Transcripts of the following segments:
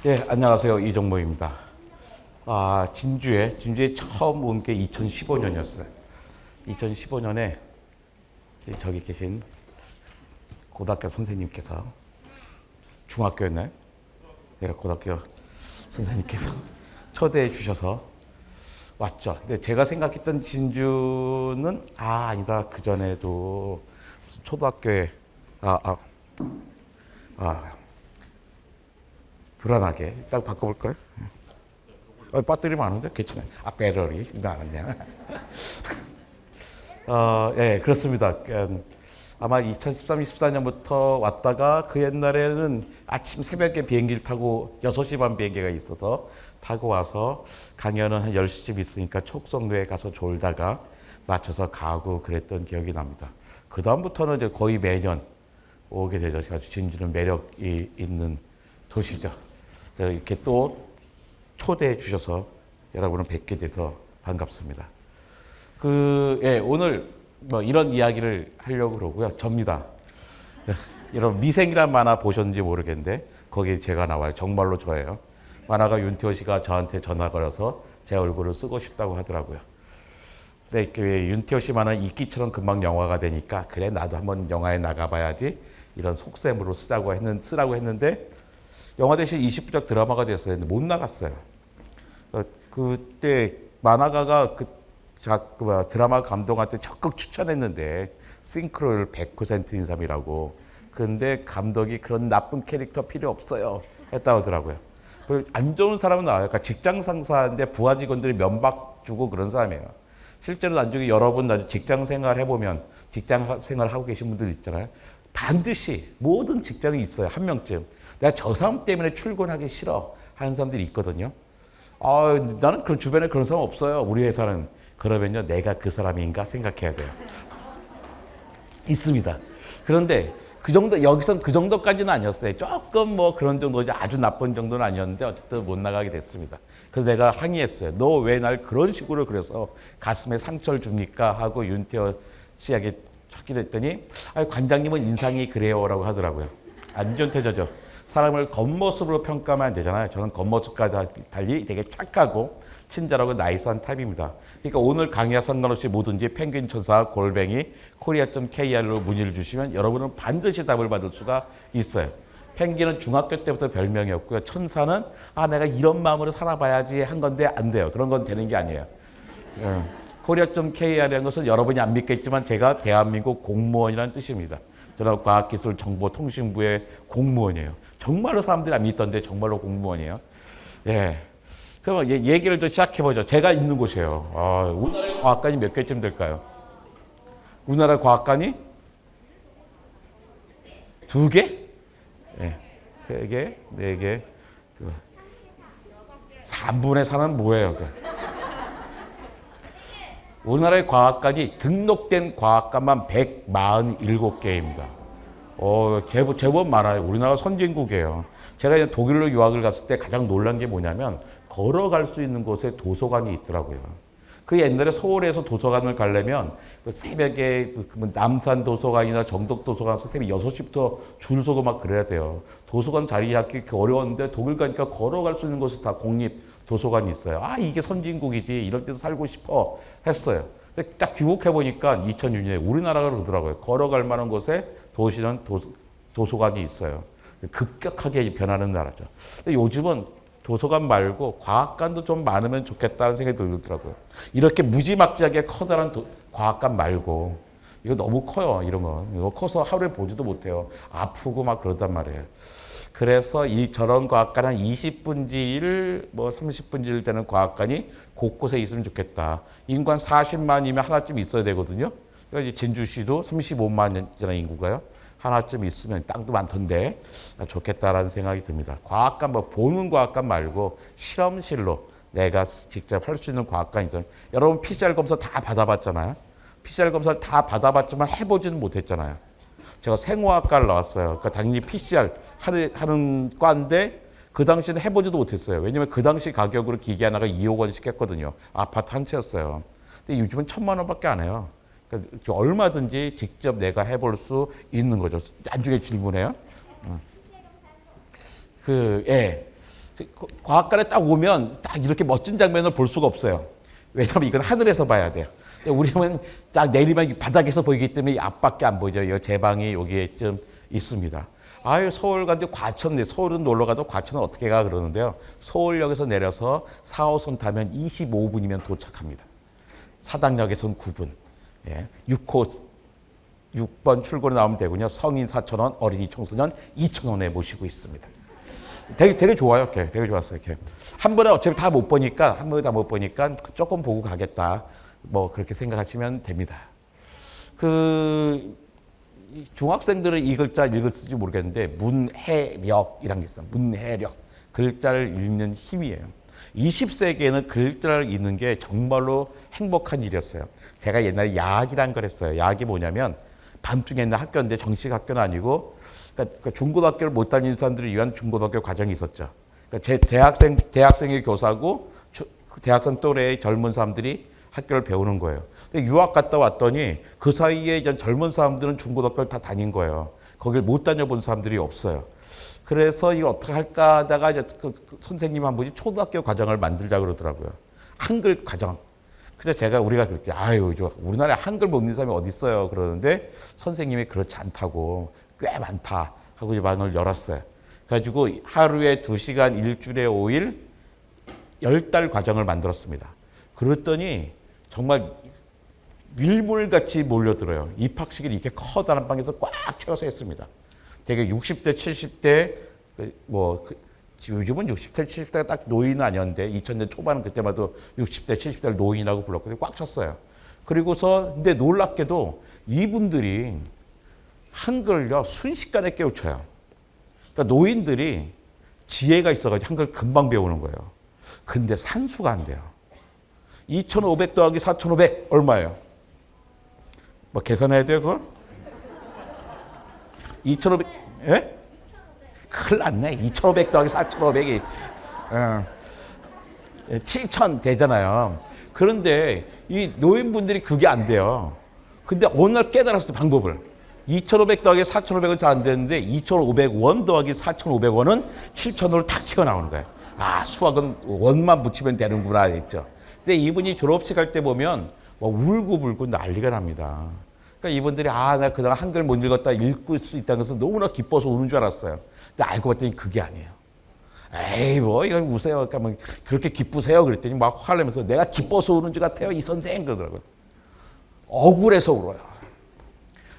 네, 안녕하세요. 이종모입니다. 진주에 처음 온 게 2015년이었어요. 2015년에 저기 계신 고등학교 선생님께서, 중학교였나요? 내가 고등학교 선생님께서 초대해 주셔서 왔죠. 근데 제가 생각했던 진주는 아니다. 그 전에도 초등학교에 불안하게 딱 바꿔볼까요? 배터리 많은데 괜찮아요. 배터리 많았냐? 예, 그렇습니다. 아마 2013, 14년부터 왔다가 그 옛날에는 아침 새벽에 비행기를 타고 6시 반 비행기가 있어서 타고 와서 강연은 한 10시쯤 있으니까 촉성로에 가서 졸다가 맞춰서 가고 그랬던 기억이 납니다. 그 다음부터는 이제 거의 매년 오게 되죠. 아주 진주는 매력이 있는 도시죠. 이렇게 또 초대해 주셔서 여러분을 뵙게 돼서 반갑습니다. 오늘 뭐 이런 이야기를 하려고 그러고요. 접니다. 여러분 미생이란 만화 보셨는지 모르겠는데 거기에 제가 나와요. 정말로 저예요. 만화가 윤태호 씨가 저한테 전화 걸어서 제 얼굴을 쓰고 싶다고 하더라고요. 근데 윤태호 씨 만화 이끼처럼 금방 영화가 되니까 그래 나도 한번 영화에 나가봐야지 이런 속셈으로 쓰라고 했는데 영화 대신 20부작 드라마가 됐어요. 근데 못 나갔어요. 그때 만화가가 드라마 감독한테 적극 추천했는데 싱크로율 100%인 사람이라고. 그런데 감독이 그런 나쁜 캐릭터 필요 없어요 했다고 하더라고요. 안 좋은 사람은 나와요. 그러니까 직장 상사인데 부하 직원들이 면박 주고 그런 사람이에요. 실제로 나중에 여러분 직장 생활 해보면 직장 생활 하고 계신 분들 있잖아요. 반드시 모든 직장이 있어요. 한 명쯤. 내가 저 사람 때문에 출근하기 싫어 하는 사람들이 있거든요. 나는 그 주변에 그런 사람 없어요. 우리 회사는. 그러면요, 내가 그 사람인가 생각해야 돼요. 있습니다. 그런데 여기선 그 정도까지는 아니었어요. 조금 뭐 그런 정도, 아주 나쁜 정도는 아니었는데 어쨌든 못 나가게 됐습니다. 그래서 내가 항의했어요. 너 왜 날 그런 식으로 그래서 가슴에 상처를 줍니까? 하고 윤태호 씨에게 하기로 했더니, 관장님은 인상이 그래요라고 하더라고요. 안 좋은 태도죠. 사람을 겉모습으로 평가하면 안 되잖아요. 저는 겉모습과 달리 되게 착하고 친절하고 나이스한 타입입니다. 그러니까 오늘 강의와 상관없이 뭐든지 펭귄 천사 골뱅이 korea.kr로 문의를 주시면 여러분은 반드시 답을 받을 수가 있어요. 펭귄은 중학교 때부터 별명이었고요. 천사는 내가 이런 마음으로 살아봐야지 한 건데 안 돼요. 그런 건 되는 게 아니에요. korea.kr이라는 것은 여러분이 안 믿겠지만 제가 대한민국 공무원이라는 뜻입니다. 저는 과학기술정보통신부의 공무원이에요. 정말로 사람들이 안 믿던데 정말로 공무원이에요. 예. 그럼 얘기를 좀 시작해보죠. 제가 있는 곳이에요. 우리나라의 과학관이 몇 개쯤 될까요? 우리나라 과학관이 2개? 예. 3개? 4개? 3분의 4는 뭐예요? 우리나라의 과학관이 등록된 과학관만 147개입니다. 제법 많아요. 우리나라가 선진국이에요. 제가 이제 독일로 유학을 갔을 때 가장 놀란 게 뭐냐면 걸어갈 수 있는 곳에 도서관이 있더라고요. 그 옛날에 서울에서 도서관을 가려면 새벽에 남산 도서관이나 정덕 도서관에서 새벽 6시부터 줄 서고 막 그래야 돼요. 도서관 자리 잡기 어려웠는데 독일 가니까 걸어갈 수 있는 곳에 다 공립 도서관이 있어요. 이게 선진국이지. 이럴 때도 살고 싶어 했어요. 근데 딱 귀국해보니까 2006년에 우리나라가 그러더라고요. 걸어갈 만한 곳에 도시는 도서관이 있어요. 급격하게 변하는 나라죠. 근데 요즘은 도서관 말고 과학관도 좀 많으면 좋겠다는 생각이 들더라고요. 이렇게 무지막지하게 커다란 과학관 말고, 이거 너무 커요, 이런 거. 이거 커서 하루에 보지도 못해요. 아프고 막 그러단 말이에요. 그래서 저런 과학관 한 20분지일, 30분지일 되는 과학관이 곳곳에 있으면 좋겠다. 인구 한 40만이면 하나쯤 있어야 되거든요. 그러니까 진주시도 35만이잖아요, 인구가요. 하나쯤 있으면 땅도 많던데 좋겠다라는 생각이 듭니다. 과학관, 보는 과학관 말고 실험실로 내가 직접 할 수 있는 과학관이 있잖아요. 여러분 PCR 검사 다 받아봤잖아요. PCR 검사를 다 받아봤지만 해보지는 못했잖아요. 제가 생화학과를 나왔어요. 그러니까 당연히 PCR 하는 과인데 그 당시에는 해보지도 못했어요. 왜냐면 그 당시 가격으로 기계 하나가 2억 원씩 했거든요. 아파트 한 채였어요. 근데 요즘은 1,000만 원밖에 안 해요. 그러니까 얼마든지 직접 내가 해볼 수 있는 거죠. 나중에 질문해요. 과학관에 딱 오면 딱 이렇게 멋진 장면을 볼 수가 없어요. 왜냐하면 이건 하늘에서 봐야 돼요. 우리는 딱 내리면 바닥에서 보이기 때문에 앞밖에 안 보이죠. 제 방이 여기에 좀 있습니다. 아유, 서울 가는데 과천, 서울은 놀러 가도 과천은 어떻게 가 그러는데요. 서울역에서 내려서 4호선 타면 25분이면 도착합니다. 사당역에서는 9분. 예, 6번 출구로 나오면 되군요. 성인 4,000원, 어린이 청소년 2,000원에 모시고 있습니다. 되게 좋아요. 되게 좋았어요. 이렇게. 한 번에 어차피 다 못 보니까, 한 번에 다 못 보니까 조금 보고 가겠다. 뭐 그렇게 생각하시면 됩니다. 중학생들은 이 글자 읽을지 모르겠는데 문해력이라는 게 있어요. 문해력. 글자를 읽는 힘이에요. 20세기에는 글자를 읽는 게 정말로 행복한 일이었어요. 제가 옛날에 야학이란 걸 했어요. 야학이 뭐냐면 밤중에 있는 학교인데 정식 학교는 아니고 그러니까 중고등학교를 못 다니는 사람들을 위한 중고등학교 과정이 있었죠. 그러니까 제 대학생의 교사고 대학생 또래의 젊은 사람들이 학교를 배우는 거예요. 근데 유학 갔다 왔더니 그 사이에 이제 젊은 사람들은 중고등학교를 다 다닌 거예요. 거길 못 다녀본 사람들이 없어요. 그래서 이걸 어떻게 할까 하다가 이제 그 선생님 한 분이 초등학교 과정을 만들자 그러더라고요. 한글 과정. 근데 우리가 그렇게, 우리나라에 한글 못 읽는 사람이 어디 있어요? 그러는데 선생님이 그렇지 않다고, 꽤 많다 하고 이제 방을 열었어요. 그래가지고 하루에 2시간, 일주일에 5일, 10달 과정을 만들었습니다. 그랬더니 정말 밀물같이 몰려들어요. 입학식을 이렇게 커다란 방에서 꽉 채워서 했습니다. 되게 60대, 70대, 요즘은 60대, 70대가 딱 노인은 아니었는데 2000년 초반은 그때만 해도 60대, 70대를 노인이라고 불렀거든요. 꽉 찼어요. 그리고서 근데 놀랍게도 이분들이 한글요 순식간에 깨우쳐요. 그러니까 노인들이 지혜가 있어가지고 한글 금방 배우는 거예요. 근데 산수가 안 돼요. 2,500 더하기 4,500 얼마예요? 뭐 계산해야 돼요 그걸? 2,500 예? 큰일 났네. 2,500 더하기 4,500이 7,000 되잖아요. 그런데 이 노인분들이 그게 안 돼요. 근데 어느 날 깨달았어요, 방법을. 2,500 더하기 4,500은 잘 안 되는데 2,500원 더하기 4,500원은 7,000으로 탁 튀어나오는 거예요. 아, 수학은 원만 붙이면 되는구나 했죠. 근데 이분이 졸업식 할 때 보면 울고불고 난리가 납니다. 그러니까 이분들이 나 그동안 한글 못 읽었다 읽을 수 있다는 것은 너무나 기뻐서 우는 줄 알았어요. 근데 알고 봤더니 그게 아니에요. 에이 이거 우세요. 그러니까 그렇게 기쁘세요. 그랬더니 막 화내면서 내가 기뻐서 우는 줄 같아요. 이 선생 그러더라고요. 억울해서 울어요.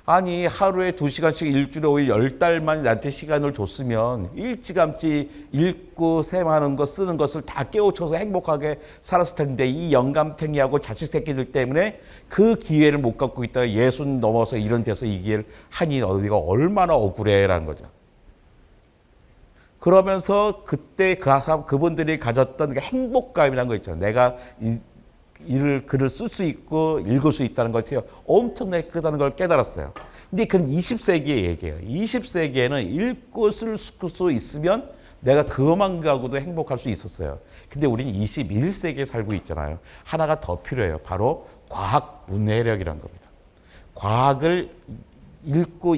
아니 하루에 2시간씩 일주일에 5일 10달만 나한테 시간을 줬으면 일찌감치 읽고 셈하는 거 쓰는 것을 다 깨우쳐서 행복하게 살았을 텐데 이 영감탱이하고 자식 새끼들 때문에 그 기회를 못 갖고 있다가 60 넘어서 이런 데서 이 기회를 하니 어디가 얼마나 억울해라는 거죠. 그러면서 그때 그분들이 가졌던 행복감이라는 거 있잖아요. 내가 글을 쓸 수 있고 읽을 수 있다는 것 같아요. 엄청나게 크다는 걸 깨달았어요. 근데 그건 20세기의 얘기예요. 20세기에는 읽고 쓸 수 있으면 내가 그것만 가고도 행복할 수 있었어요. 근데 우리는 21세기에 살고 있잖아요. 하나가 더 필요해요. 바로 과학 문해력이라는 겁니다. 과학을 읽고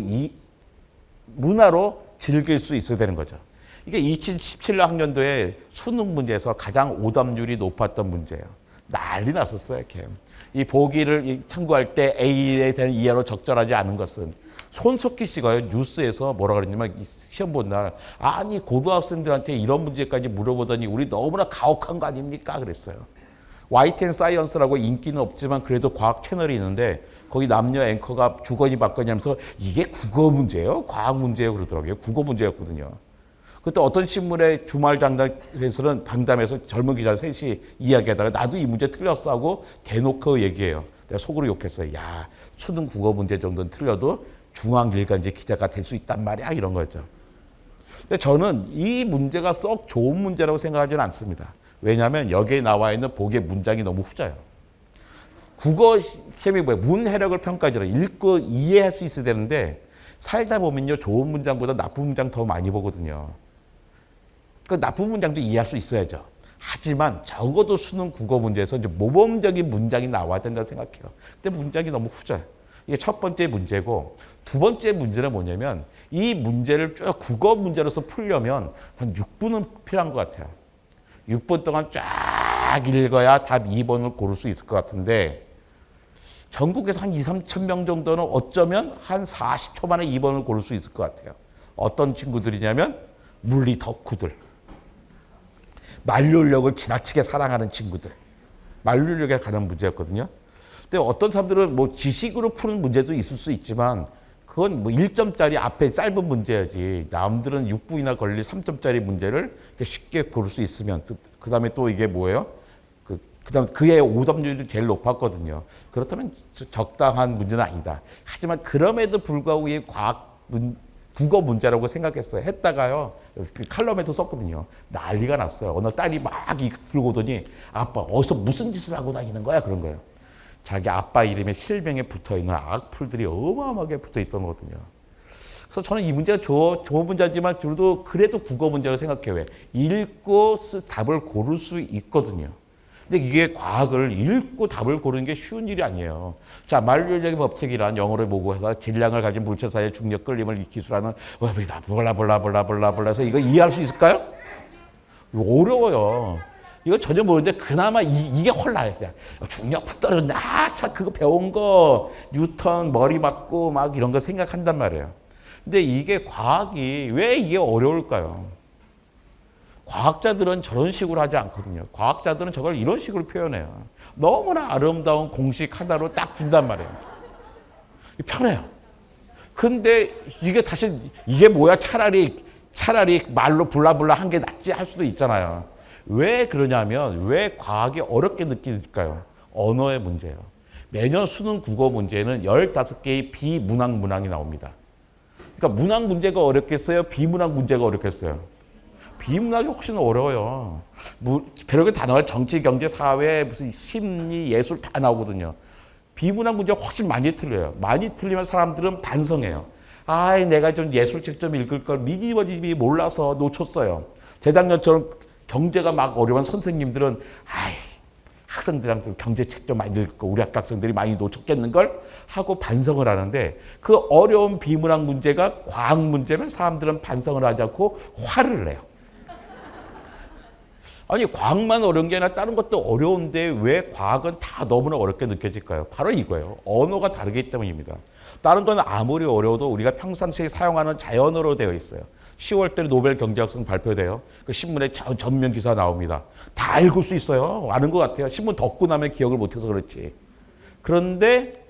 문화로 즐길 수 있어야 되는 거죠. 이게 2017학년도에 수능 문제에서 가장 오답률이 높았던 문제예요. 난리 났었어요. 이렇게. 이 보기를 참고할 때 A에 대한 이해로 적절하지 않은 것은 손석희 씨가 뉴스에서 뭐라 그랬냐면 시험 본 날 아니 고등학생들한테 이런 문제까지 물어보더니 우리 너무나 가혹한 거 아닙니까? 그랬어요. YTN 사이언스라고 인기는 없지만 그래도 과학 채널이 있는데 거기 남녀 앵커가 주거니 받거니 하면서 이게 국어 문제예요? 과학 문제예요? 그러더라고요. 국어 문제였거든요. 그때 어떤 신문의 주말 방담에서 젊은 기자 셋이 이야기하다가 나도 이 문제 틀렸어 하고 대놓고 얘기해요. 내가 속으로 욕했어요. 야, 수능 국어 문제 정도는 틀려도 중앙일간지 기자가 될 수 있단 말이야. 이런 거죠. 근데 저는 이 문제가 썩 좋은 문제라고 생각하지는 않습니다. 왜냐하면 여기에 나와 있는 보기의 문장이 너무 후져요. 국어 시험이 문해력을 평가하잖아요. 읽고 이해할 수 있어야 되는데 살다 보면요. 좋은 문장보다 나쁜 문장 더 많이 보거든요. 그 나쁜 문장도 이해할 수 있어야죠. 하지만 적어도 수능 국어 문제에서 이제 모범적인 문장이 나와야 된다고 생각해요. 근데 문장이 너무 후져요. 이게 첫 번째 문제고 두 번째 문제는 뭐냐면 이 문제를 쭉 국어 문제로서 풀려면 한 6분은 필요한 것 같아요. 6분 동안 쫙 읽어야 답 2번을 고를 수 있을 것 같은데 전국에서 한 2, 3천 명 정도는 어쩌면 한 40초 만에 2번을 고를 수 있을 것 같아요. 어떤 친구들이냐면 물리 덕후들. 만료력을 지나치게 사랑하는 친구들. 만료력에 관한 문제였거든요. 근데 어떤 사람들은 뭐 지식으로 푸는 문제도 있을 수 있지만 그건 뭐 1점짜리 앞에 짧은 문제야지. 남들은 6분이나 걸릴 3점짜리 문제를 쉽게 고를 수 있으면 그 다음에 또 이게 뭐예요? 그다음 그의 오답률이 제일 높았거든요. 그렇다면 적당한 문제는 아니다. 하지만 그럼에도 불구하고 이 국어 문제라고 생각했어요. 했다가요. 칼럼에도 썼거든요. 난리가 났어요. 어느 딸이 막 들고 오더니 아빠 어디서 무슨 짓을 하고 다니는 거야? 그런 거예요. 자기 아빠 이름에 실명에 붙어있는 악플들이 어마어마하게 붙어있던 거거든요. 그래서 저는 이 문제가 좋은 문제지만 그래도 국어 문제라고 생각해요. 왜? 읽고 답을 고를 수 있거든요. 근데 이게 과학을 읽고 답을 고르는 게 쉬운 일이 아니에요. 자, 만료력의 법칙이란 영어를 보고 해서 질량을 가진 물체 사이의 중력 끌림을 기술하는 볼라볼라볼라볼라볼라 해서 이거 이해할 수 있을까요? 어려워요. 이거 전혀 모르는데 그나마 이게 홀라요. 중력 푹 떨어졌네. 참 그거 배운 거 뉴턴 머리 맞고 막 이런 거 생각한단 말이에요. 근데 이게 과학이 왜 이게 어려울까요? 과학자들은 저런 식으로 하지 않거든요. 과학자들은 저걸 이런 식으로 표현해요. 너무나 아름다운 공식 하나로 딱 준단 말이에요. 편해요. 근데 이게 다시 이게 뭐야? 차라리 말로 블라블라 한 게 낫지 할 수도 있잖아요. 왜 그러냐면 왜 과학이 어렵게 느낄까요? 언어의 문제예요. 매년 수능 국어 문제는 15개의 비문학 문항이 나옵니다. 그러니까 문학 문제가 어렵겠어요? 비문학 문제가 어렵겠어요? 비문학이 훨씬 어려워요. 별의별 다 나와요. 정치, 경제, 사회, 무슨 심리, 예술 다 나오거든요. 비문학 문제가 훨씬 많이 틀려요. 많이 틀리면 사람들은 반성해요. 내가 좀 예술책 좀 읽을 걸 미니머집이 몰라서 놓쳤어요. 재작년처럼 경제가 막 어려운 선생님들은 학생들한테 경제책 좀 많이 읽고 우리 학생들이 많이 놓쳤겠는걸 하고 반성을 하는데 그 어려운 비문학 문제가 과학 문제면 사람들은 반성을 하지 않고 화를 내요. 아니 과학만 어려운 게 아니라 다른 것도 어려운데 왜 과학은 다 너무나 어렵게 느껴질까요? 바로 이거예요. 언어가 다르기 때문입니다. 다른 건 아무리 어려워도 우리가 평상시에 사용하는 자연어로 되어 있어요. 10월달에 노벨 경제학상 발표돼요. 그 신문에 전면 기사 나옵니다. 다 읽을 수 있어요. 아는 것 같아요. 신문 덮고 나면 기억을 못해서 그렇지. 그런데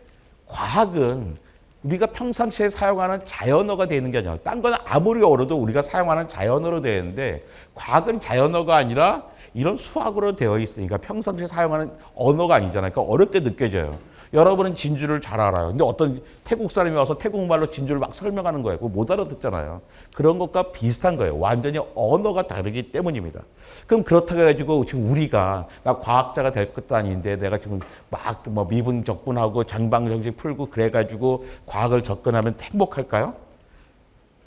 과학은 우리가 평상시에 사용하는 자연어가 되는 게 아니라 딴 건 아무리 어려도 우리가 사용하는 자연어로 되는데 과학은 자연어가 아니라 이런 수학으로 되어 있으니까 평상시에 사용하는 언어가 아니잖아요. 그러니까 어렵게 느껴져요. 여러분은 진주를 잘 알아요. 근데 어떤 태국 사람이 와서 태국말로 진주를 막 설명하는 거예요. 그거 못 알아듣잖아요. 그런 것과 비슷한 거예요. 완전히 언어가 다르기 때문입니다. 그럼 그렇다고 해가지고 지금 우리가 나 과학자가 될 것도 아닌데 내가 지금 막 뭐 미분 적분하고 장방정식 풀고 그래가지고 과학을 접근하면 행복할까요?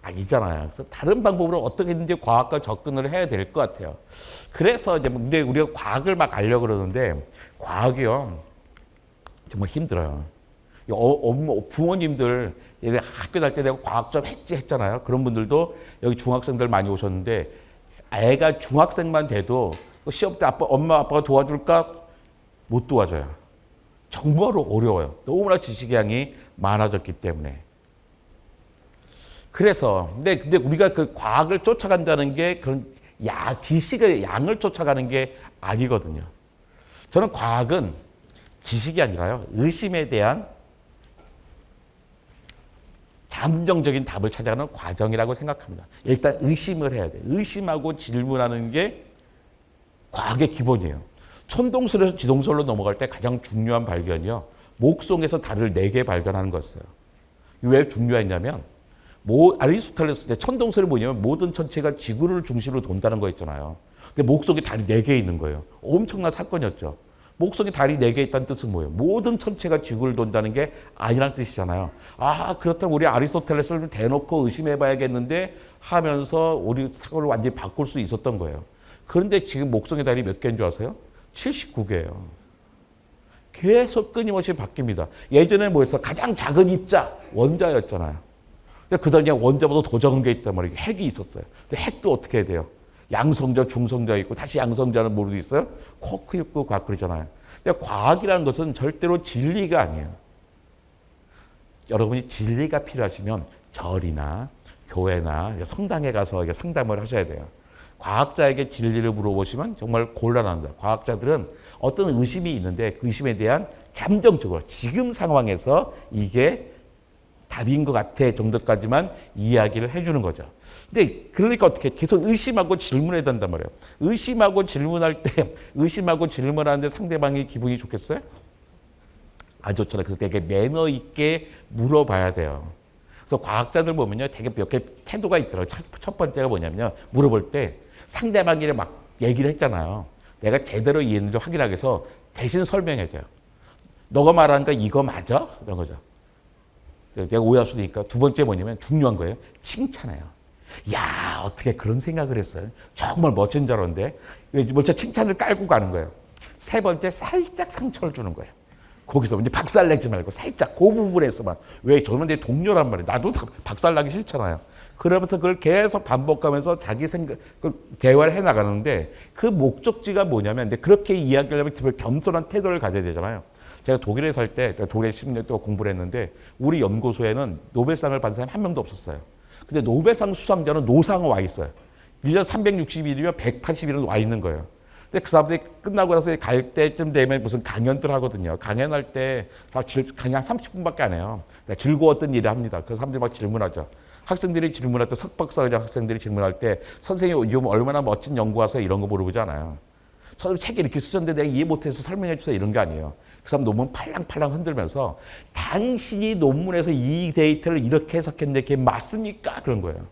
아니잖아요. 그래서 다른 방법으로 어떻게든지 과학과 접근을 해야 될 것 같아요. 그래서 이제 근데 우리가 과학을 막 알려고 그러는데 과학이요 정말 힘들어요. 부모님들 학교 다닐 때 내가 과학 좀 했잖아요. 그런 분들도 여기 중학생들 많이 오셨는데 애가 중학생만 돼도 시험 때 엄마 아빠가 도와줄까? 못 도와줘요. 정말로 어려워요. 너무나 지식량이 많아졌기 때문에. 그래서 근데 우리가 그 과학을 쫓아간다는 게 그런 지식의 양을 쫓아가는 게 아니거든요. 저는 과학은 지식이 아니라요. 의심에 대한 잠정적인 답을 찾아가는 과정이라고 생각합니다. 일단 의심을 해야 돼요. 의심하고 질문하는 게 과학의 기본이에요. 천동설에서 지동설로 넘어갈 때 가장 중요한 발견이요. 목송에서 달을 4개 발견하는 거였어요. 왜 중요했냐면 아리스토텔레스 때 천동설이 뭐냐면 모든 천체가 지구를 중심으로 돈다는 거였잖아요. 근데 목성에 달이 4개 있는 거예요. 엄청난 사건이었죠. 목성에 달이 4개 있다는 뜻은 뭐예요? 모든 천체가 지구를 돈다는 게 아니라는 뜻이잖아요. 그렇다면 우리 아리스토텔레스를 대놓고 의심해봐야겠는데 하면서 우리 사고를 완전히 바꿀 수 있었던 거예요. 그런데 지금 목성의 달이 몇 개인 줄 아세요? 79개예요. 계속 끊임없이 바뀝니다. 예전에 뭐였어? 가장 작은 입자, 원자였잖아요. 그 당시에 원자보다 더 적은 게 있단 말이에요. 핵이 있었어요. 근데 핵도 어떻게 해야 돼요? 양성자, 중성자 있고 다시 양성자는 모르고 있어요. 코크 있고 과학 그러잖아요. 근데 과학이라는 것은 절대로 진리가 아니에요. 여러분이 진리가 필요하시면 절이나 교회나 성당에 가서 상담을 하셔야 돼요. 과학자에게 진리를 물어보시면 정말 곤란합니다. 과학자들은 어떤 의심이 있는데 그 의심에 대한 잠정적으로 지금 상황에서 이게 답인 것 같아 정도까지만 이야기를 해주는 거죠. 근데 그러니까 어떻게 계속 의심하고 질문해야 된단 말이에요. 의심하고 질문할 때 의심하고 질문하는데 상대방이 기분이 좋겠어요? 안 좋잖아요. 그래서 되게 매너 있게 물어봐야 돼요. 그래서 과학자들 보면요, 되게 몇 개 태도가 있더라고요. 첫 번째가 뭐냐면요, 물어볼 때 상대방이 막 얘기를 했잖아요. 내가 제대로 이해했는지 확인하기 위해서 대신 설명해줘요. 너가 말하는 거 이거 맞아? 이런 거죠. 내가 오해할 수도 있으니까. 두 번째 뭐냐면 중요한 거예요. 칭찬해요. 야, 어떻게 그런 생각을 했어요? 정말 멋진 줄 알았는데. 먼저 칭찬을 깔고 가는 거예요. 세 번째, 살짝 상처를 주는 거예요. 거기서 이제 박살내지 말고 살짝 그 부분에서만. 왜? 저는 내 동료란 말이에요. 나도 박살나기 싫잖아요. 그러면서 그걸 계속 반복하면서 자기 생각, 대화를 해 나가는데 그 목적지가 뭐냐면, 근데 그렇게 이야기를 하면 겸손한 태도를 가져야 되잖아요. 제가 독일에 살 때, 독일에 10년 동안 공부를 했는데, 우리 연구소에는 노벨상을 받은 사람이 한 명도 없었어요. 근데 노벨상 수상자는 노상에 와 있어요. 1년 360일이면 180일은 와 있는 거예요. 근데 그 사람들이 끝나고 나서 갈 때쯤 되면 무슨 강연들 하거든요. 강연할 때 강연 30분밖에 안 해요. 즐거웠던 일을 합니다. 그래서 사람들이 막 질문하죠. 학생들이 질문할 때, 석박사과정 학생들이 질문할 때, 선생님 요즘 얼마나 멋진 연구하세요? 이런 거 물어보지 않아요. 선생님 책 이렇게 쓰셨는데 내가 이해 못해서 설명해 주세요. 이런 게 아니에요. 그 사람 논문 팔랑팔랑 흔들면서 당신이 논문에서 이 데이터를 이렇게 해석했는데 그게 맞습니까? 그런 거예요.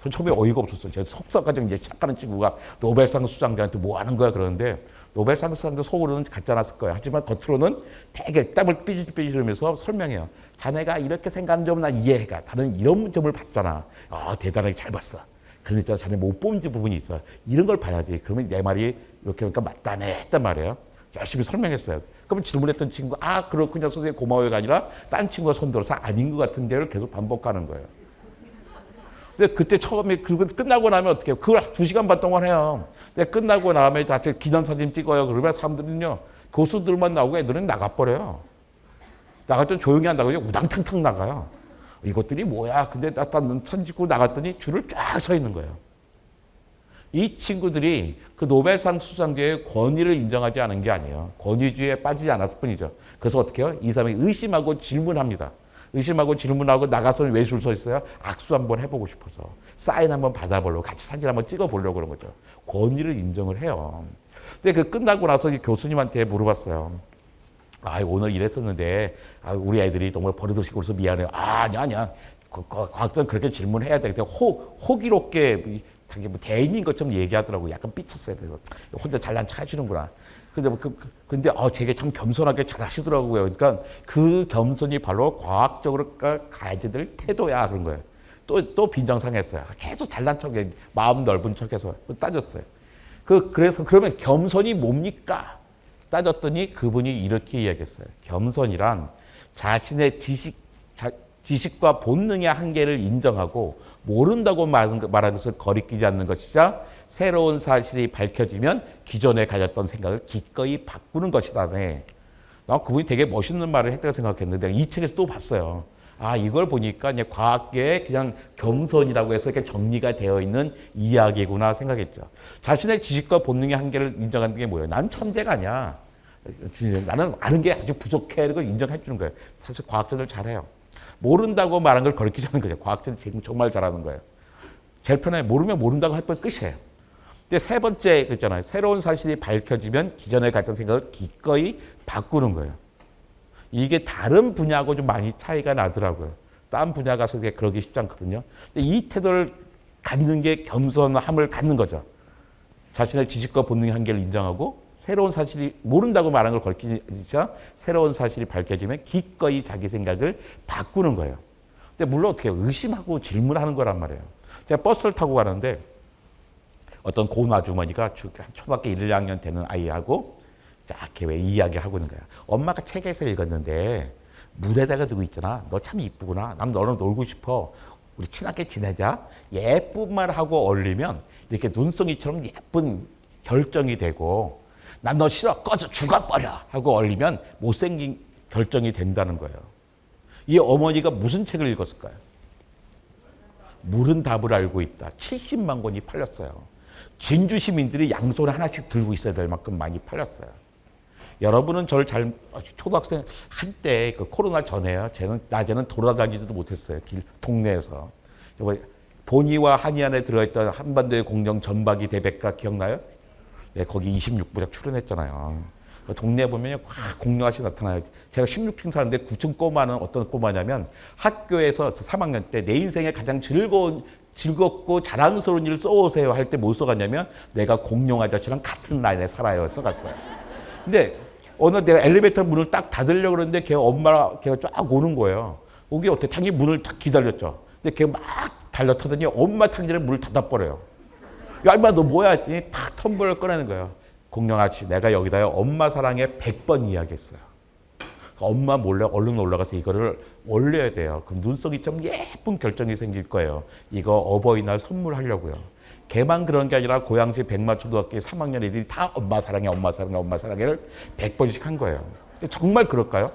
전 처음에 어이가 없었어요. 제가 석사과정 이제 시작하는 친구가 노벨상 수상자한테 뭐 하는 거야 그러는데, 노벨상 수상자 속으로는 갖지 않았을 거예요. 하지만 겉으로는 되게 땀을 삐질삐질 흐르면서 설명해요. 자네가 이렇게 생각하는 점은 난 이해해가. 다른 이런 점을 봤잖아. 아, 대단하게 잘 봤어. 그러니까 자네 못 본 부분이 있어. 이런 걸 봐야지. 그러면 내 말이 이렇게 하니까 맞다네 했단 말이에요. 열심히 설명했어요. 그러면 질문했던 친구, 아, 그렇군요. 선생님 고마워요가 아니라 딴 친구가 손들어서 아닌 것 같은 데를 계속 반복하는 거예요. 근데 그때 처음에 그거 끝나고 나면 어떻게 해요? 그걸 2시간 반 동안 해요. 근데 끝나고 나면 다 기념사진 찍어요. 그러면 사람들은요, 교수들만 나오고 애들은 나가버려요. 나갈 땐 조용히 한다고 그냥 우당탕탕 나가요. 이것들이 뭐야? 근데 나는 선 짚고 나갔더니 줄을 쫙 서 있는 거예요. 이 친구들이 그 노벨상 수상자의 권위를 인정하지 않은 게 아니에요. 권위주의에 빠지지 않았을 뿐이죠. 그래서 어떻게 해요? 이 사람이 의심하고 질문합니다. 의심하고 질문하고 나가서 왜 줄 서 있어요? 악수 한번 해보고 싶어서. 사인 한번 받아보려고, 같이 사진 한번 찍어보려고 그런 거죠. 권위를 인정을 해요. 근데 그 끝나고 나서 교수님한테 물어봤어요. 아, 오늘 이랬었는데, 아, 우리 애들이 정말 버릇없이 그래서 미안해요. 아, 아니야. 과학자는 그렇게 질문해야 돼. 호기롭게 자기 뭐 대인인 것처럼 얘기하더라고. 약간 삐쳤어요. 그래서 혼자 잘난 척 하시는구나. 근데 되게 참 겸손하게 잘 하시더라고요. 그러니까 그 겸손이 바로 과학적으로 가야지 될 태도야. 그런 거예요. 또 빈정상했어요. 계속 잘난 척에 마음 넓은 척해서 따졌어요. 그래서 그러면 겸손이 뭡니까? 따졌더니 그분이 이렇게 이야기했어요. 겸손이란 자신의 지식과 본능의 한계를 인정하고 모른다고 말하는 것을 거리끼지 않는 것이자 새로운 사실이 밝혀지면 기존에 가졌던 생각을 기꺼이 바꾸는 것이다네. 나 그분이 되게 멋있는 말을 했다고 생각했는데 이 책에서 또 봤어요. 아, 이걸 보니까 이제 과학계에 그냥 겸손이라고 해서 이렇게 정리가 되어 있는 이야기구나 생각했죠. 자신의 지식과 본능의 한계를 인정하는 게 뭐예요? 난 천재가 아니야. 나는 아는 게 아주 부족해. 이걸 인정해 주는 거예요. 사실 과학자들 잘해요. 모른다고 말한 걸 가르치지 않는 거죠. 과학자는 지금 정말 잘하는 거예요. 제일 편해. 모르면 모른다고 할 뻔 끝이에요. 근데 세 번째 있잖아요. 새로운 사실이 밝혀지면 기존에 가졌던 생각을 기꺼이 바꾸는 거예요. 이게 다른 분야하고 좀 많이 차이가 나더라고요. 다른 분야 가서 그러기 쉽지 않거든요. 근데 이 태도를 갖는 게 겸손함을 갖는 거죠. 자신의 지식과 본능의 한계를 인정하고 새로운 사실이 모른다고 말한 걸 걸키자 새로운 사실이 밝혀지면 기꺼이 자기 생각을 바꾸는 거예요. 근데 물론 어떻게 의심하고 질문하는 거란 말이에요. 제가 버스를 타고 가는데 어떤 고운 아주머니가 초등학교 1, 2학년 되는 아이하고 이렇게 왜 이야기하고 있는 거야. 엄마가 책에서 읽었는데 물에다가 두고 있잖아. 너 참 이쁘구나. 난 너랑 놀고 싶어. 우리 친하게 지내자. 예쁜 말 하고 어울리면 이렇게 눈송이처럼 예쁜 결정이 되고 난 너 싫어 꺼져 죽어버려 하고 어울리면 못생긴 결정이 된다는 거예요. 이 어머니가 무슨 책을 읽었을까요? 물은 답을 알고 있다. 70만 권이 팔렸어요. 진주 시민들이 양손에 하나씩 들고 있어야 될 만큼 많이 팔렸어요. 여러분은 저를 초등학생 한때 그 코로나 전에요. 낮에는 돌아다니지도 못했어요. 동네에서. 본의와 한의 안에 들어있던 한반도의 공룡 전박이 대백과 기억나요? 네, 거기 26부작 출연했잖아요. 동네에 보면 공룡 아저씨 나타나요. 제가 16층 사는데 9층 꼬마는 어떤 꼬마냐면 학교에서 3학년 때 내 인생에 가장 즐겁고 자랑스러운 일을 써오세요 할 때 뭐 써갔냐면 내가 공룡 아저씨랑 같은 라인에 살아요 써갔어요. 근데 어느 내가 엘리베이터 문을 딱 닫으려고 그러는데 걔가 쫙 오는 거예요. 오기 어떻게 당연히 문을 딱 기다렸죠. 근데 걔가 막 달려타더니 엄마 탕진에 문을 닫아버려요. 야 임마 너 뭐야 했더니 탁 텀블러를 꺼내는 거예요. 공룡 아저씨 내가 여기다요 엄마 사랑에 100번 이야기했어요. 엄마 몰래 얼른 올라가서 이거를 올려야 돼요. 그럼 눈송이처럼 예쁜 결정이 생길 거예요. 이거 어버이날 선물하려고요. 걔만 그런 게 아니라 고양시 백마초등학교 3학년 애들이 다 엄마 사랑해 엄마 사랑해 엄마 사랑해를 100번씩 한 거예요. 정말 그럴까요?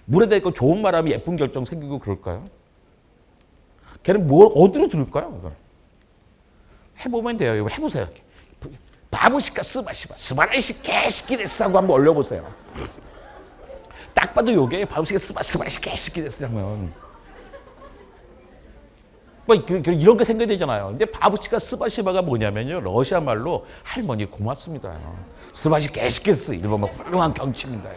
물에 대고 좋은 말하면 예쁜 결정 생기고 그럴까요? 걔는 어디로 들을까요? 해보면 돼요. 이거 해보세요. 바보시까 스바라이시 개새끼 됐어 하고 한번 올려보세요. 딱 봐도 요게 바보시까 스바라이시 개새끼 됐어 하면 뭐 이런 거 생겨야 되잖아요. 근데 바보시까 스바시바가 뭐냐면요. 러시아 말로 할머니 고맙습니다. 스바시 개새끼 됐어. 일본말 훌륭한 경치입니다.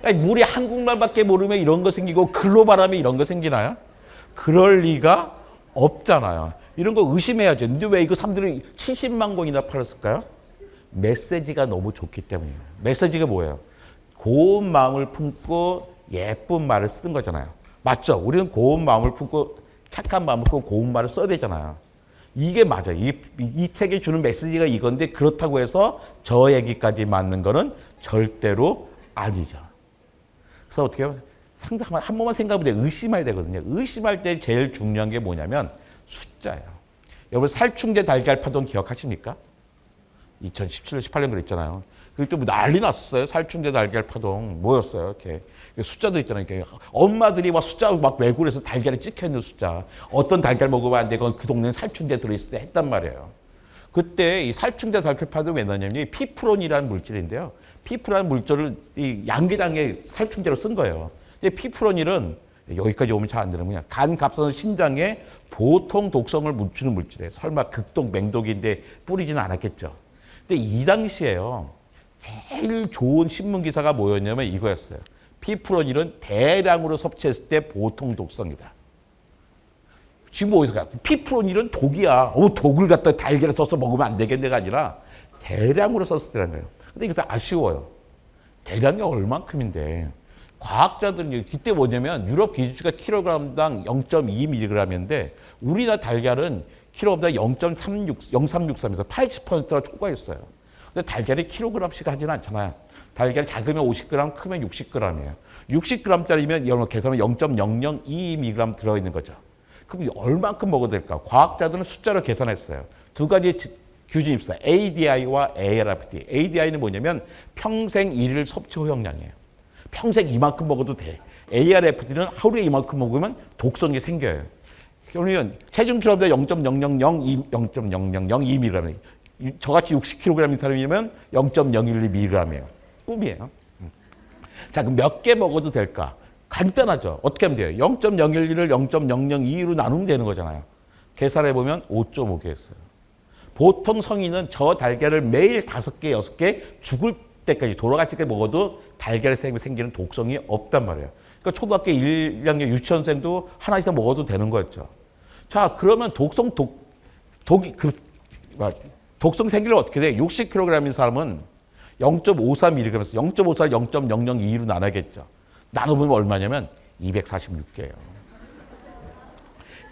그러니까 우리 한국말밖에 모르면 이런 거 생기고 글로벌하면 이런 거 생기나요? 그럴 리가 없잖아요. 이런 거 의심해야죠. 근데 왜 이거 사람들이 70만 권이나 팔았을까요? 메시지가 너무 좋기 때문이에요. 메시지가 뭐예요? 고운 마음을 품고 예쁜 말을 쓰는 거잖아요. 맞죠? 우리는 고운 마음을 품고 착한 마음을 품고 고운 말을 써야 되잖아요. 이게 맞아요. 이 책이 주는 메시지가 이건데 그렇다고 해서 저 얘기까지 맞는 거는 절대로 아니죠. 그래서 어떻게 해요? 한 번만 생각해보면 돼요. 의심해야 되거든요. 의심할 때 제일 중요한 게 뭐냐면 숫자예요. 여러분 살충제 달걀 파동 기억하십니까? 2017년, 18년 그랬잖아요. 그때 뭐 난리 났었어요. 살충제 달걀 파동 뭐였어요? 이렇게 숫자도 있잖아요. 이렇게 엄마들이 막 숫자 막 외고 그래서 달걀에 찍혀 있는 숫자. 어떤 달걀 먹으면 안 되건 그 동네는 살충제 들어있을 때 했단 말이에요. 그때 이 살충제 달걀 파동 왜 넣냐면 피프론이라는 물질인데요. 피프라는 물질을 이 양계장에 살충제로 쓴 거예요. 근데 피프로닐은 여기까지 오면 잘 안 되는 거냐. 간 갑선 신장에 보통 독성을 주는 물질이에요. 설마 극독 맹독인데 뿌리지는 않았겠죠. 근데 이 당시에요. 제일 좋은 신문 기사가 뭐였냐면 이거였어요. 피프로닐은 대량으로 섭취했을 때 보통 독성이다. 지금 어디서 가? 피프로닐은 독이야. 독을 갖다 달걀에 써서 먹으면 안 되겠네가 아니라 대량으로 썼을 때라는 거예요. 근데 이거 다 아쉬워요. 대량이 얼만큼인데. 과학자들은 그때 뭐냐면 유럽 기준치가 킬로그램당 0.2mg인데 우리나라 달걀은 킬로그램당 0.0363에서 80%가 초과했어요. 근데 달걀이 킬로그램씩 하지는 않잖아요. 달걀이 작으면 50g, 크면 60g이에요. 60g짜리면 여러분 계산하면 0.002mg 들어있는 거죠. 그럼 얼만큼 먹어도 될까? 과학자들은 숫자로 계산했어요. 두 가지 기준이 있어요. ADI와 ARPT. ADI는 뭐냐면 평생 일일 섭취 허용량이에요. 평생 이만큼 먹어도 돼. ARFT는 하루에 이만큼 먹으면 독성이 생겨요. 그러면 체중 킬로그램 0.0002mg. 저같이 60kg 사람이면 0.012mg이에요. 꿈이에요. 자, 그럼 몇 개 먹어도 될까? 간단하죠. 어떻게 하면 돼요? 0.012를 0.002로 나누면 되는 거잖아요. 계산해보면 5.5개 했어요. 보통 성인은 저 달걀을 매일 5개, 6개 죽을 때까지 돌아가실 때 먹어도 달걀에 생기는 독성이 없단 말이에요. 그러니까 초등학교 1학년 유치원생도 하나 이상 먹어도 되는 거였죠. 자, 그러면 독성 생기면 어떻게 돼? 60kg인 사람은 0.54mg에서 0.54, 0.002로 나눠야겠죠. 나눠보면 얼마냐면 246개예요.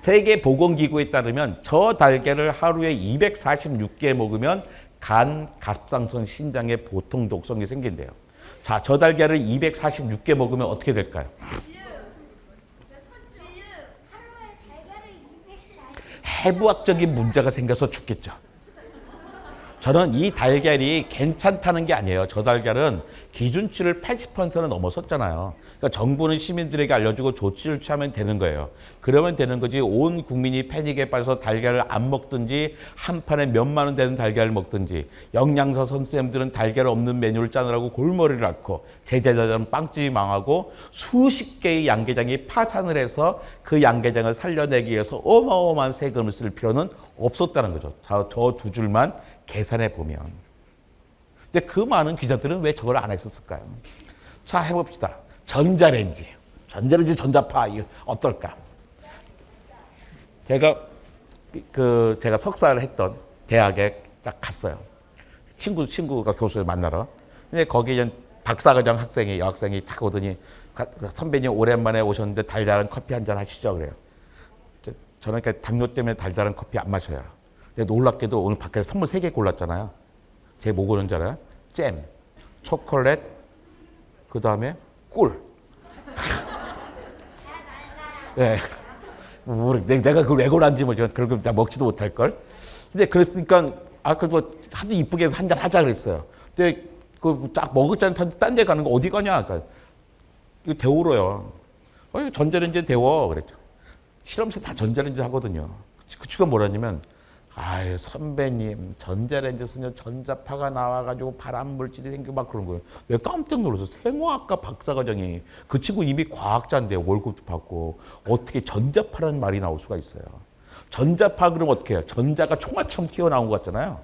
세계보건기구에 따르면 저 달걀을 하루에 246개 먹으면 간, 갑상선, 신장에 보통 독성이 생긴대요. 자, 저 달걀을 246개 먹으면 어떻게 될까요? 해부학적인 문제가 생겨서 죽겠죠. 저는 이 달걀이 괜찮다는 게 아니에요. 저 달걀은 기준치를 80%는 넘어섰잖아요. 그러니까 정부는 시민들에게 알려주고 조치를 취하면 되는 거예요. 그러면 되는 거지 온 국민이 패닉에 빠져서 달걀을 안 먹든지 한 판에 몇만 원 되는 달걀을 먹든지 영양사 선생님들은 달걀 없는 메뉴를 짜느라고 골머리를 앓고 제자들은 빵집이 망하고 수십 개의 양계장이 파산을 해서 그 양계장을 살려내기 위해서 어마어마한 세금을 쓸 필요는 없었다는 거죠. 저 두 줄만 계산해 보면. 근데 그 많은 기자들은 왜 저걸 안 했었을까요? 자, 해봅시다. 전자레인지, 전자파, 이거 어떨까? 제가 석사를 했던 대학에 딱 갔어요. 친구가 교수를 만나러. 근데 거기 이제 박사과정 여학생이 딱 오더니, 선배님 오랜만에 오셨는데 달달한 커피 한잔 하시죠? 그래요. 저는 그러니까 당뇨 때문에 달달한 커피 안 마셔요. 근데 놀랍게도 오늘 밖에서 선물 3개 골랐잖아요. 제 뭐 고른 줄 알아요? 잼, 초콜릿, 그 다음에 꿀. 네. 내가 그걸 왜 골랐는지 뭐 그걸 다 먹지도 못할걸. 근데 그랬으니까 그래도 하도 이쁘게 해서 한잔 하자 그랬어요. 근데 그 딱 먹었잖아. 딴 데 가는 거 어디 가냐? 그러니까 이거 데우러요. 전자레인지에 데워 그랬죠. 실험실 다 전자레인지 하거든요. 그 친구가 뭐라냐면 아유 선배님 전자레인지에서 전자파가 나와가지고 발암물질이 생기고 막 그런 거예요. 내가 깜짝 놀라서 생화학과 박사과정이 그 친구 이미 과학자인데요. 월급도 받고 어떻게 전자파라는 말이 나올 수가 있어요. 전자파 그러면 어떻게 해요? 전자가 총알처럼 튀어나온 것 같잖아요.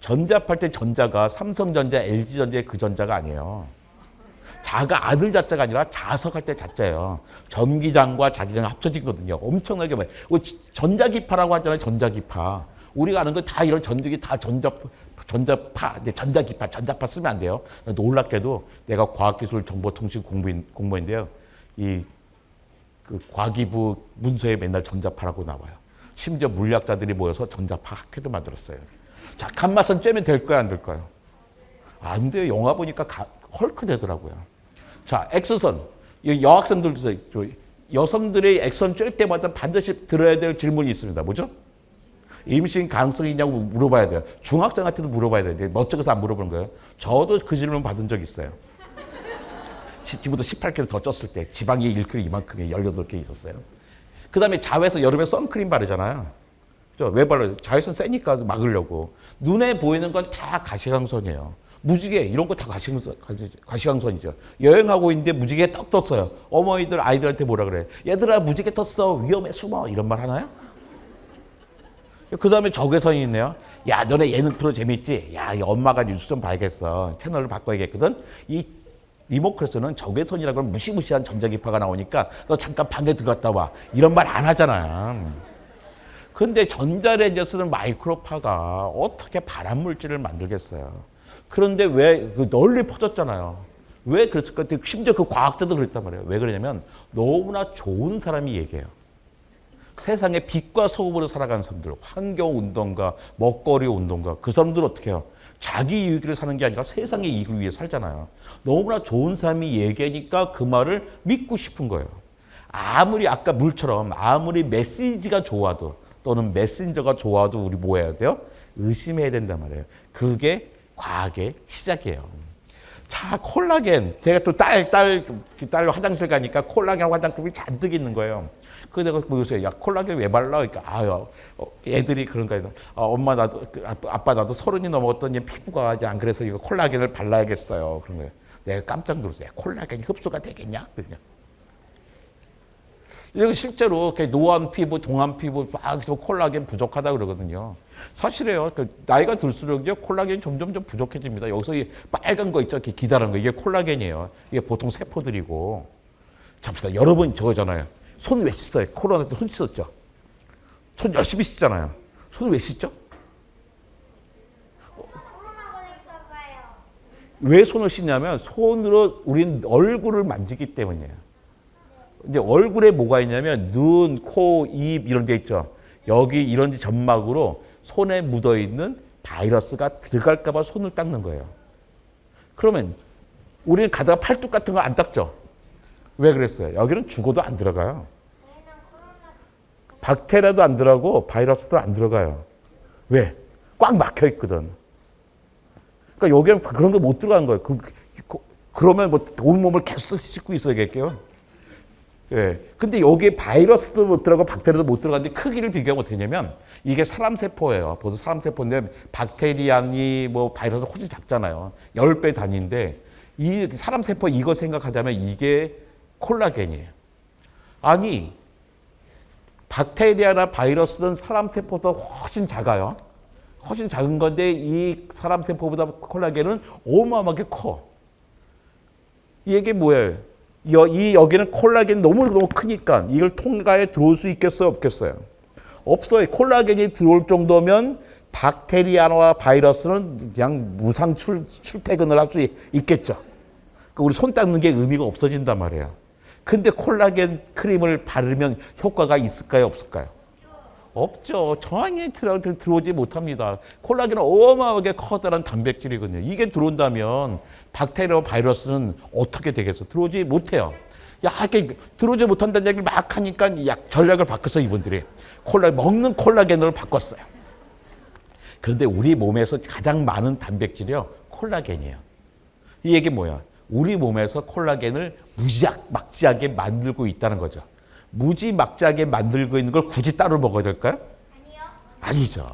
전자파일 때 전자가 삼성전자, LG전자의 그 전자가 아니에요. 자가 아들 자자가 아니라 자석할 때 자자예요. 전기장과 자기장 합쳐진 거거든요. 엄청나게 많아요. 전자기파라고 하잖아요. 전자기파. 우리가 아는 건 다 이런 전기기 다 전자파, 전자기파, 전자파 쓰면 안 돼요. 놀랍게도 내가 과학기술정보통신 공무원인데요. 그 과기부 문서에 맨날 전자파라고 나와요. 심지어 물리학자들이 모여서 전자파 학회도 만들었어요. 자, 감마선 쬐면 될 거야, 안 될까요? 안 돼요. 영화 보니까 헐크 되더라고요. 자, X선. 여학생들도 여성들의 X선 쬐 때마다 반드시 들어야 될 질문이 있습니다. 뭐죠? 임신 가능성이 있냐고 물어봐야 돼요. 중학생한테도 물어봐야 돼요. 멋쩍어서 안 물어보는 거예요. 저도 그 질문 받은 적 있어요. 지금부터 18kg 더 쪘을 때 지방이 1kg 이만큼이 18개 있었어요. 그 다음에 자외선 여름에 선크림 바르잖아요. 왜 발라요? 자외선 세니까 막으려고. 눈에 보이는 건 다 가시광선이에요. 무지개 이런 거 다 가시광선이죠. 여행하고 있는데 무지개 떡 떴어요. 어머니들 아이들한테 뭐라 그래? 얘들아 무지개 떴어. 위험해 숨어. 이런 말 하나요? 그 다음에 적외선이 있네요. 야 너네 예능 프로 재밌지? 야 엄마가 뉴스 좀 봐야겠어. 채널을 바꿔야겠거든. 이 리모컨에서는 적외선이라고 하면 무시무시한 전자기파가 나오니까 너 잠깐 방에 들어갔다 와. 이런 말 안 하잖아. 근데 전자레인지에 쓰는 마이크로파가 어떻게 발암물질을 만들겠어요. 그런데 왜 널리 퍼졌잖아요. 왜 그랬을까? 심지어 그 과학자도 그랬단 말이에요. 왜 그러냐면 너무나 좋은 사람이 얘기해요. 세상에 빛과 소금으로 살아가는 사람들, 환경운동가, 먹거리운동가, 그 사람들은 어떻게 해요? 자기 이익을 사는 게 아니라 세상의 이익을 위해 살잖아요. 너무나 좋은 사람이 얘기하니까 그 말을 믿고 싶은 거예요. 아무리 아까 물처럼 아무리 메시지가 좋아도 또는 메신저가 좋아도 우리 뭐 해야 돼요? 의심해야 된단 말이에요. 그게 과학의 시작이에요. 자, 콜라겐. 제가 또 딸 화장실 가니까 콜라겐 화장품이 잔뜩 있는 거예요. 그래서 내가 보세요. 야, 콜라겐 왜 발라? 그러니까, 애들이 그런 거예요. 엄마, 나도, 아빠, 나도 30이 넘었더니 피부가 이제 안 그래서 이거 콜라겐을 발라야겠어요. 그런 거예요. 내가 깜짝 놀랐어요. 콜라겐이 흡수가 되겠냐? 그냥. 이거 실제로 노안 피부, 동안 피부 막 콜라겐 부족하다 그러거든요. 사실이에요. 나이가 들수록요 콜라겐이 점점 부족해집니다. 여기서 이 빨간 거 있죠, 이렇게 기다란 거 이게 콜라겐이에요. 이게 보통 세포들이고. 잠시만, 여러분 저거잖아요. 손 왜 씻어요? 코로나 때 손 씻었죠. 손 열심히 씻잖아요. 손 왜 씻죠? 왜 손을 씻냐면 손으로 우리는 얼굴을 만지기 때문이에요. 근데 얼굴에 뭐가 있냐면 눈, 코, 입 이런 데 있죠. 여기 이런 데 점막으로 손에 묻어있는 바이러스가 들어갈까 봐 손을 닦는 거예요. 그러면 우리는 가다가 팔뚝 같은 거 안 닦죠. 왜 그랬어요? 여기는 죽어도 안 들어가요. 박테리아도 안 들어가고 바이러스도 안 들어가요. 왜? 꽉 막혀 있거든. 그러니까 여기는 그런 거 못 들어간 거예요. 그러면 뭐 온몸을 계속 씻고 있어야겠게요. 예. 근데 여기에 바이러스도 못 들어가고 박테리아도 못 들어가는데 크기를 비교하면 어떻게 되냐면 이게 사람 세포예요. 보통 사람 세포인데 박테리아니 뭐 바이러스 훨씬 작잖아요. 10배 단위인데 이 사람 세포 이거 생각하자면 이게 콜라겐이에요. 아니 박테리아나 바이러스는 사람 세포보다 훨씬 작아요. 훨씬 작은 건데 이 사람 세포보다 콜라겐은 어마어마하게 커. 이게 뭐예요? 여기는 콜라겐이 너무 크니까 이걸 통과해 들어올 수 있겠어요? 없겠어요? 없어요. 콜라겐이 들어올 정도면 박테리아와 바이러스는 그냥 무상 출퇴근을 할 수 있겠죠. 우리 손 닦는 게 의미가 없어진단 말이에요. 근데 콜라겐 크림을 바르면 효과가 있을까요? 없을까요? 없죠. 정확히 들어오지 못합니다. 콜라겐은 어마어마하게 커다란 단백질이거든요. 이게 들어온다면 박테리아와 바이러스는 어떻게 되겠어? 들어오지 못해요. 이렇게 들어오지 못한다는 얘기를 막 하니까 전략을 바꿨어, 이분들이. 먹는 콜라겐으로 바꿨어요. 그런데 우리 몸에서 가장 많은 단백질이요, 콜라겐이에요. 이 얘기 뭐야? 우리 몸에서 콜라겐을 무지막지하게 만들고 있다는 거죠. 무지막지하게 만들고 있는 걸 굳이 따로 먹어야 될까요? 아니요. 아니죠.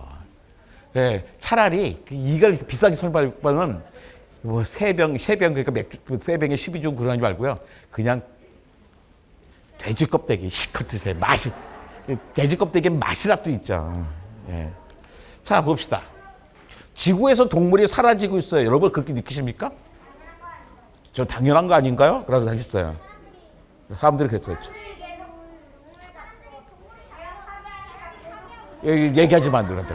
네, 차라리 이걸 비싸게 설명할 바는 뭐 세 병 그러니까 맥주 세 병에 12중 그러지 말고요. 그냥 돼지 껍데기 시컷 드세요. 맛이 돼지 껍데기에 맛이라도 있죠. 예. 자 봅시다. 지구에서 동물이 사라지고 있어요. 여러분 그렇게 느끼십니까? 저 당연한 거 아닌가요? 그러고 하셨어요. 사람들이 그랬었죠. 얘기하지 마, 누나들.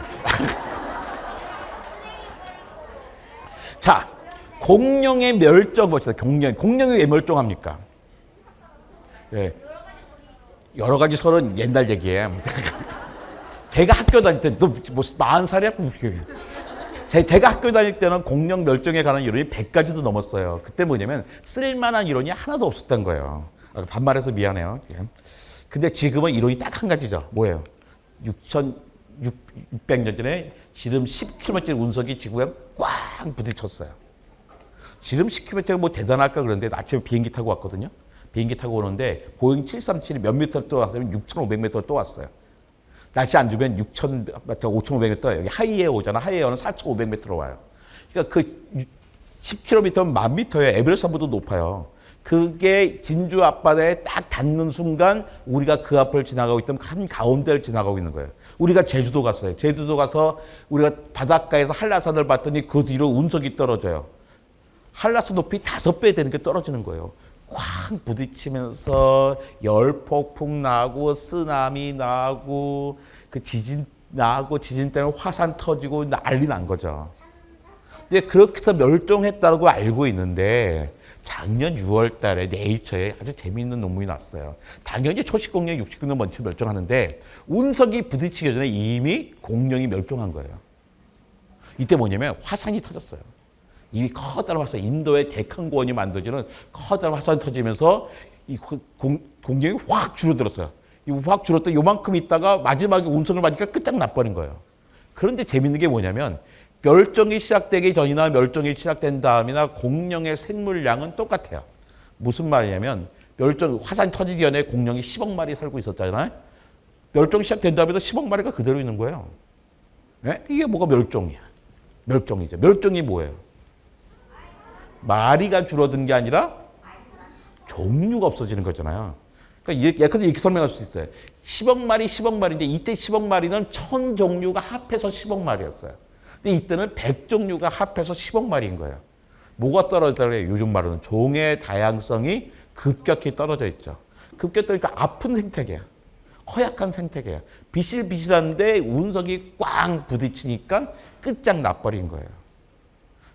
자, 공룡의 멸종 봅시다. 공룡이 왜 멸종합니까? 예. 여러 가지 설은 옛날 얘기예요. 제가 학교 다닐 때, 너 뭐 40살이야? 제가 학교 다닐 때는 공룡 멸종에 관한 이론이 100가지도 넘었어요. 그때 뭐냐면 쓸만한 이론이 하나도 없었던 거예요. 반말해서 미안해요. 근데 지금은 이론이 딱 한 가지죠. 뭐예요? 6,600년 전에 지름 10km짜리 운석이 지구에 꽝 부딪혔어요. 지름 10km가 뭐 대단할까 그런데 아침에 비행기 타고 왔거든요. 비행기 타고 오는데 보잉 737이 몇 미터를 또 왔으면 6,500m를 또 왔어요. 날씨 안 좋으면 6,000m, 5,500m 여기 하이에어 오잖아. 하이에어는 4,500m로 와요. 그러니까 그 10km면 10,000m예요. 에베레스트보다 높아요. 그게 진주 앞바다에 딱 닿는 순간 우리가 그 앞을 지나가고 있던 한 가운데를 지나가고 있는 거예요. 우리가 제주도 갔어요. 제주도 가서 우리가 바닷가에서 한라산을 봤더니 그 뒤로 운석이 떨어져요. 한라산 높이 5배 되는 게 떨어지는 거예요. 꽉 부딪히면서 열폭풍 나고 쓰나미 나고 그 지진 나고 지진 때문에 화산 터지고 난리 난 거죠. 근데 그렇게 해서 멸종했다고 알고 있는데 작년 6월 달에 네이처에 아주 재미있는 논문이 났어요. 당연히 초식 공룡, 육식 공룡 먼저 멸종하는데 운석이 부딪히기 전에 이미 공룡이 멸종한 거예요. 이때 뭐냐면 화산이 터졌어요. 이미 커다란 화산, 인도의 데칸고원이 만들어지는 커다란 화산이 터지면서 이 공룡이 확 줄어들었어요. 확 줄었더니 요만큼 있다가 마지막에 운석을 맞으니까 끝장나버린 거예요. 그런데 재밌는 게 뭐냐면 멸종이 시작되기 전이나 멸종이 시작된 다음이나 공룡의 생물량은 똑같아요. 무슨 말이냐면 화산이 터지기 전에 공룡이 10억 마리 살고 있었잖아요. 멸종이 시작된 다음에도 10억 마리가 그대로 있는 거예요. 네? 이게 뭐가 멸종이야? 멸종이죠. 멸종이 뭐예요? 마리가 줄어든 게 아니라 종류가 없어지는 거잖아요. 그러니까 이렇게 설명할 수 있어요. 10억 마리인데 이때 10억 마리는 1000 종류가 합해서 10억 마리였어요. 근데 이때는 100 종류가 합해서 10억 마리인 거예요. 뭐가 떨어졌다고요? 요즘 말로는 종의 다양성이 급격히 떨어져 있죠. 급격히 떨어지니까 아픈 생태계야. 허약한 생태계야. 비실비실한데 운석이 꽝 부딪히니까 끝장나버린 거예요.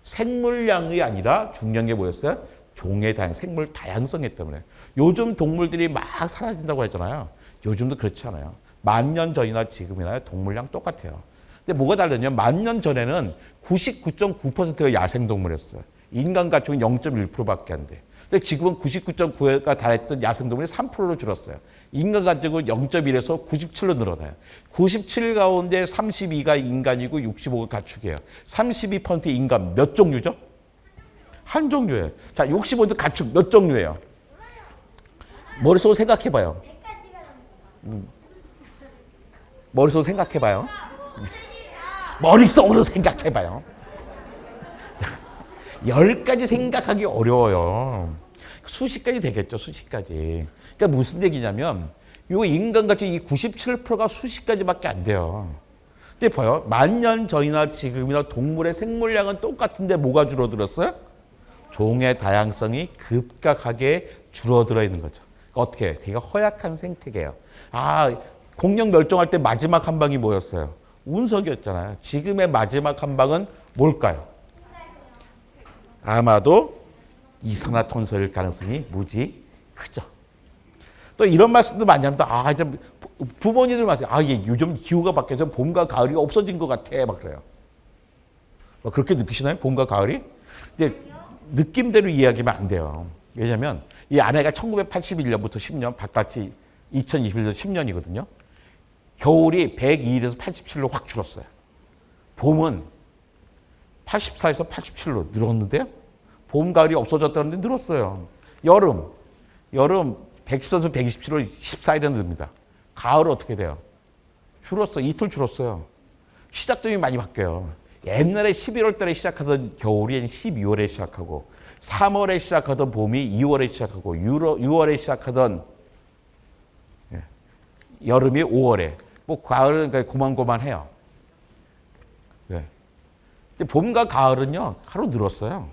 생물량이 아니라 중요한 게 뭐였어요? 종의 생물 다양성이 때문에. 요즘 동물들이 막 사라진다고 했잖아요. 요즘도 그렇지 않아요. 10,000년 전이나 지금이나 동물량 똑같아요. 근데 뭐가 다르냐면 10,000년 전에는 99.9%가 야생동물이었어요. 인간 가축은 0.1%밖에 안 돼. 근데 지금은 99.9가 달했던 야생동물이 3%로 줄었어요. 인간 가족은 0.1에서 97로 늘어나요. 97 가운데 32가 인간이고 65가 가축이에요. 32% 인간 몇 종류죠? 한 종류예요. 자, 65도 가축 몇 종류예요? 머릿속으로 생각해봐요. 머릿속으로 생각해봐요. 머릿속으로 생각해봐요. 10가지 생각하기 어려워요. 수십 가지 되겠죠, 수십 가지. 그러니까 무슨 얘기냐면, 요 인간같이 이 97%가 수십 가지밖에 안 돼요. 근데 봐요. 만년 전이나 지금이나 동물의 생물량은 똑같은데 뭐가 줄어들었어요? 종의 다양성이 급격하게 줄어들어 있는 거죠. 그러니까 어떻게? 되게 허약한 생태계예요. 아, 공룡 멸종할 때 마지막 한 방이 뭐였어요? 운석이었잖아요. 지금의 마지막 한 방은 뭘까요? 아마도 이산화탄소일 가능성이 무지 크죠. 또 이런 말씀도 많이 합니다. 아, 이제 부모님들 말씀, 아, 예, 요즘 기후가 바뀌어서 봄과 가을이 없어진 것 같아. 막 그래요. 그렇게 느끼시나요? 봄과 가을이? 근데 느낌대로 이야기하면 안 돼요. 왜냐면 이 아내가 1981년부터 10년, 바깥이 2021년 10년이거든요. 겨울이 102일에서 87로 확 줄었어요. 봄은 84에서 87로 늘었는데요. 봄, 가을이 없어졌다는데 늘었어요. 여름 114에서 127로 14일에 늡니다. 가을은 어떻게 돼요? 줄었어요. 이틀 줄었어요. 시작점이 많이 바뀌어요. 옛날에 11월 달에 시작하던 겨울이 12월에 시작하고 3월에 시작하던 봄이 2월에 시작하고 6월에 시작하던 여름이 5월에 뭐 가을은 고만고만해요. 네. 봄과 가을은요 하루 늘었어요.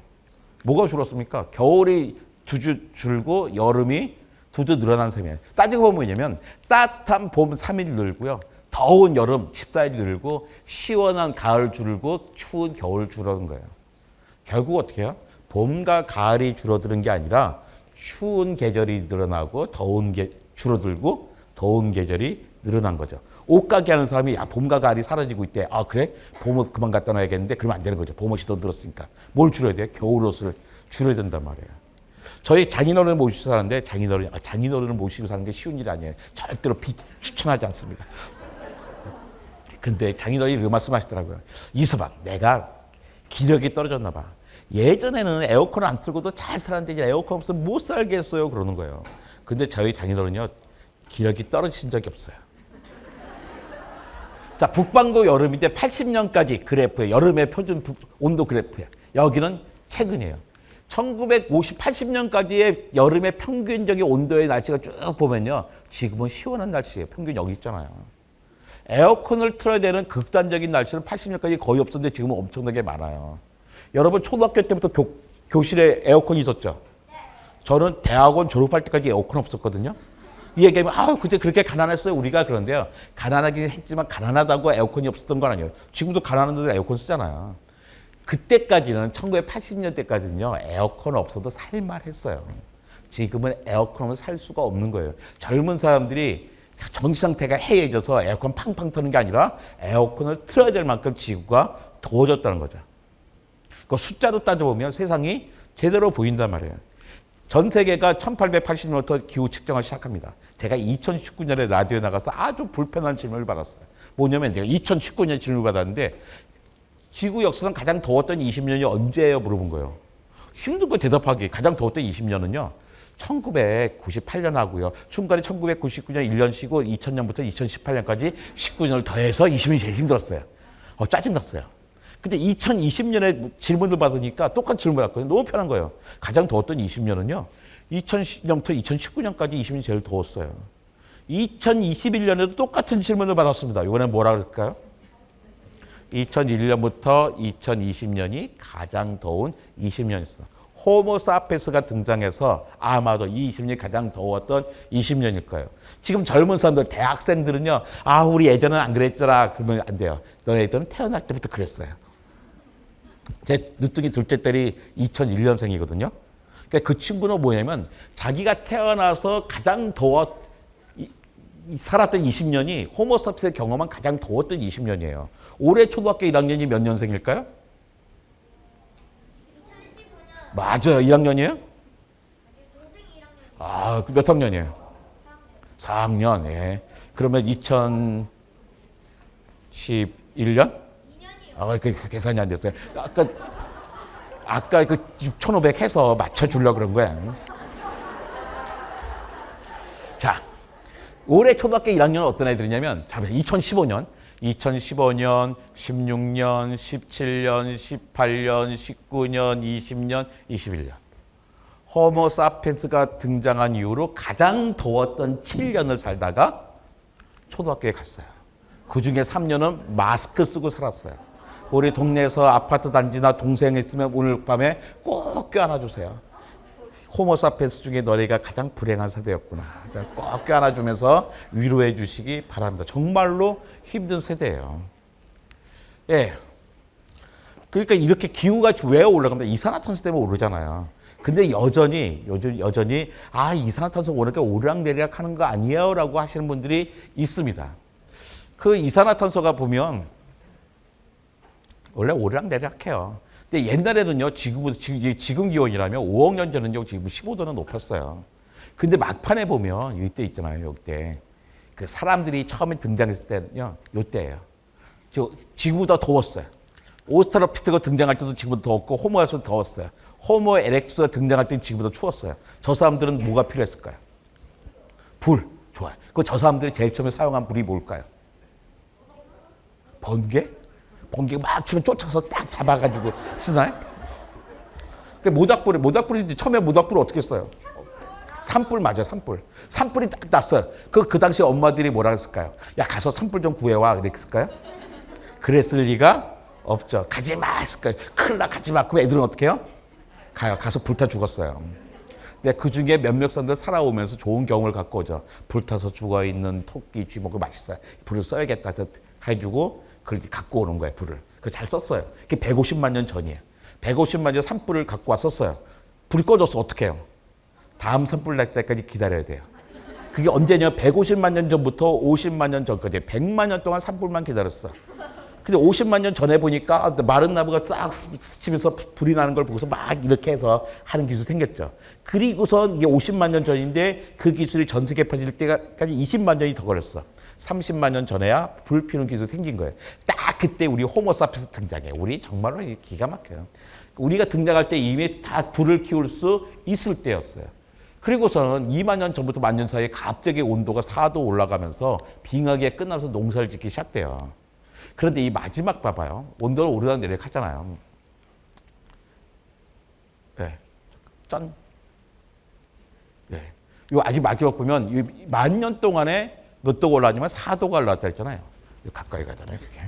뭐가 줄었습니까? 겨울이 2주 줄고 여름이 2주 늘어난 셈이에요. 따지고 보면 뭐냐면 따뜻한 봄 3일 늘고요. 더운 여름 14일 늘고 시원한 가을 줄고 추운 겨울 줄어든 거예요. 결국 어떻게 해요? 봄과 가을이 줄어드는 게 아니라 추운 계절이 늘어나고 줄어들고 더운 계절이 늘어난 거죠. 옷가게 하는 사람이 야, 봄과 가을이 사라지고 있대. 아 그래? 봄옷 그만 갖다 놔야겠는데 그러면 안 되는 거죠. 봄옷이 더 늘었으니까. 뭘 줄여야 돼요? 겨울옷을 줄여야 된단 말이에요. 저희 장인어른을 모시고 사는데 장인어른을 모시고 사는 게 쉬운 일이 아니에요. 절대로 추천하지 않습니다. 근데 장인어른이 그 말씀 하시더라고요. 이서방, 내가 기력이 떨어졌나 봐. 예전에는 에어컨을 안 틀고도 잘 살았는데 에어컨 없으면 못 살겠어요. 그러는 거예요. 근데 저희 장인어른요. 기력이 떨어진 적이 없어요. 자, 북반구 여름인데 80년까지 그래프예요. 여름의 표준 온도 그래프예요. 여기는 최근이에요. 80년까지의 여름의 평균적인 온도의 날씨가 쭉 보면요. 지금은 시원한 날씨예요. 평균 여기 있잖아요. 에어컨을 틀어야 되는 극단적인 날씨는 80년까지 거의 없었는데 지금은 엄청나게 많아요. 여러분 초등학교 때부터 교실에 에어컨이 있었죠? 저는 대학원 졸업할 때까지 에어컨 없었거든요. 이 얘기하면 그때 그렇게 가난했어요 우리가. 그런데요. 가난하긴 했지만 가난하다고 에어컨이 없었던 건 아니에요. 지금도 가난한데도 에어컨 쓰잖아요. 그때까지는 1980년대까지는요. 에어컨 없어도 살만했어요. 지금은 에어컨을 살 수가 없는 거예요. 젊은 사람들이 정신 상태가 해이해져서 에어컨 팡팡 트는 게 아니라 에어컨을 틀어야 될 만큼 지구가 더워졌다는 거죠. 그 숫자로 따져보면 세상이 제대로 보인단 말이에요. 전 세계가 1880년부터 기후 측정을 시작합니다. 제가 2019년에 라디오에 나가서 아주 불편한 질문을 받았어요. 뭐냐면 제가 2019년에 질문을 받았는데 지구 역사상 가장 더웠던 20년이 언제예요? 물어본 거예요. 힘든 거 대답하기. 가장 더웠던 20년은요. 1998년 하고요. 중간에 1999년 1년 쉬고 2000년부터 2018년까지 19년을 더해서 20년이 제일 힘들었어요. 짜증났어요. 근데 2020년에 질문을 받으니까 똑같은 질문을 받았거든요. 너무 편한 거예요. 가장 더웠던 20년은요. 2010년부터 2019년까지 20년이 제일 더웠어요. 2021년에도 똑같은 질문을 받았습니다. 이번엔 뭐라 그럴까요? 2001년부터 2020년이 가장 더운 20년이었어요. 호모사피엔스가 등장해서 아마도 이 20년이 가장 더웠던 20년일 거예요. 지금 젊은 사람들, 대학생들은요. 우리 예전엔 안 그랬더라. 그러면 안 돼요. 너네들은 태어날 때부터 그랬어요. 제 늦둥이 둘째 딸이 2001년생이거든요. 그러니까 그 친구는 뭐냐면 자기가 태어나서 가장 살았던 20년이 호모사피엔스가 경험한 가장 더웠던 20년이에요. 올해 초등학교 1학년이 몇 년생일까요? 2015년. 맞아요. 1학년이에요? 아, 몇 학년이에요? 4학년. 예. 그러면 2011년? 아, 그 계산이 안 됐어요. 아까 그 6,500 해서 맞춰주려고 그런 거야. 자, 올해 초등학교 1학년은 어떤 애들이냐면, 2015년, 16년, 17년, 18년, 19년, 20년, 21년. 호모 사피엔스가 등장한 이후로 가장 더웠던 7년을 살다가 초등학교에 갔어요. 그 중에 3년은 마스크 쓰고 살았어요. 우리 동네에서 아파트 단지나 동생 있으면 오늘 밤에 꼭 껴안아주세요. 호모 사피엔스 중에 너네가 가장 불행한 세대였구나. 꼭 껴안아주면서 위로해 주시기 바랍니다. 정말로 힘든 세대예요. 예. 그러니까 이렇게 기후가 왜 올라갑니까? 이산화탄소 때문에 오르잖아요. 근데 여전히 이산화탄소 오르니까 오르락내리락 하는 거 아니에요? 라고 하시는 분들이 있습니다. 그 이산화탄소가 보면 원래 오르락내리락 해요. 근데 옛날에는요, 지금 기온이라면 5억 년 전은요, 지금 15도는 높았어요. 근데 막판에 보면, 이때 있잖아요, 이때. 그 사람들이 처음에 등장했을 때는요, 이때예요. 지금보다 더웠어요. 오스트랄로피테가 등장할 때도 지금보다 더웠고, 호모에서도 더웠어요. 호모 에렉투스가 등장할 때는 지금보다 추웠어요. 저 사람들은 뭐가 필요했을까요? 불. 좋아요. 저 사람들이 제일 처음에 사용한 불이 뭘까요? 번개? 번개 막 치면 쫓아서 딱 잡아가지고 쓰나요? 모닥불이 처음에 모닥불을 어떻게 써요? 산불 맞아요, 산불. 산불이 딱 났어요. 그 당시 엄마들이 뭐라 했을까요? 야, 가서 산불 좀 구해와. 그랬을까요? 그랬을 리가 없죠. 가지 마 했을까요? 큰일 나, 가지 마. 그럼 애들은 어떻게 해요? 가서 불타 죽었어요. 근데 그 중에 몇몇 사람들 살아오면서 좋은 경험을 갖고 오죠. 불타서 죽어있는 토끼, 쥐 먹고 맛있어요. 불을 써야겠다 해주고 그렇게 갖고 오는 거예요, 불을. 그걸 잘 썼어요. 그게 150만 년 전이에요. 150만 년 산불을 갖고 왔었어요. 불이 꺼졌어. 어떻게 해요? 다음 산불 날 때까지 기다려야 돼요. 그게 언제냐? 150만 년 전부터 50만 년 전까지 100만 년 동안 산불만 기다렸어. 근데 50만 년 전에 보니까 마른 나무가 싹 스치면서 불이 나는 걸 보고서 막 이렇게 해서 하는 기술이 생겼죠. 그리고선 이게 50만 년 전인데 그 기술이 전 세계에 퍼질 때까지 20만 년이 더 걸렸어. 30만 년 전에야 불 피우는 기술이 생긴 거예요. 딱 그때 우리 호모 사피엔스 등장해. 우리 정말로 기가 막혀요. 우리가 등장할 때 이미 다 불을 키울 수 있을 때였어요. 그리고서는 2만 년 전부터 1만 년 사이에 갑자기 온도가 4도 올라가면서 빙하기가 끝나면서 농사를 짓기 시작돼요. 그런데 이 마지막 봐봐요. 온도를 오르락 내리락 하잖아요. 네. 짠. 네. 요 아직 마지막 보면 10,000년 동안에 몇 도가 올라왔냐면 4도가 올라왔다 했잖아요. 가까이 가잖아요, 그게.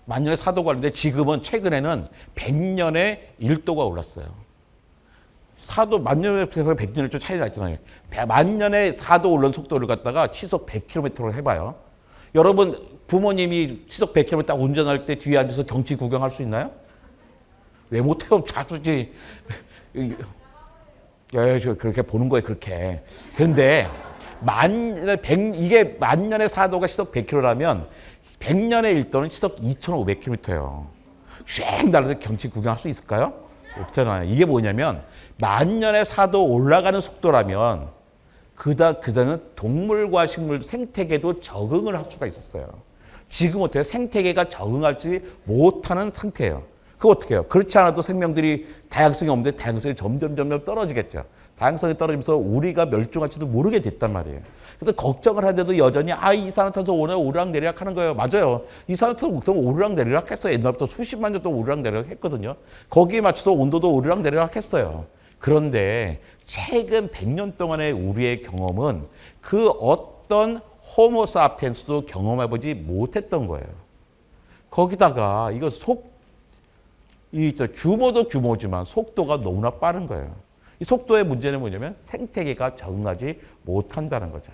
10,000년에 4도가 올랐는데 지금은 최근에는 100년에 1도가 올랐어요. 4도, 10,000년에서 100년을 좀 차이가 났잖아요. 10,000년에 4도 오른 속도를 갖다가 시속 100km로 해봐요. 여러분, 부모님이 시속 100km 딱 운전할 때 뒤에 앉아서 경치 구경할 수 있나요? 왜 못해요? 자주지. 그렇게 보는 거예요, 그렇게. 그런데, 이게 10,000년에 4도가 시속 100km라면 100년에 1도는 시속 2,500km예요. 쉥 날아서 경치 구경할 수 있을까요? 없잖아요. 이게 뭐냐면 10,000년에 4도 올라가는 속도라면 그다음은 동물과 식물, 생태계도 적응을 할 수가 있었어요. 지금 어때요? 생태계가 적응하지 못하는 상태예요. 그거 어떻게 해요? 그렇지 않아도 생명들이 다양성이 없는데 다양성이 점점 떨어지겠죠. 다양성이 떨어지면서 우리가 멸종할지도 모르게 됐단 말이에요. 근데 걱정을 하는데도 여전히 이산화탄소 오르락내리락 하는 거예요. 맞아요. 이산화탄소 오르락내리락 했어요. 옛날부터 수십만 년 동안 오르락내리락 했거든요. 거기에 맞춰서 온도도 오르락내리락 했어요. 그런데 최근 100년 동안의 우리의 경험은 그 어떤 호모 사피엔스도 경험해보지 못했던 거예요. 거기다가 이거 규모도 규모지만 속도가 너무나 빠른 거예요. 이 속도의 문제는 뭐냐면 생태계가 적응하지 못한다는 거죠.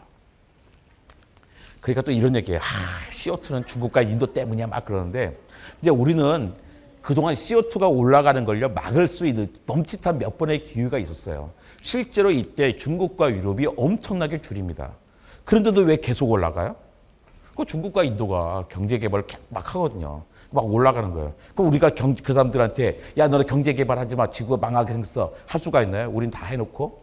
그러니까 또 이런 얘기예요. CO2는 중국과 인도 때문이야 막 그러는데 이제 우리는 그동안 CO2가 올라가는 걸요 막을 수 있는 멈칫한 몇 번의 기회가 있었어요. 실제로 이때 중국과 유럽이 엄청나게 줄입니다. 그런데도 왜 계속 올라가요? 그 중국과 인도가 경제 개발을 막 하거든요. 막 올라가는 거예요. 그럼 우리가 그 사람들한테 야 너네 경제 개발하지 마 지구가 망하게 생겼어 할 수가 있나요? 우린 다 해놓고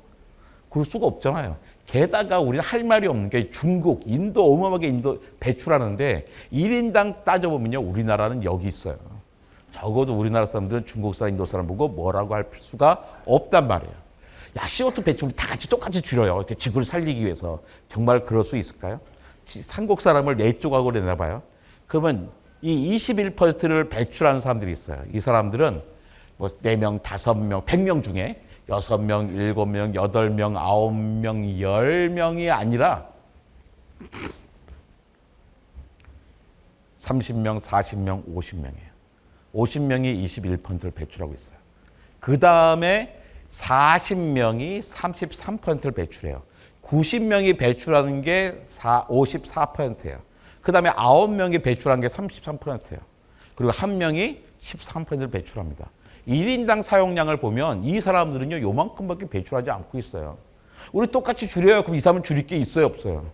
그럴 수가 없잖아요. 게다가 우리는 할 말이 없는 게 중국, 인도 어마어마하게 인도 배출하는데 1인당 따져보면요. 우리나라는 여기 있어요. 적어도 우리나라 사람들은 중국 사람, 인도 사람 보고 뭐라고 할 수가 없단 말이에요. 야, CO2 배출을 다 같이 똑같이 줄여요. 이렇게 지구를 살리기 위해서. 정말 그럴 수 있을까요? 한국 사람을 4조각으로 내놔봐요. 그러면 이 21%를 배출하는 사람들이 있어요. 이 사람들은 뭐 4명, 5명, 100명 중에 6명, 7명, 8명, 9명, 10명이 아니라 30명, 40명, 50명이에요. 50명이 21%를 배출하고 있어요. 그 다음에 40명이 33%를 배출해요. 90명이 배출하는 게 54%예요. 그 다음에 9명이 배출한 게 33%예요. 그리고 1명이 13%를 배출합니다. 1인당 사용량을 보면 이 사람들은요, 요만큼밖에 배출하지 않고 있어요. 우리 똑같이 줄여요. 그럼 이 사람은 줄일 게 있어요, 없어요?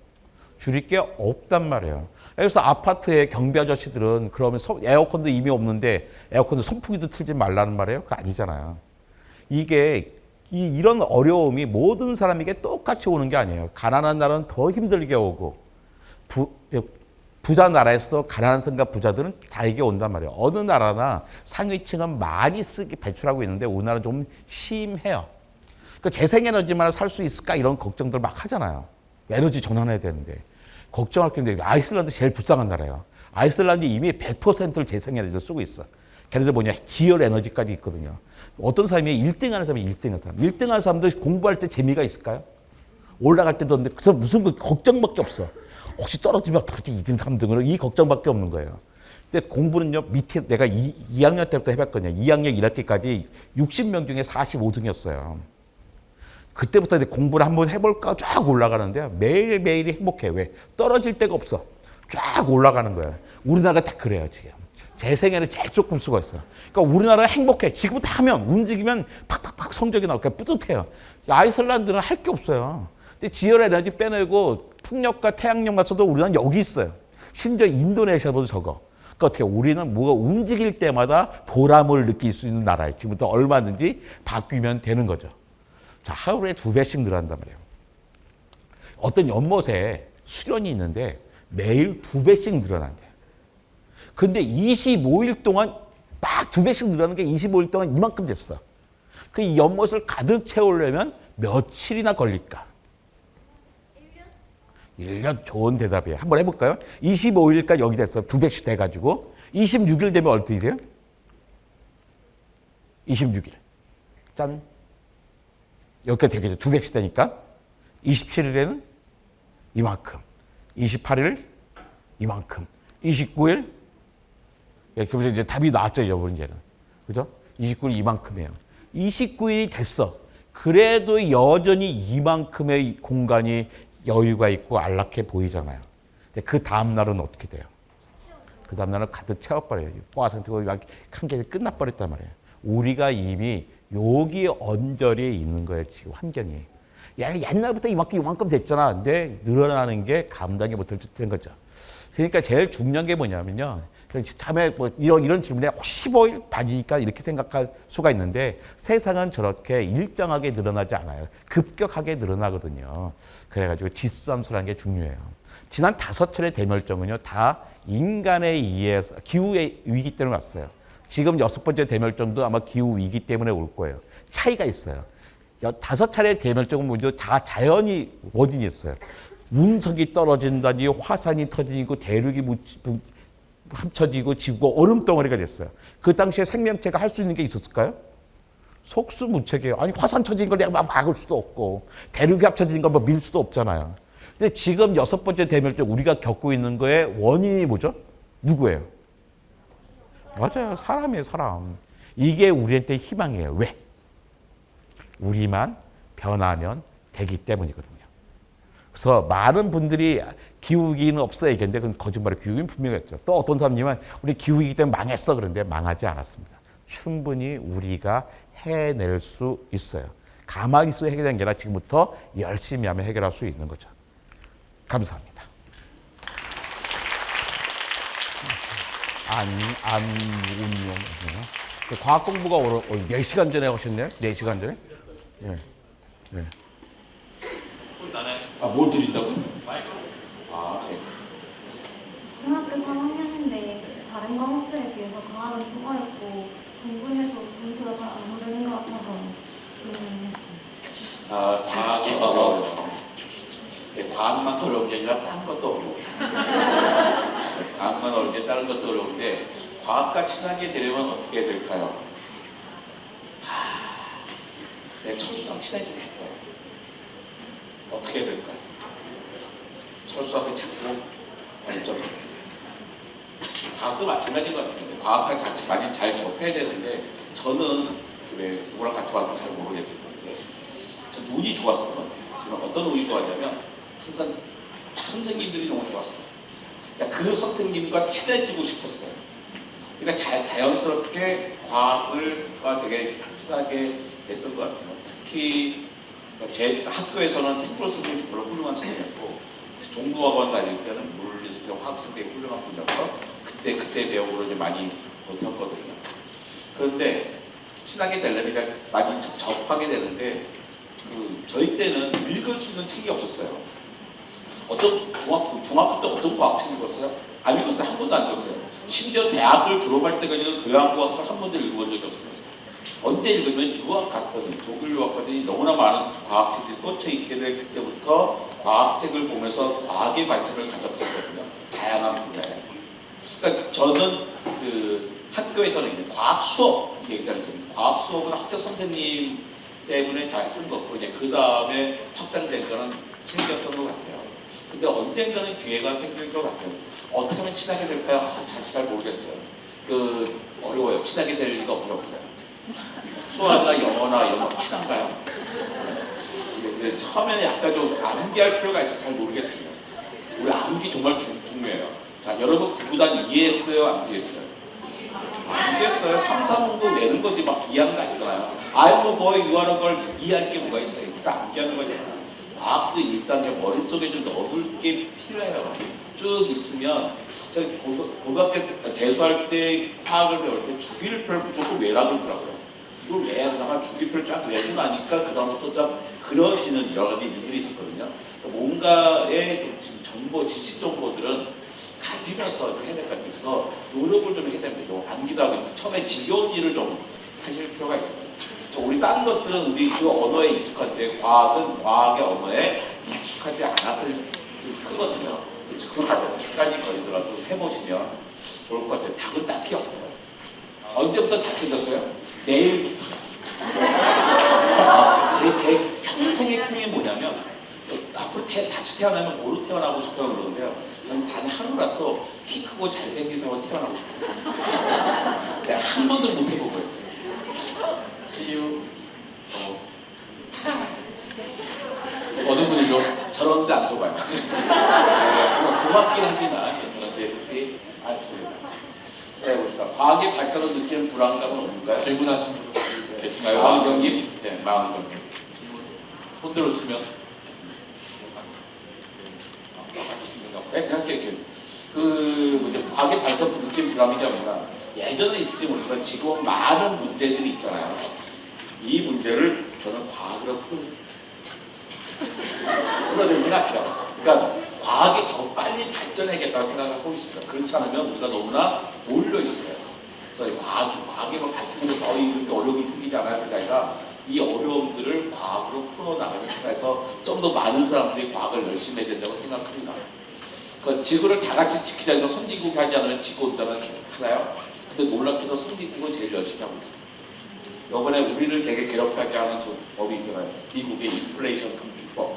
줄일 게 없단 말이에요. 그래서 아파트의 경비 아저씨들은 그러면 에어컨도 이미 없는데 에어컨도 선풍기도 틀지 말라는 말이에요? 그거 아니잖아요. 이게 이런 어려움이 모든 사람에게 똑같이 오는 게 아니에요. 가난한 나라는 더 힘들게 오고 부자 나라에서도 가난한 사람과 부자들은 다에게 온단 말이에요. 어느 나라나 상위층은 많이 배출하고 있는데 우리나라는 좀 심해요. 그러니까 재생에너지만 살 수 있을까 이런 걱정들 막 하잖아요. 에너지 전환해야 되는데. 걱정할 게 있는데 아이슬란드 제일 불쌍한 나라예요. 아이슬란드 이미 100%를 재생에너지를 쓰고 있어. 걔네들 뭐냐 지열 에너지까지 있거든요. 어떤 사람이 1등 하는 사람이 1등 하는 사람. 1등 하는 사람들 공부할 때 재미가 있을까요? 올라갈 때도 없는데 그 무슨 걱정밖에 없어. 혹시 떨어지면 어떻게 2등, 3등으로 이 걱정밖에 없는 거예요. 근데 공부는요, 밑에 내가 2학년 때부터 해봤거든요. 2학년 1학기까지 60명 중에 45등이었어요. 그때부터 이제 공부를 한번 해볼까 쫙 올라가는데요. 매일매일이 행복해. 왜? 떨어질 데가 없어. 쫙 올라가는 거예요. 우리나라가 딱 그래요, 지금. 재생에는 제일 조금 쓰고 있어요. 그러니까 우리나라가 행복해. 지금부터 하면, 움직이면 팍팍팍 성적이 나오니까 뿌듯해요. 아이슬란드는 할 게 없어요. 근데 지열 에너지 빼내고 풍력과 태양력만 써도 우리나라는 여기 있어요. 심지어 인도네시아보다 적어. 그러니까 어떻게 우리는 뭐가 움직일 때마다 보람을 느낄 수 있는 나라예요. 지금부터 얼마든지 바뀌면 되는 거죠. 자, 하루에 2배씩 늘어난단 말이에요. 어떤 연못에 수련이 있는데 매일 2배씩 늘어난대요. 근데 25일 동안 막 2배씩 늘어나는 게 25일 동안 이만큼 됐어. 그 연못을 가득 채우려면 며칠이나 걸릴까? 1년 좋은 대답이에요. 한번 해볼까요? 25일까지 여기 됐어. 2배씩 돼가지고 26일 되면 어떻게 돼요? 26일. 짠. 여기까지 되겠죠. 2배씩 되니까. 27일에는 이만큼. 28일 이만큼. 29일 그래서 이제 답이 나왔죠, 여러분 이제는. 그죠? 29일 이만큼이에요. 29일이 됐어. 그래도 여전히 이만큼의 공간이 여유가 있고 안락해 보이잖아요. 근데 그 다음날은 어떻게 돼요? 그 다음날은 가득 채워버려요. 뽀아 상태고 한 개 끝나버렸단 말이에요. 우리가 이미 여기 언저리에 있는 거예요. 지금 환경이. 옛날부터 이만큼 됐잖아. 근데 늘어나는 게 감당이 못할 된 거죠. 그러니까 제일 중요한 게 뭐냐면요. 다음에 뭐 이런 질문에 15일 반이니까 이렇게 생각할 수가 있는데 세상은 저렇게 일정하게 늘어나지 않아요. 급격하게 늘어나거든요. 그래가지고 지수함수라는 게 중요해요. 지난 5차례 대멸종은요, 다 인간에 의해서 기후의 위기 때문에 왔어요. 지금 6번째 대멸종도 아마 기후 위기 때문에 올 거예요. 차이가 있어요. 5차례 대멸종은 먼저 다 자연이 원인이 있어요. 운석이 떨어진다니 화산이 터지고 대륙이 합쳐지고 지구가 얼음덩어리가 됐어요. 그 당시에 생명체가 할 수 있는 게 있었을까요? 속수무책이에요. 아니 화산 터진 걸 내가 막을 수도 없고 대륙이 합쳐진 걸 밀 수도 없잖아요. 근데 지금 6번째 대멸종 우리가 겪고 있는 거의 원인이 뭐죠? 누구예요? 맞아요. 사람이에요. 사람. 이게 우리한테 희망이에요. 왜? 우리만 변하면 되기 때문이거든요. 그래서 많은 분들이 기후위기는 없어 얘기했는데 그건 거짓말이에요. 기후위기는 분명히 있죠. 또 어떤 사람님은 우리 기후위기 때문에 망했어 그런데 망하지 않았습니다. 충분히 우리가 해낼 수 있어요. 가만히 있으면 해결되는 게 아니라 지금부터 열심히 하면 해결할 수 있는 거죠. 감사합니다. 안운용. 과학 공부가 4시간 전에 하셨네요? 4시간 전에? 네. 네. 아, 뭘 드린다고요? 아, 네. 중학교 3학년인데 다른 과목들에 비해서 과학은 좀 어렵고 공부해도 점수가 잘 안 오르는 것 같아서 질문을 했어요. 아, 과학이 어려워요. 네, 과학만 어려운 게 아니라 다른 것도 어려워요. 네, 과학만 어려운 게 다른 것도 어려운데 과학과 친하게 되려면 어떻게 해야 될까요? 네, 철수랑 친해지고 싶어요. 어떻게 해야 될까요? 철수하고 자꾸 원점을 해야 돼요. 과학도 마찬가지인 것 같아요. 과학과 같이 많이 잘 접해야 되는데 저는 왜 누구랑 같이 와서 잘 모르겠지만 저 운이 좋았던 것 같아요. 저는 어떤 운이 좋았냐면 항상 선생님들이 너무 좋았어요. 그러니까 그 선생님과 친해지고 싶었어요. 그러니까 자연스럽게 과학과 되게 친하게 됐던 것 같아요. 특히 제 학교에서는 생물 선생님이 정말 훌륭한 선생님이었고 종로학원 다닐 때는 물리 선생님, 화학 선생님이 훌륭한 분이어서 그때 배움으로 이제 많이 버텼거든요. 그런데 친하게 되려니까 많이 접하게 되는데 저희 때는 읽을 수 있는 책이 없었어요. 어떤 중학교 때 어떤 과학책 읽었어요? 안 읽었어요. 한 번도 안 읽었어요. 심지어 대학을 졸업할 때까지 교양과학서 한 번도 읽어본 적이 없어요. 언제 읽으면 유학 갔더니 독일 유학 갔더니 너무나 많은 과학책들이 꽂혀 있게 돼 그때부터 과학책을 보면서 과학에 관심을 가졌었거든요. 다양한 분야에. 그러니까 저는 학교에서는 이제 과학 수업 얘기하는 겁니다. 과학 수업은 학교 선생님 때문에 잘 했던 것 같고 이제 그 다음에 확장된 거는 생겼던 것 같아요. 근데 언젠가는 기회가 생길 것 같아요. 어떻게 하면 친하게 될까요? 잘 모르겠어요. 어려워요. 친하게 될 리가 없어요. 수학이나 영어나 이런 거 친한가요? 처음에는 약간 좀 암기할 필요가 있어서 잘 모르겠어요. 우리 암기 정말 중요해요. 자, 여러분 구구단 이해했어요? 암기했어요? 암기했어요. 3, 4문구 내는 거지 막 이해하는 거 아니잖아요. 뭐에 유하는 걸 이해할 게 뭐가 있어요? 일단 암기하는 거잖아요. 과학도 일단 머릿속에 좀 넣어둘 게 필요해요. 쭉 있으면 고등학교 재수할 때 과학을 배울 때 주기율표를 무조건 외라고 그러더라고요. 이걸 왜 하다가 주기표를 쫙 외우고 나니까 그 다음부터 딱 그려지는 여러 가지 일들이 있었거든요. 그러니까 뭔가의 지식 정보들은 가지면서 좀 해야 될 것 같아서 노력을 좀 해야 됩니다. 암기도 하고 처음에 지겨운 일을 좀 하실 필요가 있어요. 우리 딴 것들은 우리 그 언어에 익숙한데 과학은 과학의 언어에 익숙하지 않아서 크거든요. 그거 시간이 걸리더라도 좀 해보시면 좋을 것 같아요. 답은 딱히 없어요. 언제부터 잘생겼어요? 내일부터. 제 평생의 꿈이 뭐냐면 앞으로 다시 태어나면 뭐로 태어나고 싶어요 그러는데요. 저는 단 하루라도 키 크고 잘생긴 사람으로 태어나고 싶어요. 내가 한 번도 못 해보고 있어요. 시유 어느 분이죠? 저런데 안 속아요. 네, 고맙긴 하지만 저런데 그렇지 않습니다. 네, 그러니까 과학의 발달로 느끼는 불안감은 없는가요? 질문하신 분 계신가요? 마은경님? 네, 마은경님. 손 들어주시면. 네, 그렇게 과학의 발달로 느끼는 불안감이 아니라 예전에 있을지 모르지만 지금 많은 문제들이 있잖아요. 이 문제를 저는 과학으로 풀어야 된다고 생각해요. 그러니까 과학이 더 빨리 발전해야겠다고 생각을 하고 있습니다. 그렇지 않으면 우리가 너무나 몰려 있어요. 그래서 과학이 발전해서 더 이런 어려움이 생기지 않아요. 그게 아니라 이 어려움들을 과학으로 풀어나가는 생각에서 좀 더 많은 사람들이 과학을 열심히 해야 된다고 생각합니다. 그 지구를 다 같이 지키자 해서 선진국이 하지 않으면 지구온난화는 계속 하나요? 근데 놀랍게도 선진국은 제일 열심히 하고 있어요. 이번에 우리를 되게 괴롭하게 하는 법이 있잖아요. 미국의 인플레이션 감축법,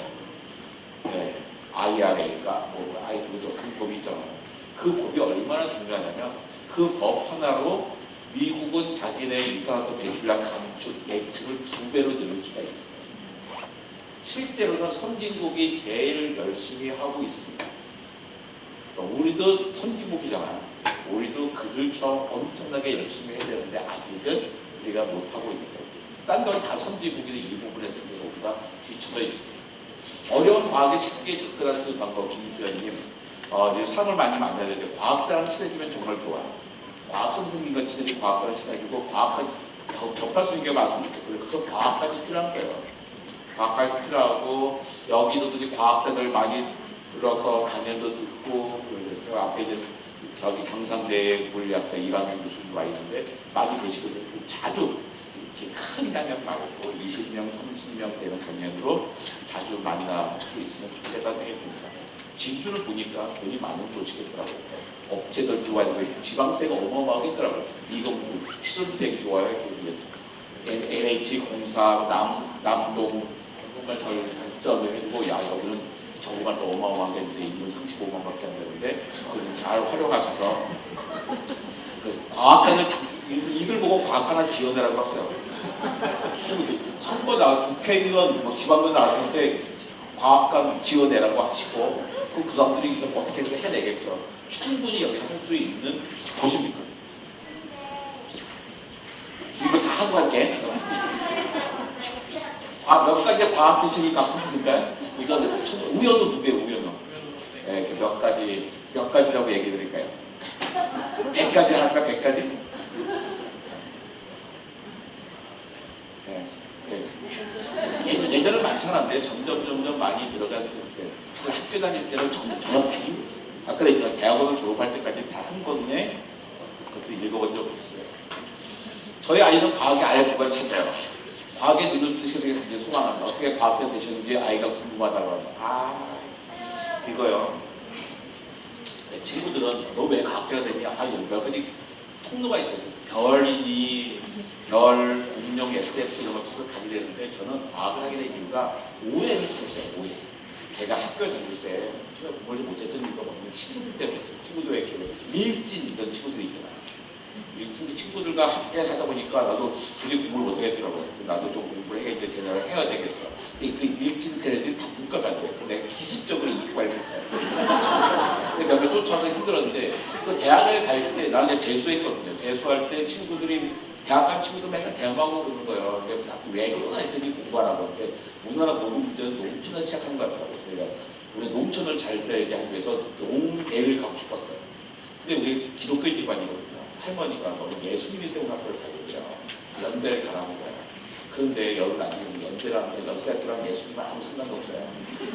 네, IRA인가 그 법이 있잖아요. 그 법이 얼마나 중요하냐면 그 법 하나로 미국은 자기네 이산화탄소 배출량 감축 예측을 2배로 늘릴 수가 있었어요. 실제로는 선진국이 제일 열심히 하고 있습니다. 그러니까 우리도 선진국이잖아요. 우리도 그들처럼 엄청나게 열심히 해야 되는데 아직은 우리가 못하고 있는 거예요. 딴 건 다 선진국인데 이 부분에서 우리가 뒤쳐져 있습니다. 어려운 과학에 쉽게 접근할 수 있는 방법, 김수현님. 이제 사람을 많이 만나야 되는데 과학자랑 친해지면 정말 좋아요. 과학 선생님과 친해지고 과학자랑 친해지고 과학과 겹할 수 있는 게 많으면 좋겠고요. 그래서 과학까지 필요한 거예요. 과학관이 필요하고 여기도들이 과학자들 많이 불러서 강연도 듣고 그 앞에 있는 저기 경상대 물리학자 이강현 교수님 와 있는데 많이 계시거든요. 자주 이렇게 큰 강연 말고 20명, 30명 되는 강연으로 자주 만날 수 있으면 좋겠다 생각이 듭니다. 진주를 보니까 돈이 많은 도시겠더라고요. 업체들 좋아하고 지방세가 어마어마하겠더라고요. 이것도 시설도 되게 좋아요. LH공사, 남동 정말 잘 발전을 해주고 야 여기는 정말 또 어마어마하겠는데 인구 35만밖에 안 되는데 그걸 좀 잘 활용하셔서 그 과학관을 이들 보고 과학관을 지원해라고 하세요. 선거 국회의원 뭐 지방권 나왔을 때 과학관 지원해라고 하시고 그 사람들이 이제 어떻게 해내겠죠. 충분히 여기는 할 수 있는 곳입니다. 이거 다 하고 갈게. 몇 가지 과학 지식이 갖고 있을까요? 이거는 우연도 2배, 우연도. 네, 몇 가지라고 얘기 드릴까요? 100가지 할까? 100가지? 네. 예전은 많지 않았는데 점점 많이 들어가는 것 같아요. 그래서 학교 다닐 때는 전업 중 아까 얘기한 대학원을 졸업할 때까지 다 한 권에 그것도 읽어본 적 없었어요. 저희 아이는 과학에 아예 무관심해요. 과학에 눈을 뜨시게 되게 굉장히 소망합니다. 어떻게 과학자 되셨는지 아이가 궁금하다고 하면 이거요. 내 친구들은 너 왜 과학자가 됐냐? 몇 가지 통로가 있어요. 별이니 별, 공룡, SF 이런 걸 투석하게 되는데 저는 과학을 하게 된 이유가 오해를 했어요. 오해. 제가 학교 다닐 때 제가 공부를 못했던 이유가 뭐냐면 친구들 때문이었어요. 친구들의 이렇게 밀진 이런 친구들이 있잖아요. 친구들과 함께 하다 보니까 나도 그게 공부를 못하겠더라고요. 그래서 나도 좀 공부를 해야겠는데 쟤네랑 헤어져야겠어. 근데 그 밀진 걔네들이 다 문과가 안 돼요. 내가 기습적으로 이과를 했어요. 근데 몇몇 쫓아가서 힘들었는데 그 대학을 갈 때 나는 재수했거든요. 재수할 때 친구들이 대학 간 친구들 맨날 대학하고 그러는 거예요. 근데 왜 그러나 했더니 공부 안 하고 근데 우리나라 모든 문제는 농촌에서 시작하는 것 같더라고요. 그래서 우리 농촌을 잘 살게 하기 위해서 농대를 가고 싶었어요. 근데 우리 기독교 집안이거든요. 할머니가 너는 예수님이 세운 학교를 가야 돼요. 연대를 가라는 거예요. 그런데 여러분 나중에 연대라는 연세대학교랑 예수님은 아무 상관도 없어요.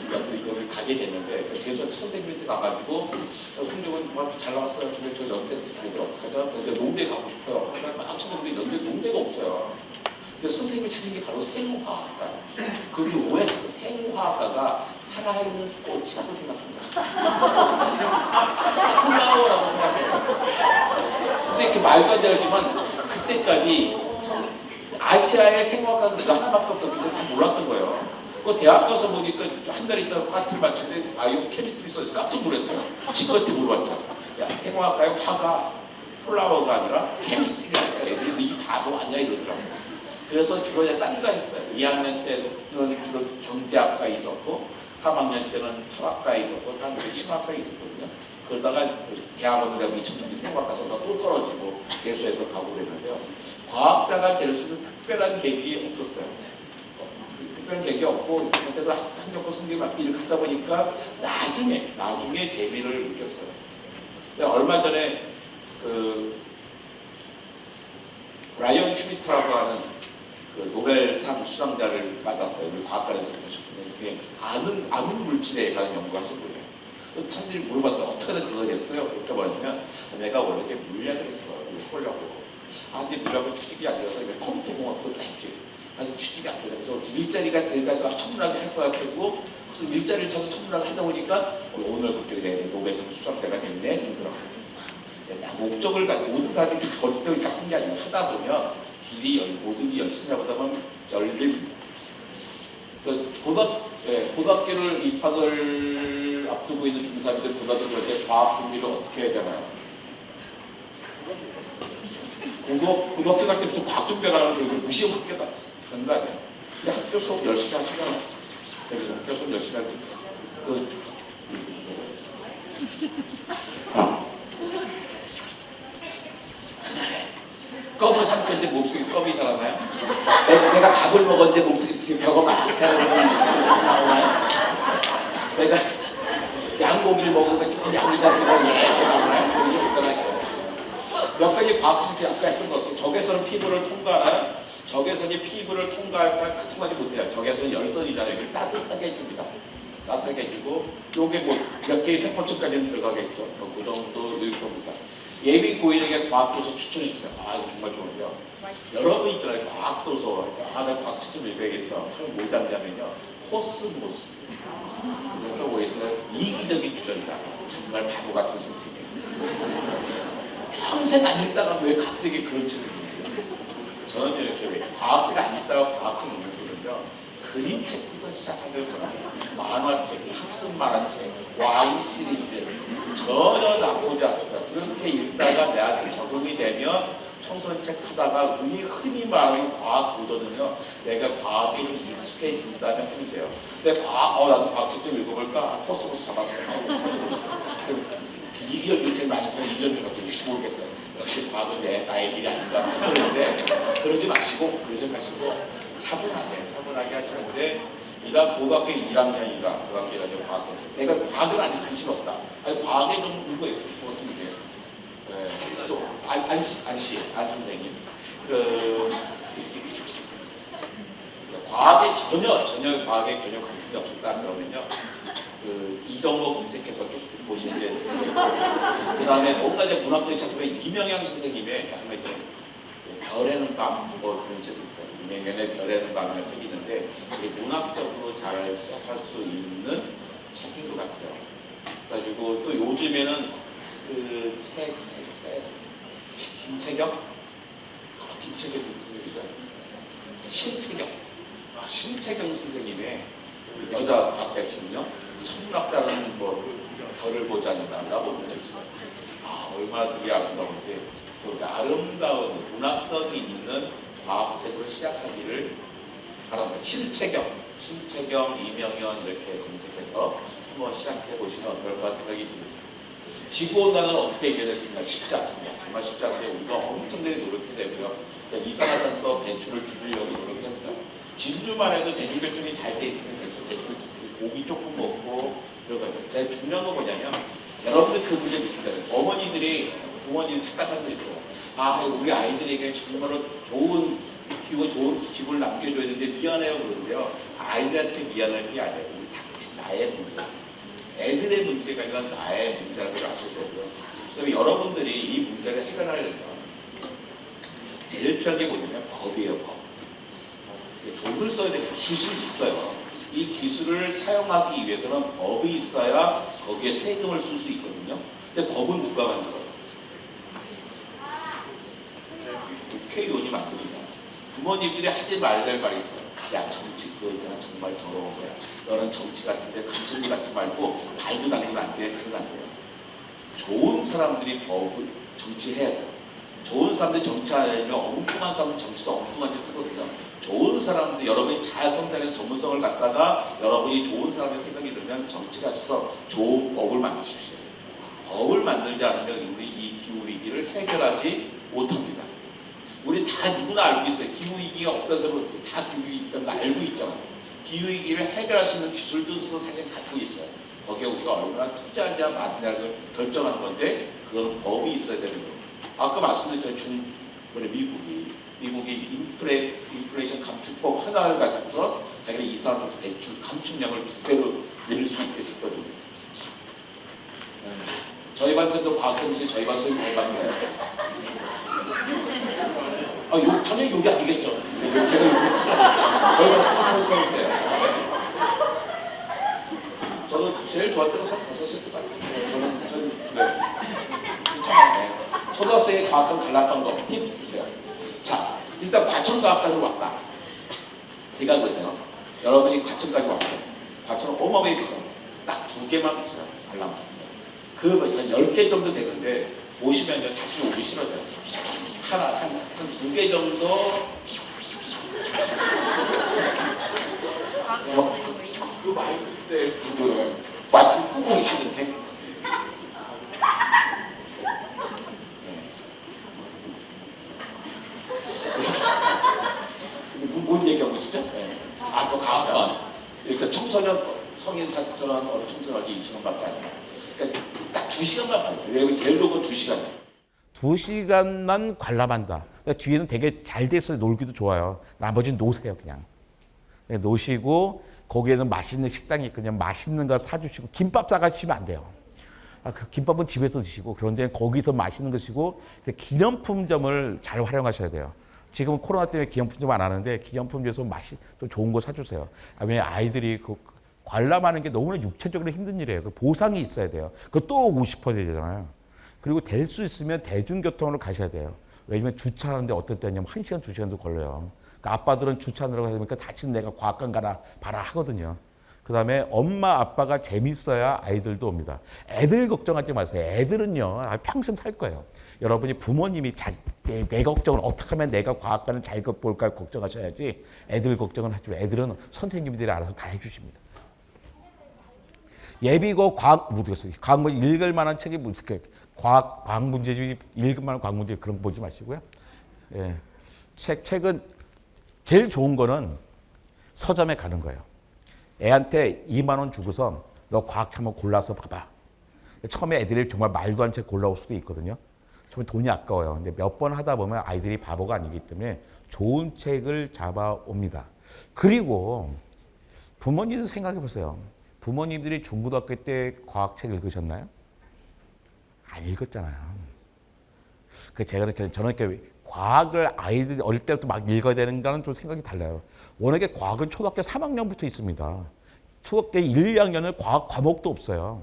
그러니까 거기 가게 됐는데 그 재수한테 선생님한테 가가지고 성적은 잘 나왔어요. 근데 저 연세대학교 가야 돼 어떡하죠? 근데 농대 가고 싶어요. 그러니까 찾아보는데 연대 농대가 없어요. 그래서 선생님이 찾은 게 바로 생화학과예요. 그게 오해했어. 생화학과가 살아있는 꽃이라고 생각합니다. 플라워라고 생각해요. 근데 그 말도 안 되지만 그때까지 아시아의 생화학과는 이거 하나밖에 없었는데 다 몰랐던 거예요. 그 대학 가서 보니까 한 달 있다가 과트를 맞췄는데 이거 케미스트리 써서 깜짝 놀랐어요. 친구한테 물어봤죠. 야 생화학과의 화가 플라워가 아니라 케미스트리라니까 애들이 이 바보 아니야 이러더라고요. 그래서 주로 이제 딴 거 했어요. 2학년 때는 주로 경제학과에 있었고 3학년 때는 철학과에 있었고 4학년 때는 심학과에 있었거든요. 그러다가 대학원을 가고 2000년대 생과학과 가서 또 떨어지고 재수해서 가고 그랬는데요. 과학자가 될 수 있는 특별한 계기가 없었어요. 특별한 계기가 없고 그때도 학력고 성적이 맞고 이렇게 하다 보니까 나중에 재미를 느꼈어요. 얼마 전에 그 라이언 슈미트라고 하는 그 노벨상 수상자를 만났어요. 우리 과학관에서 보셨던 중에 암흑 물질에 관한 연구를 하신 분이에요. 사람들이 물어봤어요. 어떻게 그걸 했어요? 여쭤보니까 내가 원래 이렇게 물리학을 했어. 해보려고. 근데 물리학은 취직이 안 돼서 컴퓨터 공학도 했지. 아니 취직이 안 되면서 일자리가 돼가지고 천문학을 할 거야 해가지고 그래서 일자리를 쳐서 천문학을 하다 보니까 오늘 갑자기 내가 노벨상 수상자가 됐네 이러더라고요. 목적을 가지고 모든 사람이 절대로 한 게 아니라 하다 보면 길이 모든 게 열심히 하다 보면 열립니다. 고등학교를 입학을 앞두고 있는 중3들 고등학교 갈 때 과학 준비를 어떻게 해야 되나요? 고등학교 갈 때 무슨 과학 준비가 나면 이거 무시하고 학교 가는 거 아니에요? 근데 학교 수업 열심히 하시면 됩니다. 학교 수업 열심히 할 때 껌을 삼켰는데 몸속에 껌이 자라나요? 내가 밥을 먹었는데 몸속에 벼가 막 자라는 게 나오나요? 내가 양고기를 먹으면 조금 양이 자라서 나오나요? 그런 게 없잖아요. 몇 가지 과학 지식이 아까 했던 것 같아요. 적외선 피부를 통과하나요? 적외선이 피부를 통과할까 통과하지 못해요. 적외선이 열선이잖아요. 이걸 따뜻하게 해줍니다. 따뜻하게 해주고 요게 뭐 몇 개의 세포층까지는 들어가겠죠. 뭐 그 정도일 겁니다. 예비 고일에게 과학도서 추천해 주세요. 아 이거 정말 좋은데요. 여러분 있잖아요. 과학도서. 나 과학 책 좀 읽어야겠어. 처음 뭐 잠자면요. 코스모스. 그다음 또 뭐 있어요? 이기적인 주전자. 정말 바보 같은 선택이에요. 평생 안 읽다가 왜 갑자기 그런 책을 읽어요? 저는 이렇게 왜 과학책 안 읽다가 과학책 읽는 분은요. 그림책부터 시작하면 만화책, 학습 만화책, 와인 시리즈 전혀 나쁘지 않습니다. 그렇게 읽다가 내한테 적응이 되면 청소년 책 하다가 흔히 말하는 과학 도전은요. 내가 과학에 좀 익숙해진다면 하면 돼요. 근데 나도 과학책 좀 읽어볼까? 코스모스 잡았어요. 하고 싶어요. 이기적인 책 많이 파는 이전 중 같은 역시 모르겠어요. 역시 과학은 나의 길이 아닌가 하는데 그러지 마시고 차분하게 하시는데 고등학교 1학년이다. 고등학교 1학년 과학 전쟁. 내가 과학은 아직 관심 없다. 아니 과학에 좀 누구 어떻게 돼요? 또 안 선생님. 과학에 전혀 관심이 없었다 그러면요. 이런 거 검색해서 쭉 보시는 게 되고 그 다음에 뭔가 이제 문학적인 작품에 이명양 선생님의 다음에 별에는 밤 그런 책이 있어요. 이명양의 별에는 밤이라는 책이 있는데 이게 문학적으로 잘 시작할 수 있는 책인 것 같아요. 그래가지고 또 요즘에는 김채경? 김채경 선생님이죠. 신채경 선생님의 여자 과학자이시군요. 천문학자는 별을 보지 않는다라고 본 적이 있어요. 얼마나 그게 아름다운지. 아름다운 문학성이 있는 과학책으로 시작하기를 바랍니다. 신채경, 이명현 이렇게 검색해서 한번 시작해 보시면 어떨까 생각이 듭니다. 지구온난화는 어떻게 해결될 수 있나 쉽지 않습니다. 정말 쉽지 않은데 우리가 엄청나게 노력해야 되고요. 그러니까 이산화탄소 배출을 줄이려고 노력합니다. 진주만 해도 대중교통이 잘 돼 있으면 대중교통이 고기 조금 먹고 이런 거죠. 근데 중요한 건 뭐냐면 여러분들 그 문제를 느낀다면 부모님이 착각하는 거 있어요. 우리 아이들에게 정말로 좋은 집을 남겨줘야 되는데 미안해요 그러는데요. 아이들한테 미안할 게 아니에요. 우리 당신 나의 문제. 애들의 문제가 아니라 나의 문제라고 아셔야 되고요. 그다음에 여러분들이 이 문제를 해결하려면 제일 필요한 게 뭐냐면 법이에요. 법. 돈을 써야 돼요. 기술이 있어요. 이 기술을 사용하기 위해서는 법이 있어야 거기에 세금을 쓸 수 있거든요. 근데 법은 누가 만들어요? 국회의원이 만듭니다. 부모님들이 하지 말아야 될 말이 있어요. 야 정치 그거 있잖아 정말 더러운 거야. 너는 정치 같은데 관심이 갖지 말고 발도 담그면 안 돼. 그러면 안 돼요. 좋은 사람들이 법을 정치해야 돼요. 좋은 사람들이 정치하려면 엉뚱한 사람은 정치에서 엉뚱한 짓 하거든요. 좋은 사람들 여러분이 잘 성장해서 전문성을 갖다가 여러분이 좋은 사람의 생각이 들면 정치가서 좋은 법을 만드십시오. 법을 만들지 않으면 우리 이 기후위기를 해결하지 못합니다. 우리 다 누구나 알고 있어요. 기후위기가 없다는 사람은 다 기후위기 있다는 거 알고 있잖아요. 기후위기를 해결할 수 있는 기술도 사실 갖고 있어요. 거기에 우리가 얼마나 투자하냐 마냐를 결정하는 건데 그건 법이 있어야 되는 거예요. 아까 말씀드렸잖아요. 미국이 인플레이션 감축법 하나를 가지고서 자기네 이산화탄소 배출 감축량을 2배로 늘릴 수 있게 됐거든요. 저희 반 선생님도 과학선생님 저희 반 선생님 닮았어요. 당연히 욕이 아니겠죠. 제가 욕을 저희 반 선생님이세요. 저도 제일 좋아할 때가 35살 때 같아요. 저는 괜찮아요. 초등학생의 과학관 관람 방법 팁 주세요. 자, 일단 과천과학관으로 왔다 생각해보세요. 여러분이 과천까지 왔어요. 과천은 어마어마하게 커요. 딱 2개만 보세요. 관람 방법. 한 10개 정도 되는데 보시면요 다시는 오기 싫어져요. 한 2개 정도 그 마이크 때 그거를 마이크 끄고 계시는데 뭔 얘기하고 있었죠? 그 과학관. 일단 청소년, 성인사처럼 어느 청소년이 2,000원밖에 안 해요. 그러니까 딱 2시간만 봐요. 왜냐면 제일 좋은 건 2시간이에요. 2시간만 관람한다. 그러니까 뒤에는 되게 잘 돼서 놀기도 좋아요. 나머지는 노세요, 그냥. 노시고 거기에는 맛있는 식당이 있거든요. 맛있는 거 사주시고 김밥 싸가시면 안 돼요. 그 김밥은 집에서 드시고 그런데 거기서 맛있는 거 드시고 기념품점을 잘 활용하셔야 돼요. 지금은 코로나 때문에 기념품점 안 하는데 기념품점에서 좀 좋은 거 사주세요. 왜냐면 아이들이 그 관람하는 게 너무나 육체적으로 힘든 일이에요. 그 보상이 있어야 돼요. 그또 오고 싶어야 되잖아요. 그리고 될 수 있으면 대중교통으로 가셔야 돼요. 왜냐면 주차하는데 어떨 때냐면 1시간, 2시간도 걸려요. 그러니까 아빠들은 주차하느라고 하니까 다시 내가 과학관 가라 봐라 하거든요. 그 다음에 엄마 아빠가 재밌어야 아이들도 옵니다. 애들 걱정하지 마세요. 애들은요 평생 살 거예요. 여러분이 부모님이 내 걱정을 어떻게 하면 내가 과학관을 잘 볼까 걱정하셔야지 애들 걱정은 하지 마세요. 애들은 선생님들이 알아서 다 해주십니다. 예비고 과학 모르겠어요. 과학 뭐 읽을 만한 책이 뭐 있을까요? 과학 문제집 읽을 만한 과학 문제 그런 거 보지 마시고요. 예. 책은 제일 좋은 거는 서점에 가는 거예요. 애한테 2만 원 주고서 너 과학책 한번 골라서 봐봐. 처음에 애들이 정말 말도 안 책 골라올 수도 있거든요. 정말 돈이 아까워요. 근데 몇 번 하다 보면 아이들이 바보가 아니기 때문에 좋은 책을 잡아옵니다. 그리고 부모님들 생각해 보세요. 부모님들이 중고등학교 때 과학책 읽으셨나요? 안 읽었잖아요. 저는 이렇게 과학을 아이들이 어릴 때부터 막 읽어야 되는가는 좀 생각이 달라요. 워낙에 과학은 초등학교 3학년부터 있습니다. 초등학교 1, 2학년은 과학 과목도 없어요.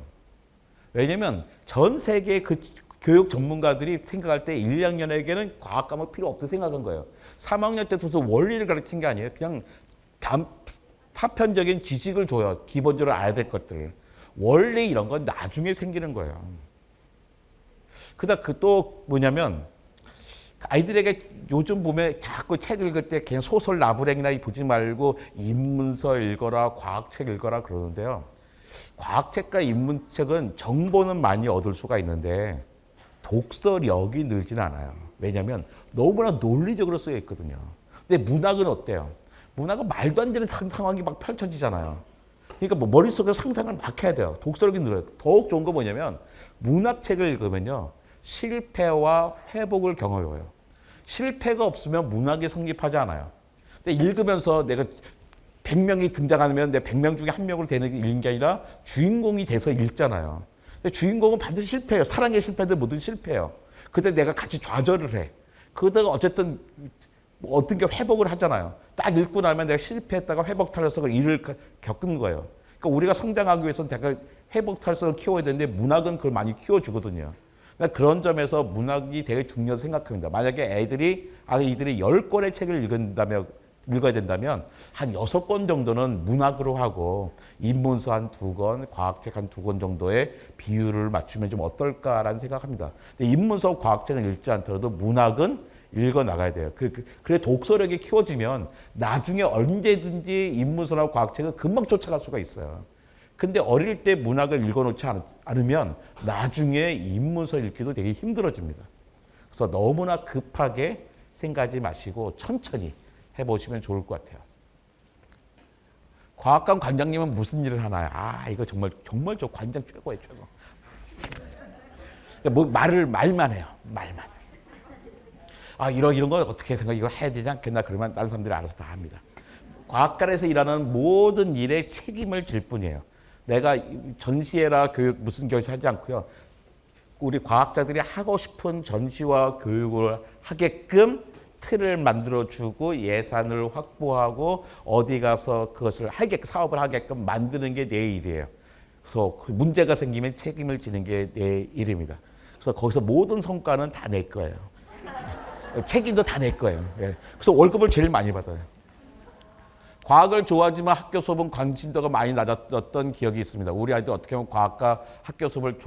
왜냐면 전 세계 그 교육 전문가들이 생각할 때 1, 2학년에게는 과학 과목 필요 없다고 생각한 거예요. 3학년 때부터 원리를 가르친 게 아니에요. 그냥 파편적인 지식을 줘요. 기본적으로 알아야 될 것들을. 원리 이런 건 나중에 생기는 거예요. 그다음 또 뭐냐면 아이들에게 요즘 보면 자꾸 책 읽을 때 그냥 소설 나부랭이나 보지 말고 인문서 읽어라, 과학책 읽어라 그러는데요. 과학책과 인문책은 정보는 많이 얻을 수가 있는데 독서력이 늘진 않아요. 왜냐하면 너무나 논리적으로 쓰여 있거든요. 근데 문학은 어때요? 문학은 말도 안 되는 상황이 막 펼쳐지잖아요. 그러니까 뭐 머릿속에 상상을 막 해야 돼요. 독서력이 늘어요. 더욱 좋은 거 뭐냐면 문학책을 읽으면요. 실패와 회복을 경험해요. 실패가 없으면 문학이 성립하지 않아요. 근데 읽으면서 내가 100명이 등장하면 내 100명 중에 한 명으로 되는 게 읽는 게 아니라 주인공이 돼서 읽잖아요. 근데 주인공은 반드시 실패해요. 사랑의 실패들 모든 실패해요. 그때 내가 같이 좌절을 해. 그러다가 어쨌든 어떤 게 회복을 하잖아요. 딱 읽고 나면 내가 실패했다가 회복 탈락을 일을 겪은 거예요. 그러니까 우리가 성장하기 위해서는 내가 회복 탈락을 키워야 되는데 문학은 그걸 많이 키워주거든요. 그러니까 그런 점에서 문학이 되게 중요하다고 생각합니다. 만약에 아이들이 10권의 책을 읽어야 된다면 한 6권 정도는 문학으로 하고 인문서 한 2권, 과학책 한 2권 정도의 비율을 맞추면 좀 어떨까라는 생각합니다. 근데 인문서, 과학책은 읽지 않더라도 문학은 읽어 나가야 돼요. 그래 독서력이 키워지면 나중에 언제든지 인문서나 과학책은 금방 쫓아갈 수가 있어요. 근데 어릴 때 문학을 읽어놓지 않으면 나중에 인문서 읽기도 되게 힘들어집니다. 그래서 너무나 급하게 생각하지 마시고 천천히 해보시면 좋을 것 같아요. 과학관 관장님은 무슨 일을 하나요? 이거 정말 저 관장 최고예요, 최고. 뭐 말만 해요, 말만. 이런 거 어떻게 생각해? 이거 해야 되지 않겠나? 그러면 다른 사람들이 알아서 다 합니다. 과학관에서 일하는 모든 일에 책임을 질 뿐이에요. 내가 전시회라 교육 무슨 교육 하지 않고요. 우리 과학자들이 하고 싶은 전시와 교육을 하게끔 틀을 만들어주고 예산을 확보하고 어디 가서 그것을 사업을 하게끔 만드는 게 내 일이에요. 그래서 문제가 생기면 책임을 지는 게 내 일입니다. 그래서 거기서 모든 성과는 다 내 거예요. 책임도 다 내 거예요. 그래서 월급을 제일 많이 받아요. 과학을 좋아하지만 학교 수업은 관심도가 많이 낮았던 기억이 있습니다. 우리 아이들 어떻게 하면 과학과 학교 수업을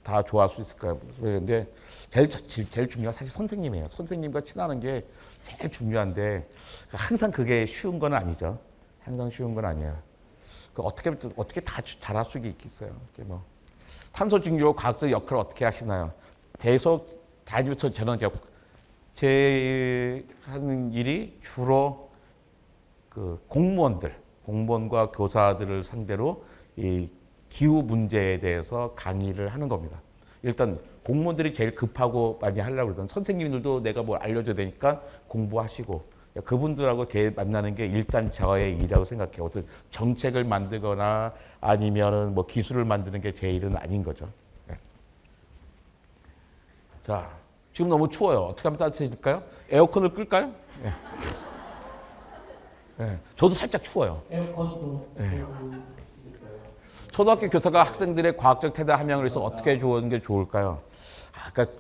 다 좋아할 수 있을까요? 그런데 제일 중요한 사실 선생님이에요. 선생님과 친하는 게 제일 중요한데 항상 그게 쉬운 건 아니죠. 항상 쉬운 건 아니에요. 어떻게 다 잘할 수 있겠어요? 뭐 탄소 중립 과학적 역할을 어떻게 하시나요? 계속 다니면서 저는 제 하는 일이 주로 공무원과 교사들을 상대로 이 기후 문제에 대해서 강의를 하는 겁니다. 일단 공무원들이 제일 급하고 많이 하려고 그러던 선생님들도 내가 뭘 알려줘야 되니까 공부하시고 그분들하고 만나는 게 일단 저의 일이라고 생각해요. 어떤 정책을 만들거나 아니면은 뭐 기술을 만드는 게 제 일은 아닌 거죠. 네. 자, 지금 너무 추워요. 어떻게 하면 따뜻해질까요? 에어컨을 끌까요? 네. 네. 저도 살짝 추워요. 에어컨도 네. 초등학교 교사가 학생들의 과학적 태도 함양을 위해서 어떻게 좋은 게 좋을까요? 그러니까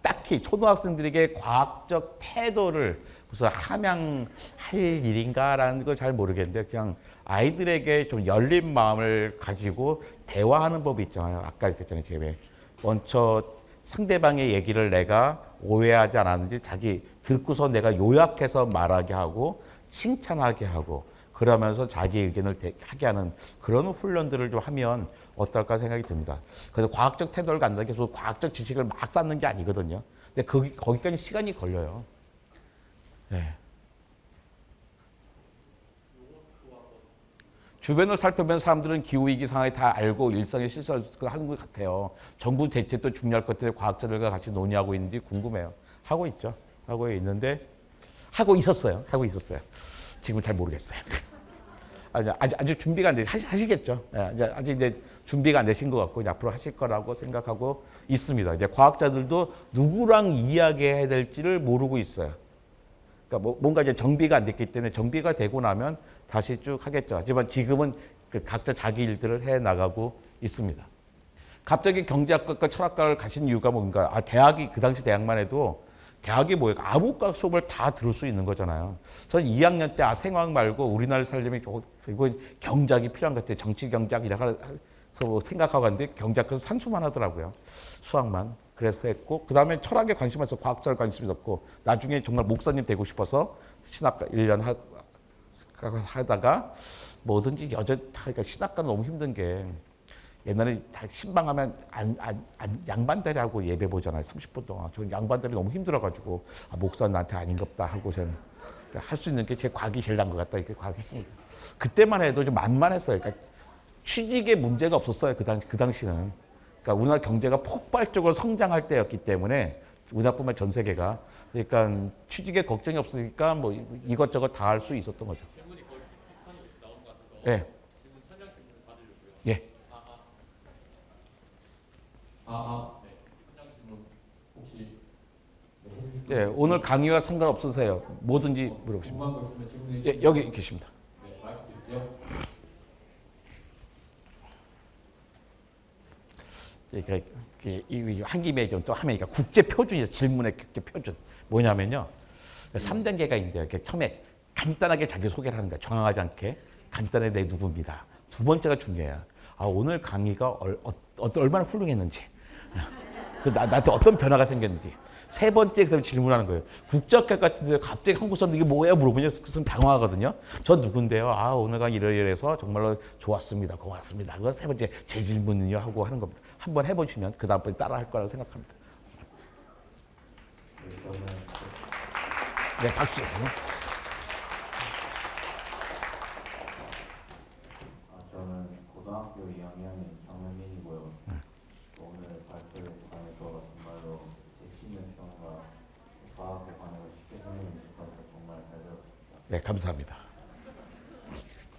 딱히 초등학생들에게 과학적 태도를 무슨 함양할 일인가라는 걸 잘 모르겠는데 그냥 아이들에게 좀 열린 마음을 가지고 대화하는 법이 있잖아요. 아까 얘기했잖아요. 제가 먼저 상대방의 얘기를 내가 오해하지 않았는지 자기 듣고서 내가 요약해서 말하게 하고 칭찬하게 하고 그러면서 자기 의견을 하게 하는 그런 훈련들을 좀 하면 어떨까 생각이 듭니다. 그래서 과학적 태도를 간다는 게 계속 과학적 지식을 막 쌓는 게 아니거든요. 근데 거기까지 시간이 걸려요. 네. 주변을 살펴보면 사람들은 기후위기 상황을 다 알고 일상에 실수하는 것 같아요. 정부 대책도 중요할 것 같아요. 과학자들과 같이 논의하고 있는지 궁금해요. 하고 있죠. 하고 있는데 하고 있었어요. 지금은 잘 모르겠어요. 아주 준비가 안 돼. 하시겠죠. 아직 이제 준비가 안 되신 것 같고 이제 앞으로 하실 거라고 생각하고 있습니다. 이제 과학자들도 누구랑 이야기해야 될지를 모르고 있어요. 그러니까 뭔가 이제 정비가 안 됐기 때문에 정비가 되고 나면 다시 쭉 하겠죠. 하지만 지금은 각자 자기 일들을 해 나가고 있습니다. 갑자기 경제학과 철학과를 가신 이유가 뭔가? 대학이 그 당시 대학만 해도 대학이 뭐예요? 암흑과학 수업을 다 들을 수 있는 거잖아요. 저는 2학년 때 생화학 말고 우리나라를 살려면 이건 경작이 필요한 것 같아요. 정치 경작 이라고 생각하고 갔는데 경작은 산수만 하더라고요. 수학만. 그래서 했고 그 다음에 철학에 관심 있어서 과학자에 관심 있었고 나중에 정말 목사님 되고 싶어서 신학과 1년 하다가 뭐든지 그러니까 신학과는 너무 힘든 게 옛날에 다 신방하면 양반다리하고 예배 보잖아요. 30분 동안. 저는 양반다리 너무 힘들어가지고 목사는 나한테 아닌갑다 하고 저는 할 수 있는 게 제 과학이 제일 난 것 같다 이렇게 과학했습니다. 그때만 해도 좀 만만했어요. 그러니까 취직에 문제가 없었어요. 그 당시는. 그러니까 우리나라 경제가 폭발적으로 성장할 때였기 때문에 우리나라뿐만 전 세계가 그러니까 취직에 걱정이 없으니까 뭐 이것저것 다 할 수 있었던 거죠. 예. 예. 네. 현장 질문 혹시 네, 오늘 강의와 상관없으세요. 뭐든지 물어보시면. 궁금한 거 있으면 질문해 예, 주시면 여기 계십니다. 네, 마이크 드릴게요. 한 김에 좀 또 하면 국제 표준이죠. 질문의 국제 표준. 뭐냐면요. 3단계가 있는데요. 이렇게 처음에 간단하게 자기 소개를 하는 거예요. 정황하지 않게. 간단하게 내 누구입니다. 두 번째가 중요해요. 오늘 강의가 얼마나 훌륭했는지. 나한테 어떤 변화가 생겼는지. 세 번째 그다음에 질문하는 거예요. 국적학 같은 데 갑자기 한국 사람 이게 뭐예요? 물어보면 좀 당황하거든요. 저 누군데요? 오늘 강의 이러이러해서 정말로 좋았습니다. 고맙습니다. 그 세 번째 제 질문은요 하고 하는 겁니다. 한번 해보시면 그 다음번에 따라 할 거라고 생각합니다. 네, 박수. 저는 고등학교 2학년 이상민이고요. 오늘 발표에 관해서 정말로 재치 있는 표현과 과학에 관해서 쉽게 설명해 주셔서 정말 잘 들었습니다. 네, 감사합니다.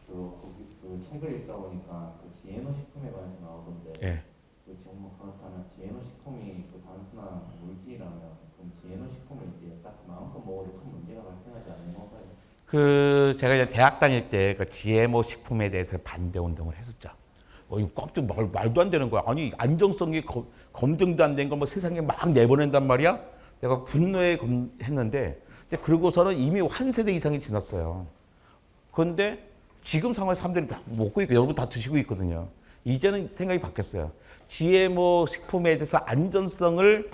그 책을 읽다 보니까 그 지에노 식품에 관해서 나오던데 예. 그 정말 그렇다면 지에노 식품이 그 단순한 물질이라면 그럼 지에노 식품을 이제 딱 마음껏 먹어도 큰 문제가 발생하지 않는 건가요? 제가 이제 대학 다닐 때 그 GMO 식품에 대해서 반대 운동을 했었죠. 이거 꽉좀 말도 안 되는 거야. 아니 안정성이 검증도 안 된 걸 뭐 세상에 막 내보낸단 말이야. 내가 분노에 했는데 그러고서는 이미 한 세대 이상이 지났어요. 그런데 지금 상황에서 사람들이 다 먹고 있고 여러분 다 드시고 있거든요. 이제는 생각이 바뀌었어요. GMO 식품에 대해서 안전성을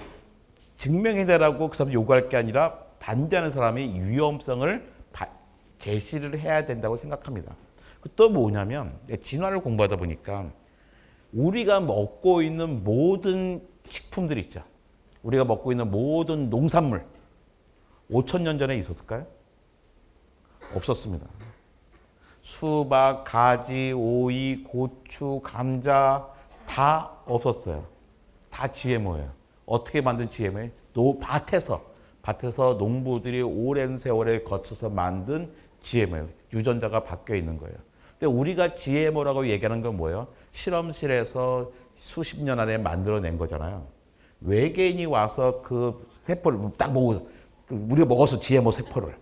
증명해내라고 그 사람 요구할 게 아니라 반대하는 사람이 위험성을 제시를 해야 된다고 생각합니다. 또 뭐냐면 진화를 공부하다 보니까 우리가 먹고 있는 모든 식품들 있죠. 우리가 먹고 있는 모든 농산물 5,000년 전에 있었을까요? 없었습니다. 수박, 가지, 오이, 고추, 감자 다 없었어요. 다 GMO예요. 어떻게 만든 GMO예요? 밭에서 농부들이 오랜 세월에 거쳐서 만든 GMO예요. 유전자가 바뀌어 있는 거예요. 근데 우리가 GMO라고 얘기하는 건 뭐예요? 실험실에서 수십 년 안에 만들어낸 거잖아요. 외계인이 와서 그 세포를 딱 보고, 우리가 먹어서 GMO 세포를.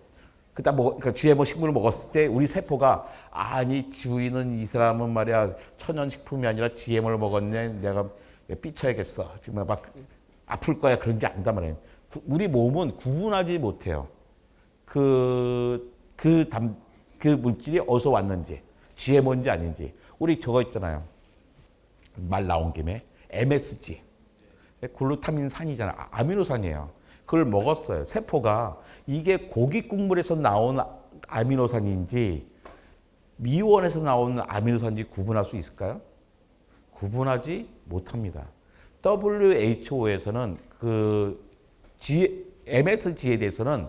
그러니까 GMO 식물을 먹었을 때 우리 세포가, 아니, 주인은 이 사람은 말이야, 천연식품이 아니라 GMO를 먹었네. 내가 삐쳐야겠어. 정말 막 아플 거야. 그런 게 아니다 말이에요. 우리 몸은 구분하지 못해요. 그 물질이 어디서 왔는지, GMO인지 아닌지. 우리 저거 있잖아요. 말 나온 김에 MSG. 글루타민산이잖아. 아미노산이에요. 그걸 먹었어요. 세포가 이게 고기 국물에서 나온 아미노산인지 미원에서 나온 아미노산인지 구분할 수 있을까요? 구분하지 못합니다. WHO에서는 MSG에 대해서는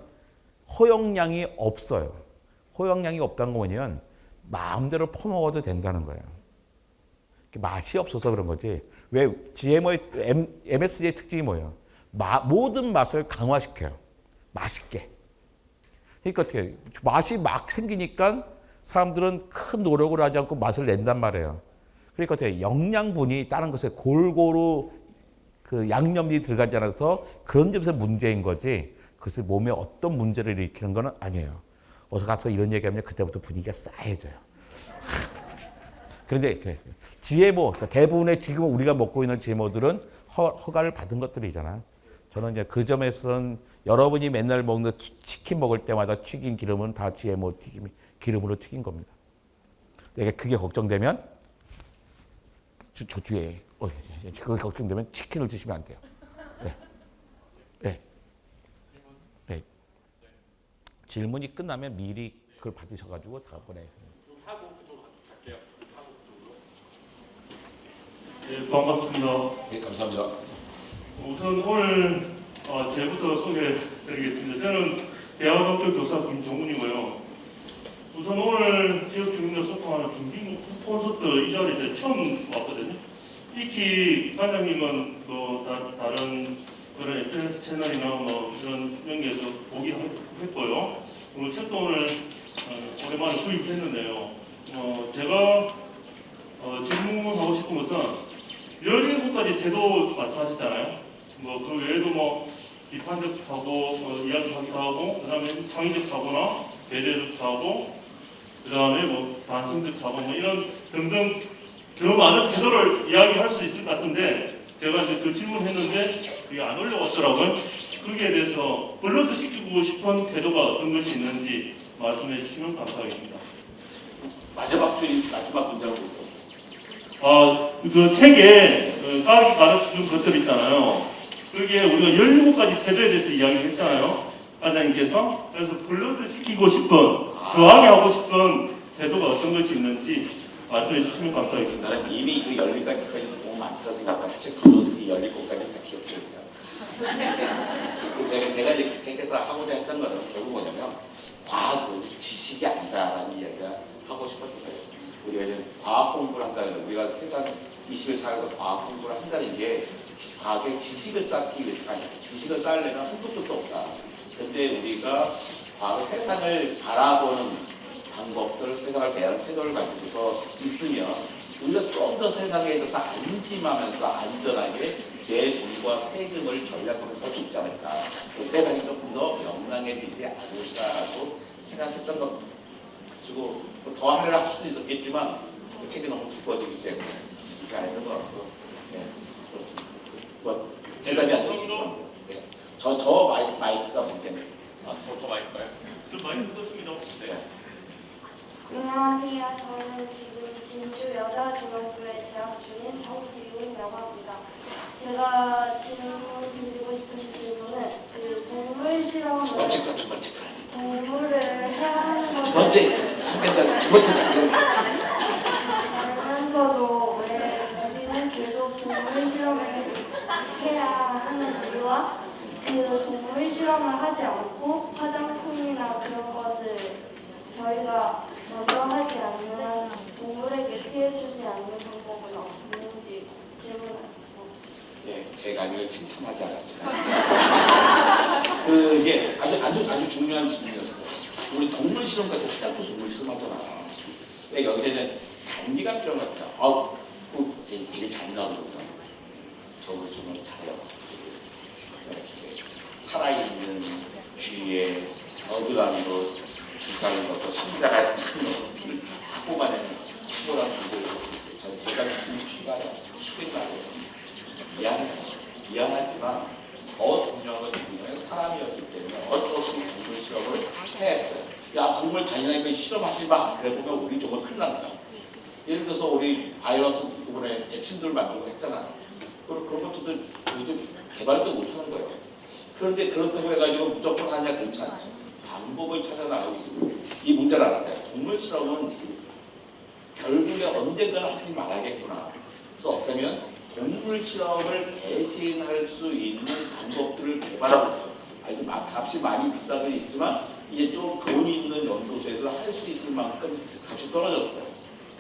허용량이 없어요. 허용량이 없다는 건 뭐냐면 마음대로 퍼먹어도 된다는 거예요. 맛이 없어서 그런 거지. 왜 MSG의 특징이 뭐예요? 모든 맛을 강화시켜요. 맛있게. 그러니까 어떻게 맛이 막 생기니까 사람들은 큰 노력을 하지 않고 맛을 낸단 말이에요. 그러니까 어떻게 영양분이 다른 것에 골고루 양념이 들어가지 않아서 그런 점에서 문제인 거지. 그것이 몸에 어떤 문제를 일으키는 건 아니에요. 어서 가서 이런 얘기하면 그때부터 분위기가 싸해져요. 그런데 GMO, 그러니까 대부분의 지금 우리가 먹고 있는 GMO들은 허가를 받은 것들이잖아요. 저는 이제 그 점에서는 여러분이 맨날 먹는 치킨 먹을 때마다 튀긴 기름은 다 GMO 기름으로 튀긴 겁니다. 내가 그게 걱정되면 저 뒤에 그게 걱정되면 치킨을 드시면 안 돼요. 네. 네. 네. 질문이 끝나면 미리 그걸 받으셔가지고 다음번에. 네, 반갑습니다. 네, 감사합니다. 우선 오늘 제부터 소개해드리겠습니다. 저는 대학학교 교사 김종훈이고요. 우선 오늘 지역 주민들 소통하는 중진국 콘서트 이 자리에 처음 왔거든요. 익히 반장님은 다른 그런 SNS 채널이나 이런 연계에서 보긴 했고요. 책도 오늘 오랜만에 구입했는데요. 제가 질문하고 싶은 것은 17가지 태도 말씀하셨잖아요. 그 외에도 비판적 사고, 이야기하기도 하고, 그 다음에 창의적 사고나 배려적 사고, 그 다음에 반성적 사고, 이런 등등 더 많은 태도를 이야기할 수 있을 것 같은데, 제가 이제 그 질문했는데 그게 안 올라왔더라고요. 거기에 대해서 블러드 시키고 싶은 태도가 어떤 것이 있는지 말씀해 주시면 감사하겠습니다. 마지막 문장을 못 썼어요. 그 책에 과학이 가르쳐준 것들 있잖아요. 그게 우리가 17가지 태도에 대해서 이야기를 했잖아요. 과장님께서. 그래서 블러드 시키고 싶은, 더하게 하고 싶은 태도가 어떤 것이 있는지 말씀해 주시면 감사하겠습니다. 나는 이미 그 10가지까지 너무 많다고 생각하고 사실 저도 그 17가지 다 기억해요. 제가 이제 그 책에서 하고자 했던 거는 결국 뭐냐면 과학은 지식이 아니다라는 이야기가 하고 싶었던 거예요. 우리가 이제 과학 공부를 한다는 거, 우리가 세상 21세기에서 과학 공부를 한다는 게 과학의 지식을 쌓기 위해서가 아니라 지식을 쌓으려면 한도 끝도 없다. 근데 우리가 과학의 세상을 바라보는 방법들, 세상을 대하는 태도를 가지고서 있으면 우리가 좀 더 세상에 대해서 안심하면서 안전하게 내 돈과 세금을 전략하면서 살 수 있지 않을까. 그 세상이 조금 더 명랑해지지 않을까라고 생각했던 겁니다. 그리고 더 하려고 할 수도 있었겠지만 그 책이 너무 두꺼워지기 때문에 그게 안 했던 것 같고, 네, 그렇습니다. 대답이 안 되시지만, 네. 저 마이크가 문제입니다. 저 마이크가요? 저 마이크 떴습니다. 네. 안녕하세요. 저는 지금 진주 여자중학교에 재학 중인 정지훈이라고 합니다. 제가 드리고 싶은 질문은 동물 실험을 두 번째 동물을 해야 하는 두 번째 선배들 두 번째 단계를 알면서도 왜 우리는 계속 동물 실험을 해야 하는 이유와 그 동물 실험을 하지 않고 화장품이나 그런 것을 저희가 먼저 하지 않는 한 동물에게 피해 주지 않는 방법은 없는지 질문하고 싶습니다. 예, 제가 이걸 칭찬하지 않았지만 그게 아주 중요한 질문이었어요. 우리 동물 실험 같은 화장품 동물 실험하잖아. 여기에는 잔디가 필요한 것 같아요. 되게 잔인하거든요. 저걸 정말 잘해요. 저렇게 살아있는 쥐에 겨드랑이로 주사를 넣어서 심장에 넣어서 피를 쫙 뽑아내는 특별한 분들. 제가 죽은 쥐가 죽인 날이에요. 미안하지만 더 중요한 건 누구냐면 사람이었기 때문에 어쩔 수 없이 동물 실험을 했어요. 야, 동물 잔인하니까 실험하지 마. 그래 보면 우리 정말 큰일 납니다. 예를 들어서 우리 바이러스 이번에 백신들 만들고 했잖아요. 그런 것도 요즘 개발도 못하는 거예요. 그런데 그렇다고 해가지고 무조건 하냐 그렇지 않죠. 방법을 찾아 나가고 있습니다. 이 문제를 알았어요. 동물 실험은 결국에 언젠가는 하지 말아야겠구나. 그래서 어떻게 하면 동물 실험을 대신할 수 있는 방법들을 개발하고 있죠. 아직 값이 많이 비싸긴 있지만 이제 좀 돈이 있는 연구소에서 할 수 있을 만큼 값이 떨어졌어요.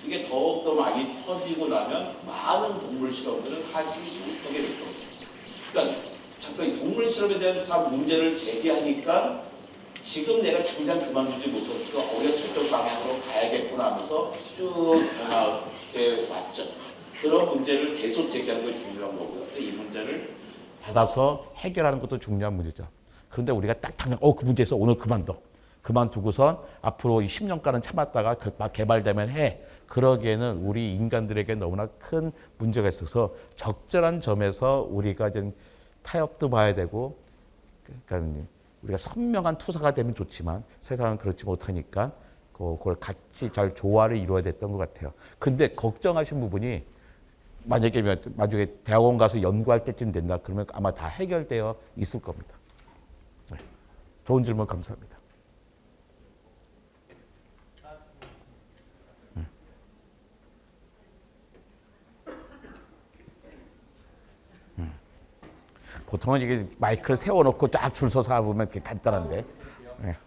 이게 더욱더 많이 퍼지고 나면 많은 동물 실험들을 하지 못하게 될 겁니다. 그러니까 잠깐 이 동물 실험에 대한 문제를 제기하니까 지금 내가 당장 그만두지 못했으니까 오히려 저쪽 방향으로 가야겠구나 하면서 쭉 변하게 왔죠. 그런 문제를 계속 제기하는 게 중요한 거고요. 이 문제를 받아서 해결하는 것도 중요한 문제죠. 그런데 우리가 딱 당장 그 문제에서 오늘 그만두고선 앞으로 10년간은 참았다가 개발되면 해. 그러기에는 우리 인간들에게 너무나 큰 문제가 있어서 적절한 점에서 우리가 좀 타협도 봐야 되고, 그러니까 우리가 선명한 투사가 되면 좋지만 세상은 그렇지 못하니까 그걸 같이 잘 조화를 이루어야 됐던 것 같아요. 근데 걱정하신 부분이 만약에 나중에 대학원 가서 연구할 때쯤 된다 그러면 아마 다 해결되어 있을 겁니다. 네. 좋은 질문 감사합니다. 보통은 이게 마이크를 세워놓고 쫙 줄 서서 하면 이렇게 간단한데. 네.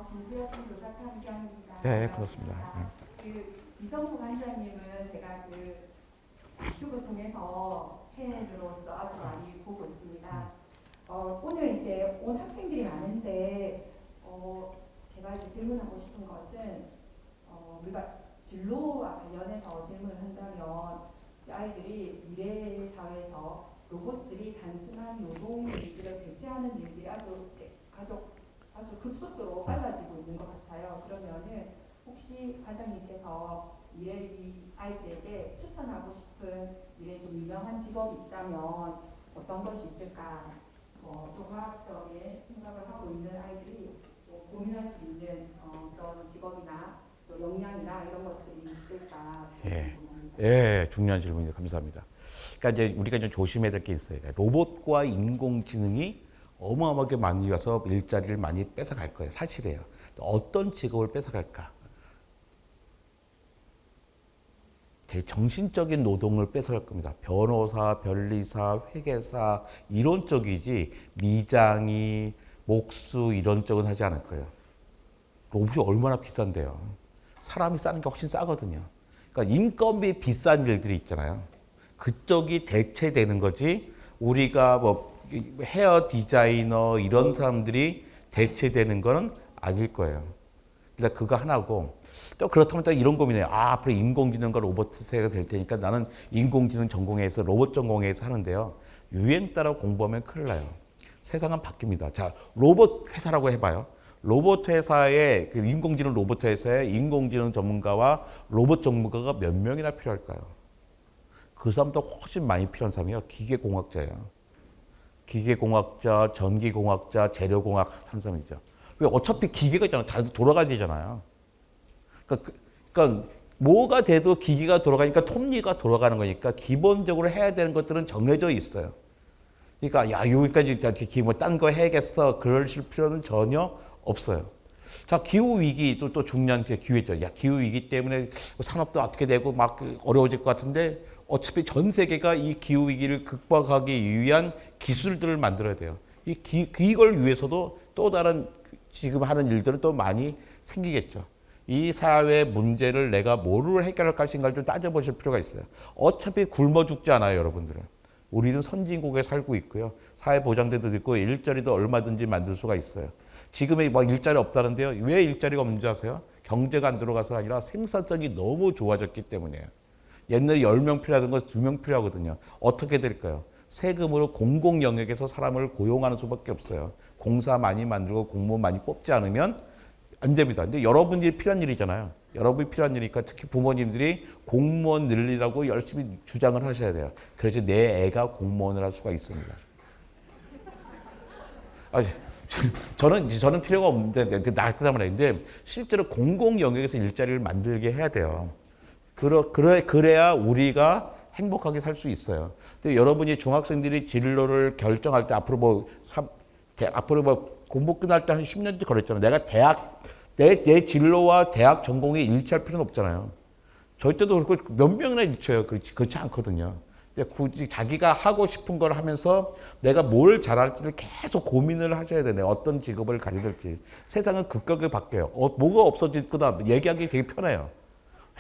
진수여성 교사 차은경입니다. 네, 그렇습니다. 이성국 환자님은 제가 유튜브 통해서 팬으로서 아주 많이 보고 있습니다. 오늘 이제 온 학생들이 많은데 제가 이제 질문하고 싶은 것은 우리가 진로와 관련해서 질문을 한다면 이제 아이들이 미래 사회에서 로봇들이 단순한 노동 일들을 대체하는 일들이 아주 급속도로 빨라지고 있는 것 같아요. 그러면은 혹시 과장님께서 미래 아이들에게 추천하고 싶은 미래 좀 유명한 직업이 있다면 어떤 것이 있을까? 또 과학적인 생각을 하고 있는 아이들이 고민할 수 있는 그런 직업이나 또 역량이나 이런 것들이 있을까? 예, 중요한 질문이요. 감사합니다. 그러니까 이제 우리가 좀 조심해야 될 게 있어요. 로봇과 인공지능이 어마어마하게 많이 와서 일자리를 많이 뺏어갈 거예요. 사실이에요. 어떤 직업을 뺏어갈까? 되게 정신적인 노동을 뺏어갈 겁니다. 변호사, 변리사, 회계사 이런 쪽이지 미장이, 목수 이런 쪽은 하지 않을 거예요. 로봇이 얼마나 비싼데요. 사람이 싸는 게 훨씬 싸거든요. 그러니까 인건비 비싼 일들이 있잖아요. 그쪽이 대체되는 거지 우리가 헤어 디자이너 이런 사람들이 대체되는 거는 아닐 거예요. 그러니까 그거 하나고 또 그렇다면 또 이런 고민해요. 앞으로 인공지능과 로봇세가 될 테니까 나는 인공지능 전공해서 로봇 전공해서 하는데요. 유행 따라 공부하면 큰일 나요. 세상은 바뀝니다. 자, 로봇 회사라고 해봐요. 로봇 회사에 인공지능 로봇 회사에 인공지능 전문가와 로봇 전문가가 몇 명이나 필요할까요? 그 사람보다 훨씬 많이 필요한 사람이요. 기계공학자예요. 기계공학자, 전기공학자, 재료공학 한 사람이죠. 왜 어차피 기계가 있잖아요. 다 돌아가야 되잖아요. 그러니까 뭐가 돼도 기계가 돌아가니까 톱니가 돌아가는 거니까 기본적으로 해야 되는 것들은 정해져 있어요. 그러니까 여기까지 딴 거 해야겠어. 그러실 필요는 전혀 없어요. 자, 기후 위기 또 중요한 기회죠. 기후 위기 때문에 산업도 어떻게 되고 막 어려워질 것 같은데 어차피 전 세계가 이 기후 위기를 극복하기 위한 기술들을 만들어야 돼요. 이걸 위해서도 또 다른 지금 하는 일들은 또 많이 생기겠죠. 이 사회 문제를 내가 뭐를 해결할 것인가를 좀 따져보실 필요가 있어요. 어차피 굶어 죽지 않아요, 여러분들은. 우리는 선진국에 살고 있고요. 사회보장제도 있고 일자리도 얼마든지 만들 수가 있어요. 지금에 막 일자리 없다는데요. 왜 일자리가 없는지 아세요? 경제가 안 들어가서 아니라 생산성이 너무 좋아졌기 때문이에요. 옛날에 10명 필요하던 거 2명 필요하거든요. 어떻게 될까요? 세금으로 공공 영역에서 사람을 고용하는 수밖에 없어요. 공사 많이 만들고 공무원 많이 뽑지 않으면 안 됩니다. 근데 여러분들이 필요한 일이잖아요. 여러분이 필요한 일이니까 특히 부모님들이 공무원 늘리라고 열심히 주장을 하셔야 돼요. 그래서 내 애가 공무원을 할 수가 있습니다. 아니, 저는 필요가 없는데 날그다 말인데 실제로 공공 영역에서 일자리를 만들게 해야 돼요. 그래야 우리가 행복하게 살 수 있어요. 근데 여러분이 중학생들이 진로를 결정할 때 앞으로 공부 끝날 때 한 10년째 걸렸잖아요. 내가 내 진로와 대학 전공이 일치할 필요는 없잖아요. 저희 때도 그렇고 몇 명이나 일쳐요. 그렇지 않거든요. 근데 굳이 자기가 하고 싶은 걸 하면서 내가 뭘 잘할지를 계속 고민을 하셔야 되네. 어떤 직업을 가져야 될지. 세상은 급격하게 바뀌어요. 뭐가 없어질 거다 얘기하기 되게 편해요.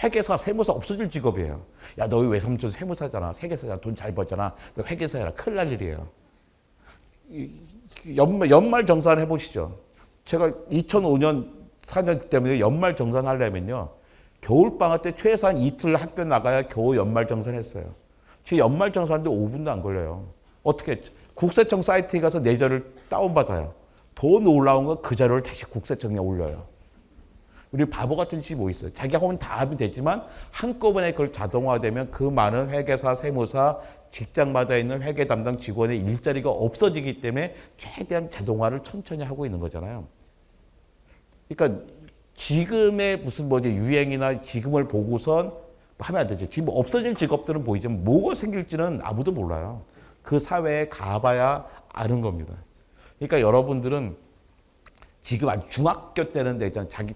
회계사, 세무사 없어질 직업이에요. 야, 너 왜 세무사잖아. 회계사잖아. 돈 잘 벌잖아. 너 회계사 해라. 큰일 날 일이에요. 연말 정산 해보시죠. 제가 2005년, 4년 때문에 연말 정산 하려면요. 겨울방학 때 최소한 이틀 학교 나가야 겨우 연말 정산했어요. 제 연말 정산하는데 5분도 안 걸려요. 어떻게 국세청 사이트에 가서 내절을 다운받아요. 더 놀라운 건 그 자료를 다시 국세청에 올려요. 우리 바보 같은 짓이 뭐 있어요. 자기가 하면 다 하면 되지만 한꺼번에 그걸 자동화되면 그 많은 회계사, 세무사, 직장마다 있는 회계 담당 직원의 일자리가 없어지기 때문에 최대한 자동화를 천천히 하고 있는 거잖아요. 그러니까 지금의 무슨 유행이나 지금을 보고선 하면 안 되죠. 지금 없어질 직업들은 보이지만 뭐가 생길지는 아무도 몰라요. 그 사회에 가봐야 아는 겁니다. 그러니까 여러분들은 지금 중학교 때는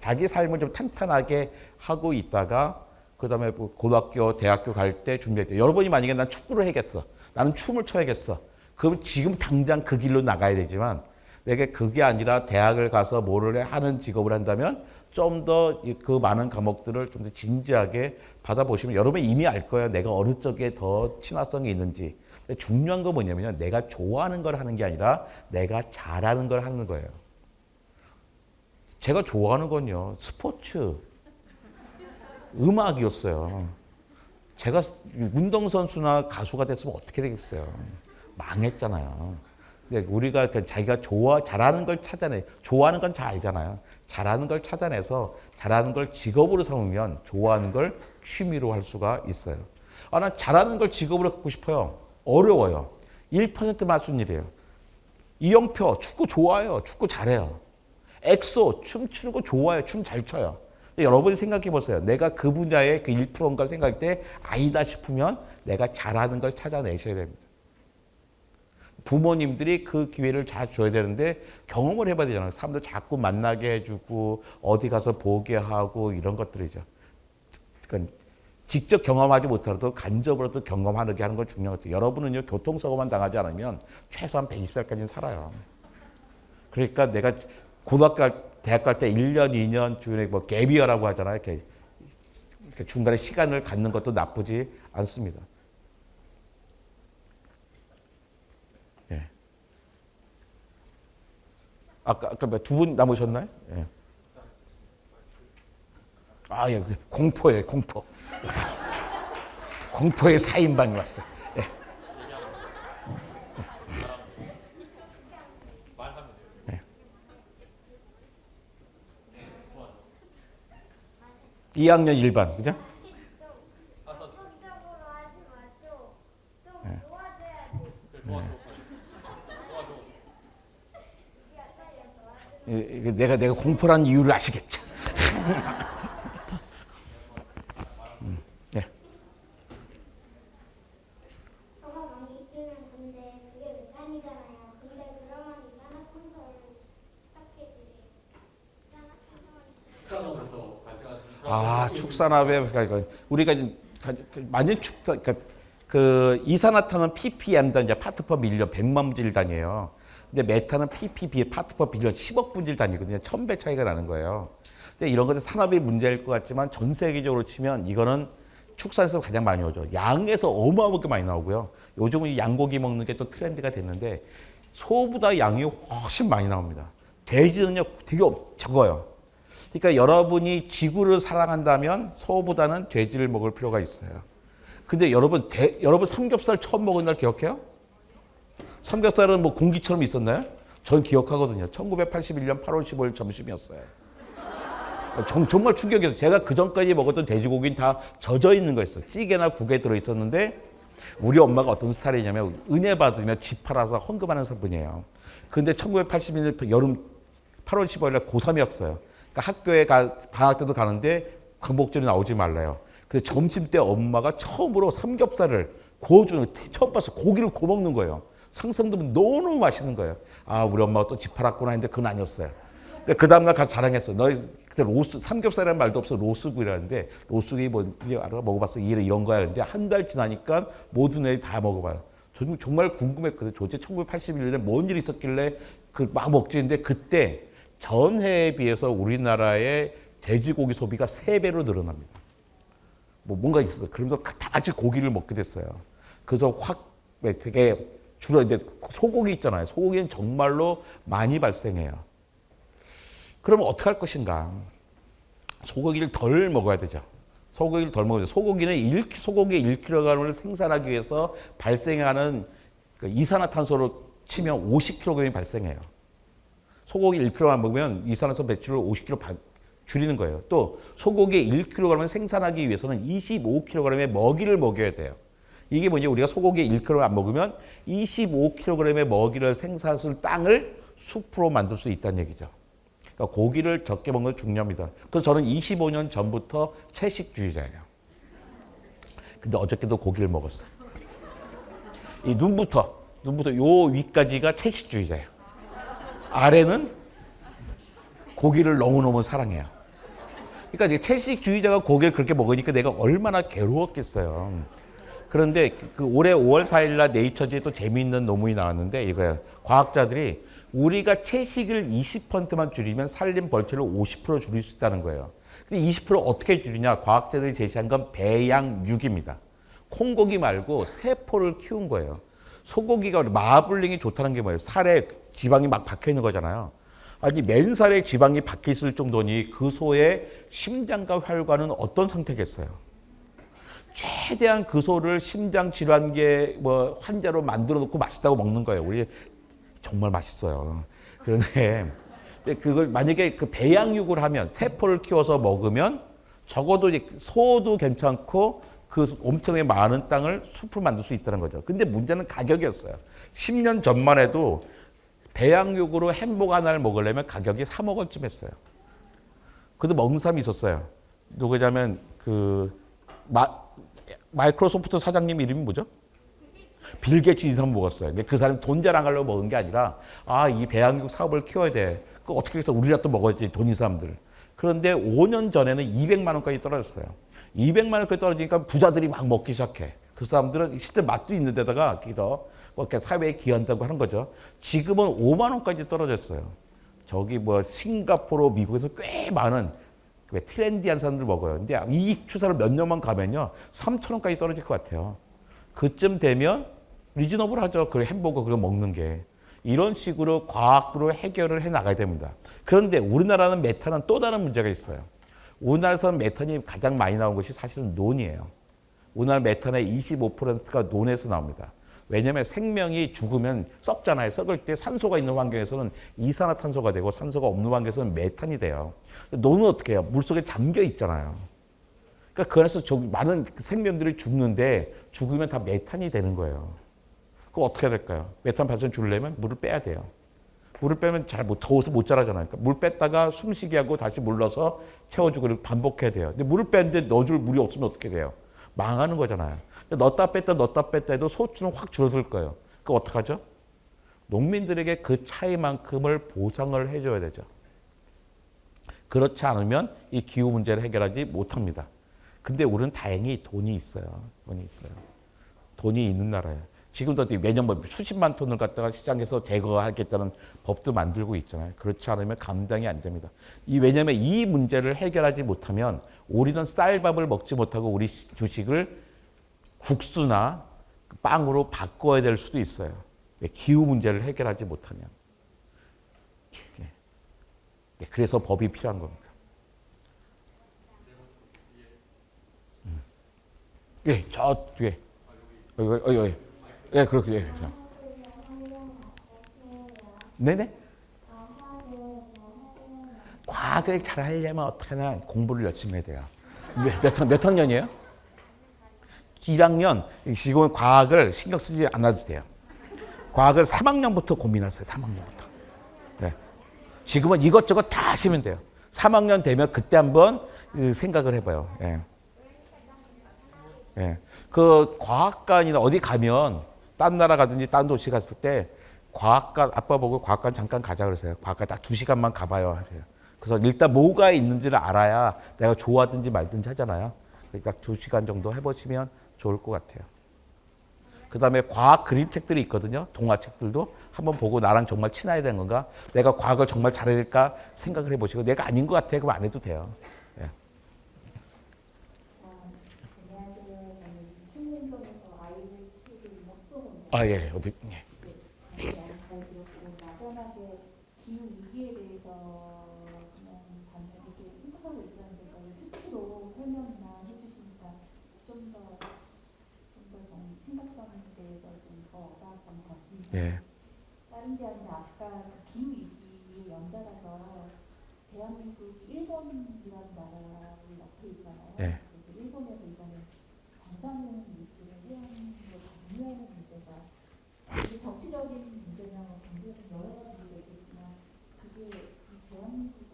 자기 삶을 좀 탄탄하게 하고 있다가 그다음에 고등학교, 대학교 갈 때 준비할 때 여러분이 만약에 난 축구를 해야겠어. 나는 춤을 춰야겠어. 그럼 지금 당장 그 길로 나가야 되지만 내가 그게 아니라 대학을 가서 뭐를 하는 직업을 한다면 좀 더 그 많은 과목들을 좀 더 진지하게 받아보시면 여러분이 이미 알 거예요. 내가 어느 쪽에 더 친화성이 있는지. 중요한 건 뭐냐면요. 내가 좋아하는 걸 하는 게 아니라 내가 잘하는 걸 하는 거예요. 제가 좋아하는 건요. 스포츠, 음악이었어요. 제가 운동선수나 가수가 됐으면 어떻게 되겠어요. 망했잖아요. 근데 우리가 자기가 잘하는 걸 찾아내, 좋아하는 건 잘 알잖아요. 잘하는 걸 찾아내서 잘하는 걸 직업으로 삼으면 좋아하는 걸 취미로 할 수가 있어요. 난 잘하는 걸 직업으로 갖고 싶어요. 어려워요. 1% 맞순 일이에요. 이영표, 축구 좋아요. 축구 잘해요. 엑소, 춤추는 거 좋아요. 춤 잘 춰요. 여러분이 생각해 보세요. 내가 그 분야의 그 1%인가 생각할 때 아니다 싶으면 내가 잘하는 걸 찾아내셔야 됩니다. 부모님들이 그 기회를 잘 줘야 되는데 경험을 해봐야 되잖아요. 사람들 자꾸 만나게 해주고 어디 가서 보게 하고 이런 것들이죠. 그러니까 직접 경험하지 못하더라도 간접으로도 경험하게 하는 건 중요한 것 같아요. 여러분은요. 교통사고만 당하지 않으면 최소한 120살까지는 살아요. 그러니까 내가 고등학교, 대학 갈 때 1년, 2년 중에 갭이어라고 하잖아요. 이렇게 중간에 시간을 갖는 것도 나쁘지 않습니다. 예. 아까 두 분 남으셨나요? 예. 예. 공포예요, 공포. 공포의 4인방이 왔어. 예. 2학년 1반, 그죠? 내가 공포라는 이유를 아시겠죠? 네. 축산업에 우리가 만년 축산 그 이산화탄은 ppm단 이제 파트 퍼 밀리언 100만 분질 단위예요. 근데 메탄은 PPB, 파트 퍼 빌리언 10억 분질 단위거든요. 1000배 차이가 나는 거예요. 근데 이런 것은 산업이 문제일 것 같지만 전 세계적으로 치면 이거는 축산에서 가장 많이 오죠. 양에서 어마어마하게 많이 나오고요. 요즘은 양고기 먹는 게 또 트렌드가 됐는데 소보다 양이 훨씬 많이 나옵니다. 돼지는요 되게 적어요. 그러니까 여러분이 지구를 사랑한다면 소보다는 돼지를 먹을 필요가 있어요. 근데 여러분 삼겹살 처음 먹은 날 기억해요? 삼겹살은 뭐 공기처럼 있었나요? 전 기억하거든요. 1981년 8월 15일 점심이었어요. 정말 충격이었어요. 제가 그 전까지 먹었던 돼지고기는 다 젖어 있는 거였어요. 찌개나 국에 들어있었는데 우리 엄마가 어떤 스타일이냐면 은혜 받으면 집 팔아서 헌금하는 분이에요. 근데 1981년 여름 8월 15일 날 고3이었어요. 그러니까 학교에 방학 때도 가는데 광복절이 나오지 말래요. 근데 점심 때 엄마가 처음으로 삼겹살을 구워주는, 처음 봤어요. 고기를 구워 먹는 거예요. 상상도 너무 맛있는 거예요. 아, 우리 엄마가 또 집 팔았구나 했는데 그건 아니었어요. 그 다음날 가서 자랑했어. 너 그때 삼겹살이라는 말도 없어. 로스구이라는데, 로스구이 뭔지 알아? 먹어봤어? 이런 거야. 근데 한 달 지나니까 모든 애들이 다 먹어봐요. 저는 정말 궁금했거든요. 도대체 1981년에 뭔 일이 있었길래 막 먹지. 근데 그때 전해에 비해서 우리나라의 돼지고기 소비가 3배로 늘어납니다. 뭐 뭔가 있었어요. 그러면서 다 같이 고기를 먹게 됐어요. 그래서 확 되게 주로 이제 소고기 있잖아요. 소고기는 정말로 많이 발생해요. 그러면 어떻게 할 것인가? 소고기를 덜 먹어야 되죠. 소고기를 덜 먹어야 되죠. 소고기 1kg을 생산하기 위해서 발생하는 이산화탄소로 치면 50kg이 발생해요. 소고기 1kg만 먹으면 이산화탄소 배출을 50kg 줄이는 거예요. 또 소고기 1kg을 생산하기 위해서는 25kg의 먹이를 먹여야 돼요. 이게 뭐냐? 우리가 소고기 1kg 안 먹으면 25kg의 먹이를 생산할 땅을 숲으로 만들 수 있다는 얘기죠. 그러니까 고기를 적게 먹는 건 중요합니다. 그래서 저는 25년 전부터 채식주의자예요. 근데 어저께도 고기를 먹었어요. 이 눈부터 요 위까지가 채식주의자예요. 아래는 고기를 너무너무 사랑해요. 그러니까 이제 채식주의자가 고기를 그렇게 먹으니까 내가 얼마나 괴로웠겠어요. 그런데 올해 5월 4일 날 네이처지에 또 재미있는 논문이 나왔는데 이거예요. 과학자들이 우리가 채식을 20%만 줄이면 산림 벌채를 50% 줄일 수 있다는 거예요. 근데 20% 어떻게 줄이냐? 과학자들이 제시한 건 배양육입니다. 콩고기 말고 세포를 키운 거예요. 소고기가 마블링이 좋다는 게 뭐예요? 살에 지방이 막 박혀 있는 거잖아요. 아니 맨살에 지방이 박혀 있을 정도니 그 소의 심장과 혈관은 어떤 상태겠어요? 최대한 그 소를 심장 질환계 환자로 만들어 놓고 맛있다고 먹는 거예요. 우리 정말 맛있어요. 그런데 그걸 만약에 그 배양육을 하면 세포를 키워서 먹으면 적어도 이제 소도 괜찮고 그 엄청나게 많은 땅을 숲을 만들 수 있다는 거죠. 근데 문제는 가격이었어요. 10년 전만 해도 배양육으로 햄버거 하나를 먹으려면 가격이 3억 원쯤 했어요. 그래도 먹는 사람이 있었어요. 누구냐면 마이크로소프트 사장님 이름이 뭐죠? 빌 게이츠 이 사람 먹었어요. 근데 그 사람이 돈 자랑하려고 먹은 게 아니라 이 배양육 사업을 키워야 돼. 그 어떻게 해서 우리라도 먹어야지 돈 있는 사람들. 그런데 5년 전에는 200만 원까지 떨어졌어요. 200만 원까지 떨어지니까 부자들이 막 먹기 시작해. 그 사람들은 실제 맛도 있는 데다가 더 사회에 기여한다고 하는 거죠. 지금은 5만 원까지 떨어졌어요. 저기 싱가포르, 미국에서 꽤 많은 트렌디한 사람들 먹어요. 근데 이 추세를 몇 년만 가면요 3천 원까지 떨어질 것 같아요. 그쯤 되면 리즈너블 하죠. 그 햄버거 그거 먹는 게. 이런 식으로 과학으로 해결을 해 나가야 됩니다. 그런데 우리나라는 메탄은 또 다른 문제가 있어요. 우리나라에서는 메탄이 가장 많이 나온 것이 사실은 논이에요. 우리나라 메탄의 25%가 논에서 나옵니다. 왜냐하면 생명이 죽으면 썩잖아요. 썩을 때 산소가 있는 환경에서는 이산화탄소가 되고 산소가 없는 환경에서는 메탄이 돼요. 논은 어떻게 해요? 물속에 잠겨 있잖아요. 그러니까 그 안에서 많은 생명들이 죽는데 죽으면 다 메탄이 되는 거예요. 그럼 어떻게 해야 될까요? 메탄 발생 줄이려면 물을 빼야 돼요. 물을 빼면 더워서 못 자라잖아요. 그러니까 물 뺐다가 숨쉬게 하고 다시 물 넣어서 채워주고 이렇게 반복해야 돼요. 근데 물을 뺐는데 넣어줄 물이 없으면 어떻게 돼요? 망하는 거잖아요. 넣었다 뺐다 해도 소출은 확 줄어들 거예요. 그럼 어떡하죠? 농민들에게 그 차이만큼을 보상을 해줘야 되죠. 그렇지 않으면 이 기후 문제를 해결하지 못합니다. 근데 우리는 다행히 돈이 있어요. 돈이 있는 나라예요. 지금도 매년 뭐 수십만 톤을 갖다가 시장에서 제거하겠다는 법도 만들고 있잖아요. 그렇지 않으면 감당이 안 됩니다. 왜냐하면 이 문제를 해결하지 못하면 우리는 쌀밥을 먹지 못하고 우리 주식을 국수나 빵으로 바꿔야 될 수도 있어요. 기후 문제를 해결하지 못하면. 그래서 법이 필요한 겁니다. 예, 저 뒤에. 여기. 예, 그렇게. 예. 네네. 과학을 잘 하려면 어떻게 하나 공부를 열심히 해야 돼요. 몇 학년이에요? 1학년. 지금 과학을 신경 쓰지 않아도 돼요. 과학을 3학년부터 고민하세요. 3학년부터. 네. 지금은 이것저것 다 하시면 돼요. 3학년 되면 그때 한번 생각을 해봐요. 예. 예. 그 과학관이나 어디 가면 딴 나라 가든지 딴 도시 갔을 때 과학관 아빠 보고 과학관 잠깐 가자 그러세요. 과학관 딱 2시간만 가봐요. 하래요. 그래서 일단 뭐가 있는지를 알아야 내가 좋아하든지 말든지 하잖아요. 딱 2시간 정도 해보시면 좋을 것 같아요. 그 다음에 과학 그림책들이 있거든요. 동화책들도 한번 보고 나랑 정말 친해야 되는 건가? 내가 과학을 정말 잘해야 될까 생각을 해보시고 내가 아닌 것 같아. 그럼 안 해도 돼요. 예. 안녕하세요. 저는 충남동에서 아이를 키우고 있는 학부모입니다. 아, 예. 어디, 예. 잘 들었고 막연하게 기후 위기에 대해서 그냥 단순히 이렇게 생각하고 있었는데 그걸 수치로 설명이나 해주시니까 좀 더 좀 심각성에 대해서 좀 더 와닿았던 것 같습니다. 예. 다른 게 아니라 아까 그 기후 위기에 연달아서 대한민국이 일본이라는 나라를 옆에 있잖아요. 예. 그래서 일본에서 이번에 방사능 물질을 해양으로 방류하는 문제가 되게 정치적인 문제나 경제적인 여러 가지 문제가 있겠지만 그게 이 대한민국에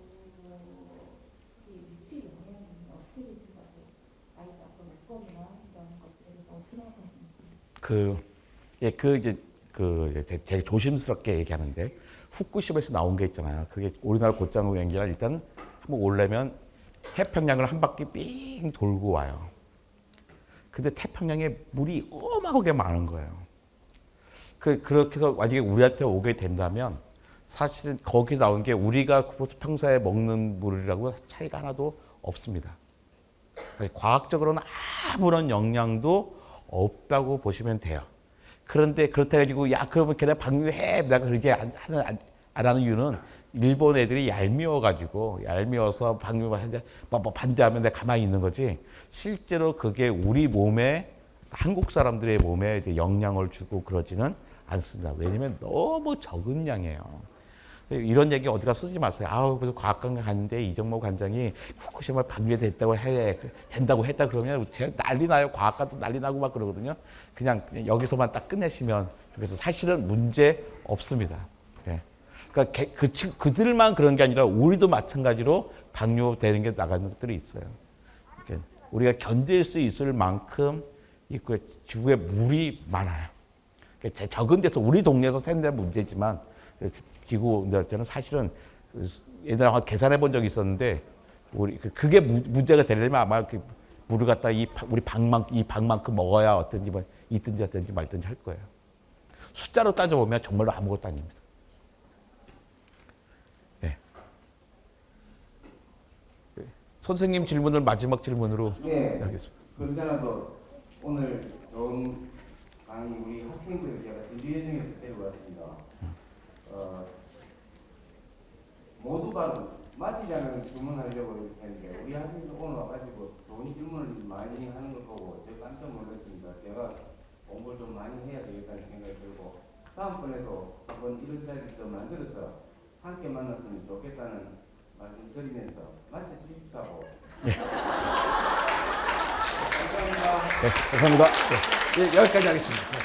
미칠 영향이 어떻게 되신가요? 아이 앞으로 먹거리나 이런 것들에 대해서 어떻게 생각하십니까? 되게 조심스럽게 얘기하는데 후쿠시마에서 나온 게 있잖아요. 그게 우리나라 곧장 비행기가 일단 한번 오려면 태평양을 한 바퀴 삥 돌고 와요. 근데 태평양에 물이 어마하게 많은 거예요. 그렇게 해서 만약에 우리한테 오게 된다면 사실은 거기 나온 게 우리가 평소에 먹는 물이라고 차이가 하나도 없습니다. 과학적으로는 아무런 영향도 없다고 보시면 돼요. 그런데 그렇다 가지고 야 그러면 걔네 방류해 내가 그렇게 안 하는 이유는 일본 애들이 얄미워서 방류하는데 뭐 반대하면 내가 가만히 있는 거지 실제로 그게 우리 몸에 한국 사람들의 몸에 영향을 주고 그러지는 않습니다. 왜냐면 너무 적은 양이에요. 이런 얘기 어디가 쓰지 마세요. 그래서 과학관 갔는데 이정모 관장이 후쿠시마 방류에 된다고 했다 그러면 제가 난리 나요. 과학관도 난리 나고 막 그러거든요. 그냥 여기서만 딱 끝내시면 그래서 사실은 문제 없습니다. 예. 그러니까 그들만 그런 게 아니라 우리도 마찬가지로 방류되는 게 나가는 것들이 있어요. 그러니까 우리가 견딜 수 있을 만큼 이 지구에 물이 많아요. 그러니까 적은 데서 우리 동네에서 생긴 문제지만 지구 때는 사실은 옛날에 계산해 본 적이 있었는데 그게 문제가 되려면 아마 물을 갖다 우리 방만큼 먹어야 어떤지 있든지 말든지 할 거예요. 숫자로 따져보면 정말로 아무것도 아닙니다. 네. 선생님 질문을 마지막 질문으로 하겠습니다. 그렇잖아도 오늘 좋은 강의 우리 학생들을 제가 진주 예정에서 데려왔습니다. 모두 바로 마치지 않은 질문하려고 이렇게 했는데 우리 학생들 오늘 와가지고 좋은 질문을 많이 하는 걸 보고 제가 깜짝 놀랐습니다. 제가 공부를 좀 많이 해야 되겠다는 생각이 들고 다음번에도 한번 이런 자리를 더 만들어서 함께 만났으면 좋겠다는 말씀 드리면서 마쳐주십사고 감사합니다. 네, 감사합니다. 네, 여기까지 하겠습니다.